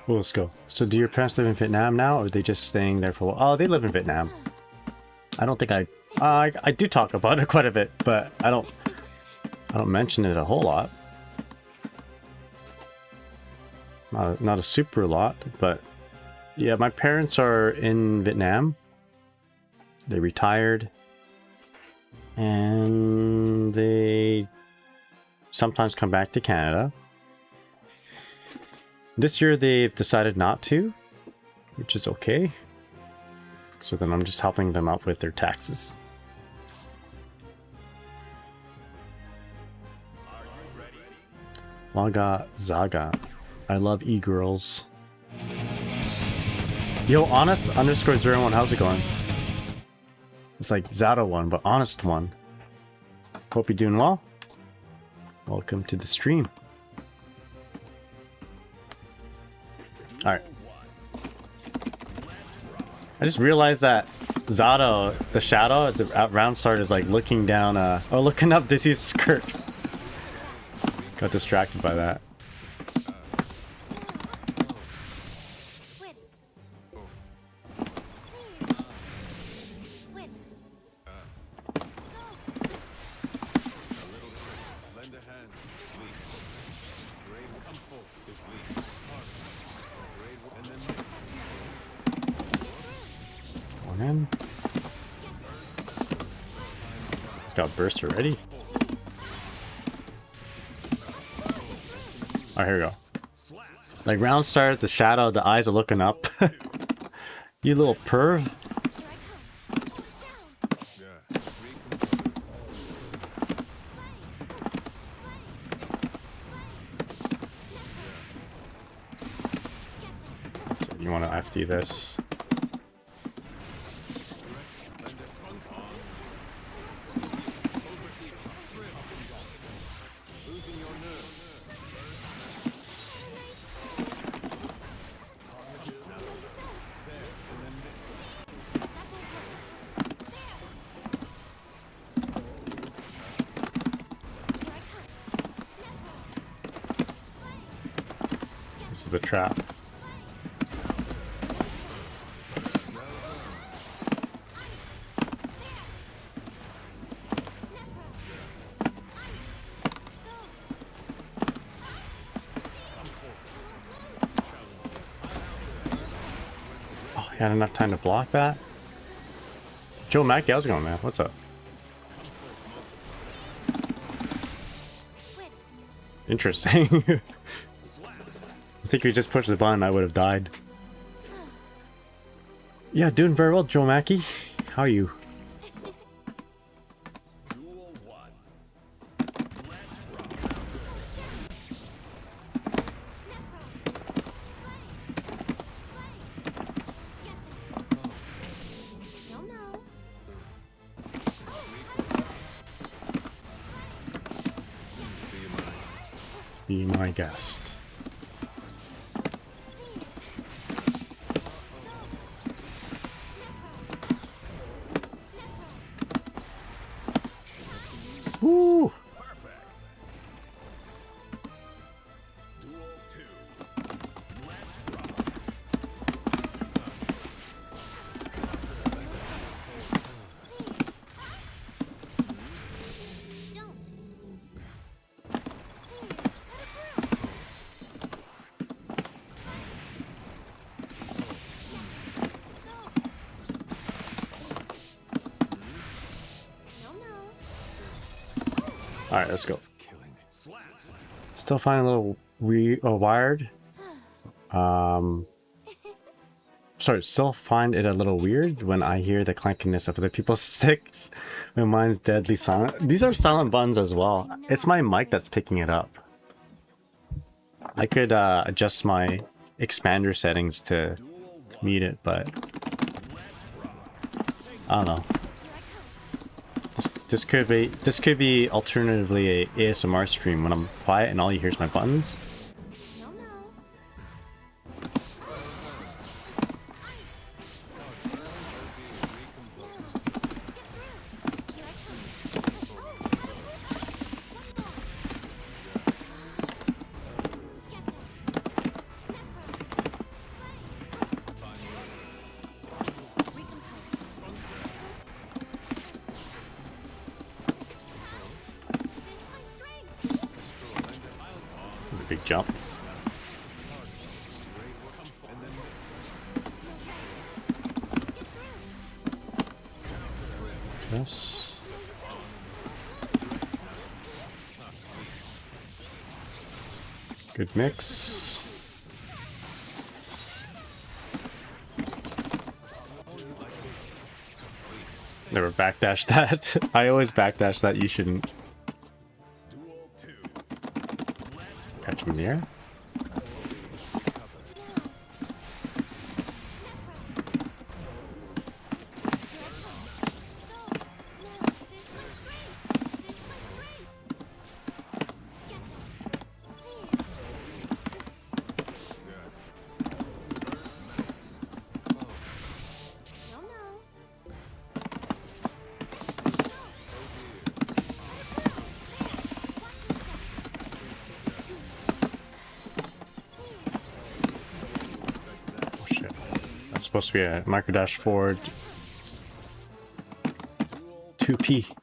Speaker 1: Well, let's go. So do your parents live in Vietnam now, or are they just staying there for a while? Oh, they live in Vietnam. I don't think I do talk about it quite a bit, but I don't mention it a whole lot. Not a super lot, but yeah, my parents are in Vietnam. They retired, and they sometimes come back to Canada. This year they've decided not to, which is okay. So then I'm just helping them out with their taxes. Waga Zaga. I love e-girls. Yo, honest_01, how's it going? It's like Zada one, but honest one. Hope you're doing well. Welcome to the stream. Alright. I just realized that Zada, the shadow at the round start, is like looking down, looking up Dizzy's skirt. Got distracted by that. Got burst already. Oh, here we go. Like round start, the shadow, the eyes are looking up. You little perv. So you want to FD this? The trap. Oh, you had enough time to block that? Joe Mackey, how's it going, man? What's up? Interesting. I think if we just pushed the button, I would have died. Yeah, doing very well, Joe Mackey. How are you? Be my guest. Woo! All right, let's go. Still find a little wired. Sorry, still find it a little weird when I hear the clankiness of other people's sticks when mine's deadly silent. These are silent buttons as well. It's my mic that's picking it up. I could adjust my expander settings to mute it, but I don't know. This could be alternatively a ASMR stream when I'm quiet and all you hear is my buttons. Big jump. Yes. Good mix. Never backdash that. I always backdash that. You shouldn't. Catch him there. Supposed to be a micro dash forward 2p.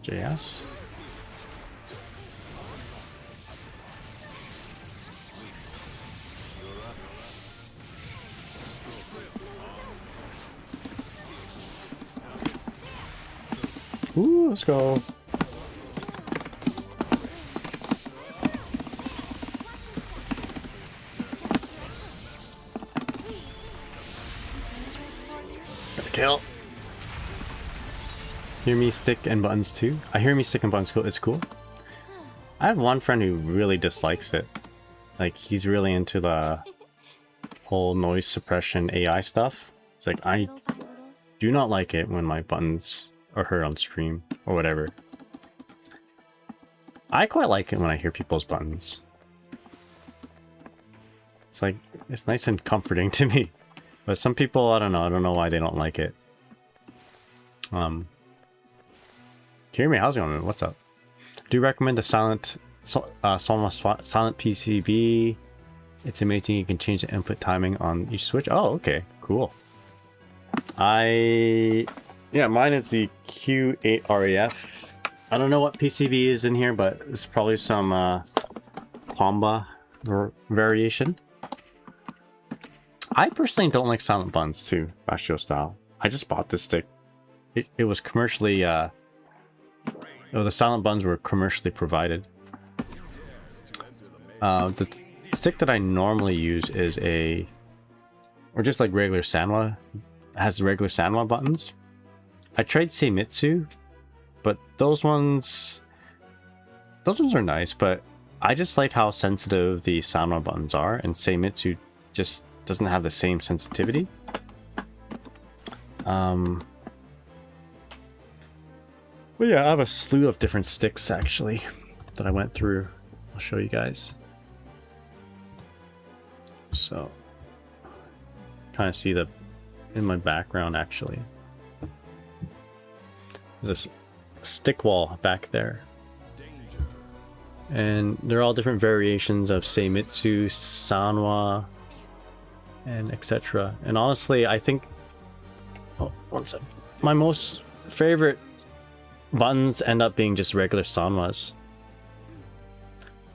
Speaker 1: JS. Ooh, let's go. Got a kill. Hear me stick and buttons too. I hear me stick and buttons. Cool. It's cool. I have one friend who really dislikes it. Like he's really into the whole noise suppression AI stuff. It's like I do not like it when my buttons are heard on stream or whatever. I quite like it when I hear people's buttons. It's like it's nice and comforting to me. But some people, I don't know why they don't like it. Can you hear me? How's it going? What's up? Do you recommend the silent PCB? It's amazing you can change the input timing on each switch. Oh, okay, cool. Yeah, mine is the Q8RAF. I don't know what PCB is in here, but it's probably some Quamba variation. I personally don't like silent buttons too, Bastio style. I just bought this stick. It was commercially, the silent buttons were commercially provided. The stick that I normally use is or just like regular Sanwa. It has regular Sanwa buttons. I tried Seimitsu, but those ones are nice, but I just like how sensitive the Sanwa buttons are, and Seimitsu just doesn't have the same sensitivity. But yeah, I have a slew of different sticks actually that I went through. I'll show you guys. So, kind of see in my background actually. There's a stick wall back there. And they're all different variations of Seimitsu, Sanwa, and etc. And honestly, I think, oh, one sec. My most favorite buttons end up being just regular Sanwas.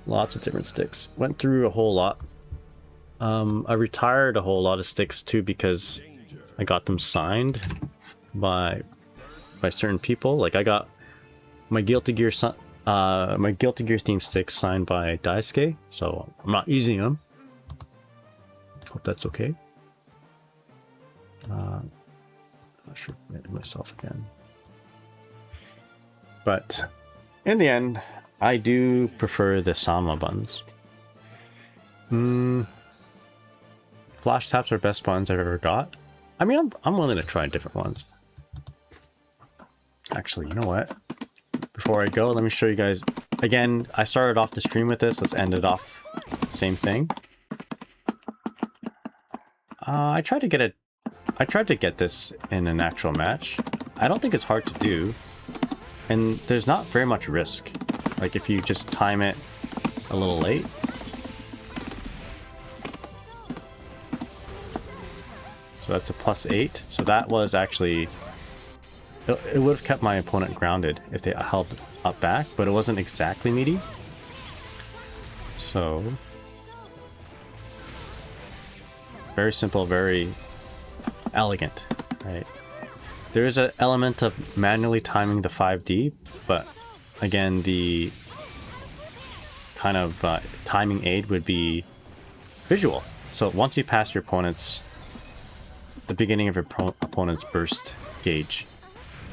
Speaker 1: Lots of different sticks. Went through a whole lot. I retired a whole lot of sticks too because I got them signed by certain people. Like I got my Guilty Gear theme sticks signed by Daisuke, so I'm not using them. Hope that's okay. I should edit myself again. But in the end, I do prefer the Sama buttons. Flash taps are best buttons I've ever got. I mean, I'm willing to try different ones. Actually, you know what? Before I go, let me show you guys. Again, I started off the stream with this. Let's end it off. Same thing. I tried to get this in an actual match. I don't think it's hard to do. And there's not very much risk. Like if you just time it a little late. So that's a +8. So that was actually... It would have kept my opponent grounded if they held up back, but it wasn't exactly meaty. So... very simple, very elegant, right? There is an element of manually timing the 5D, but again, the kind of timing aid would be visual. So once you pass your opponent's... the beginning of your opponent's burst gauge,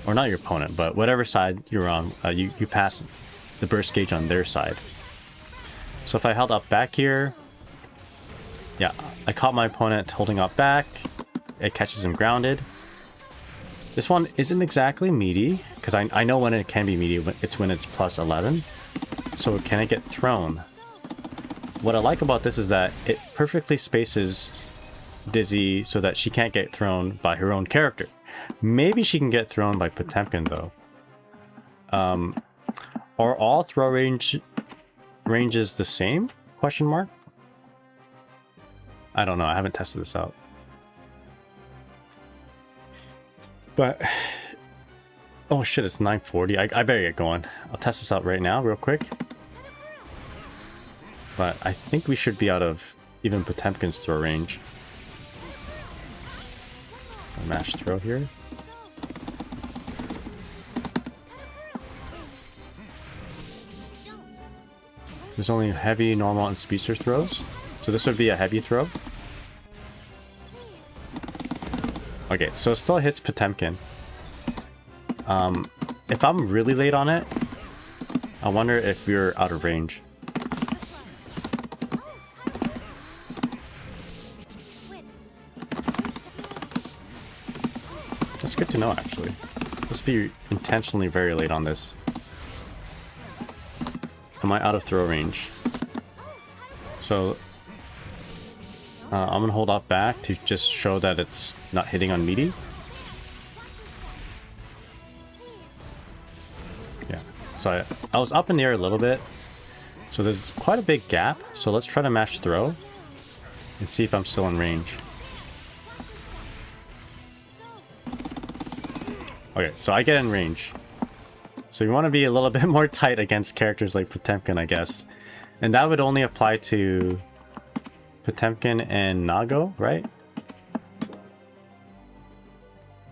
Speaker 1: or not your opponent, but whatever side you're on, you pass the burst gauge on their side. So if I held up back here, yeah, I caught my opponent holding up back, it catches him grounded. This one isn't exactly meaty, because I know when it can be meaty, it's when it's +11. So can it get thrown? What I like about this is that it perfectly spaces Dizzy so that she can't get thrown by her own character. Maybe she can get thrown by Potemkin though. Are all throw ranges the same? Question mark? I don't know. I haven't tested this out. But oh shit, it's 9:40. I better get going. I'll test this out right now, real quick. But I think we should be out of even Potemkin's throw range. A mash throw here. There's only heavy, normal, and speedster throws. So this would be a heavy throw. Okay, so it still hits Potemkin. If I'm really late on it, I wonder if we're out of range. That's good to know, actually. Let's be intentionally very late on this. Am I out of throw range? So I'm gonna hold up back to just show that it's not hitting on meaty. Yeah, so I was up in the air a little bit, so there's quite a big gap. So let's try to mash throw and see if I'm still in range. Okay, so I get in range. So you want to be a little bit more tight against characters like Potemkin, I guess. And that would only apply to Potemkin and Nago, right?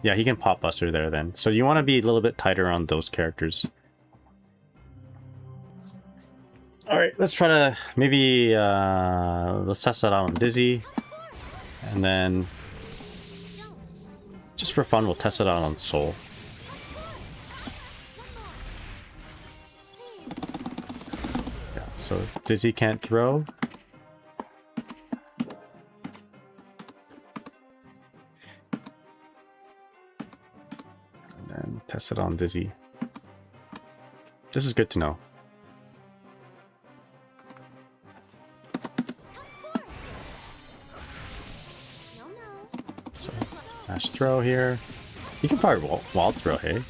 Speaker 1: Yeah, he can pop buster there then. So you want to be a little bit tighter on those characters. Alright, let's try to maybe let's test that out on Dizzy. And then just for fun, we'll test it out on Soul. Yeah, so Dizzy can't throw. And then test it on Dizzy. This is good to know. So, mash throw here. You can probably wild throw, hey?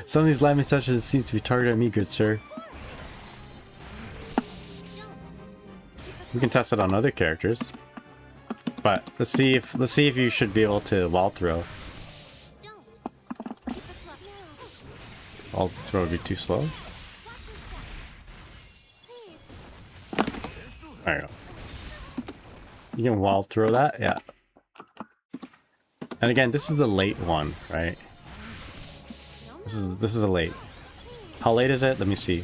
Speaker 1: Some of these landing sessions seem to be targeted at me, good sir. We can test it on other characters. But let's see if you should be able to wall throw. Wall throw would be too slow. There you go. You can wall throw that, yeah. And again, this is the late one, right? This is a late. How late is it? Let me see.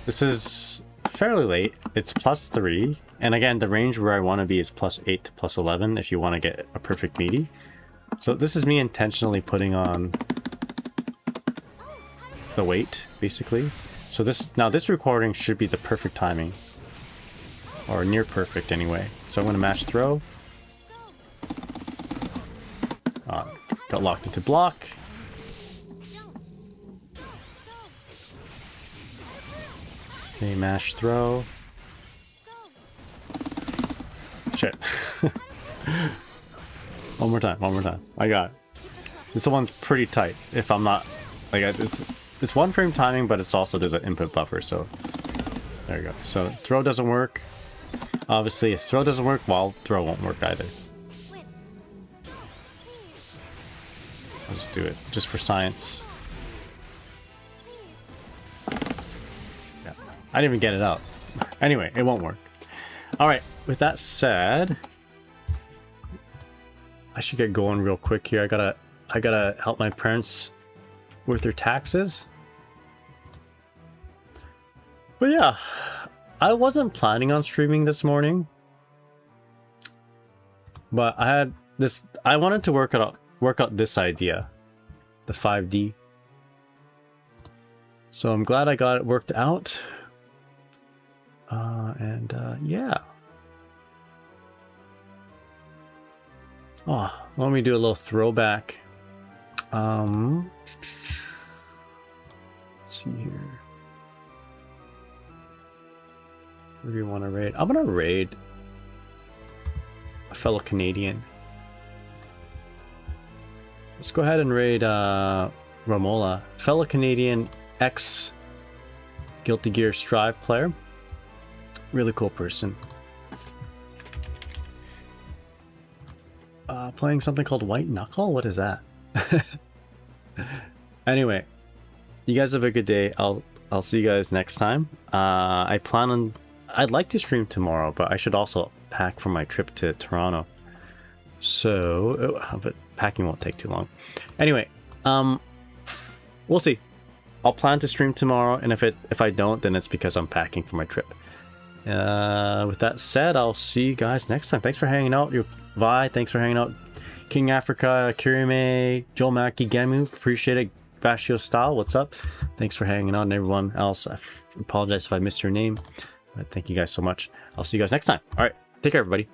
Speaker 1: This is fairly late. It's +3. And again, the range where I want to be is +8 to +11 if you want to get a perfect meaty. So this is me intentionally putting on the weight, basically. So this recording should be the perfect timing. Or near perfect anyway. So I'm going to mash throw. Got locked into block. Okay, mash throw. Shit. One more time. I got it. This one's pretty tight. If I'm not... like, it's one frame timing, but it's also... there's an input buffer, so... there you go. So, throw doesn't work. Obviously, if throw doesn't work, wall throw won't work either. I'll just do it, just for science. Yeah. I didn't even get it out. Anyway, it won't work. Alright, with that said... I should get going real quick here. I gotta help my parents with their taxes. But yeah, I wasn't planning on streaming this morning. But I had this... I wanted to work out this idea, the 5D. So I'm glad I got it worked out. Yeah. Oh, let me do a little throwback. Let's see here. Where do you want to raid? I'm gonna raid a fellow Canadian. Let's go ahead and raid Romola, fellow Canadian, ex Guilty Gear Strive player. Really cool person. Playing something called White Knuckle? What is that? Anyway, you guys have a good day. I'll see you guys next time. I'd like to stream tomorrow, but I should also pack for my trip to Toronto. So, but packing won't take too long. Anyway, we'll see. I'll plan to stream tomorrow, and if I don't, then it's because I'm packing for my trip. With that said, I'll see you guys next time. Thanks for hanging out. Vi, thanks for hanging out. King Africa, Kirime, Joel Mackie, Gemu, appreciate it. Bashio Style, what's up? Thanks for hanging out, and everyone else. I apologize if I missed your name, but thank you guys so much. I'll see you guys next time. All right, take care, everybody.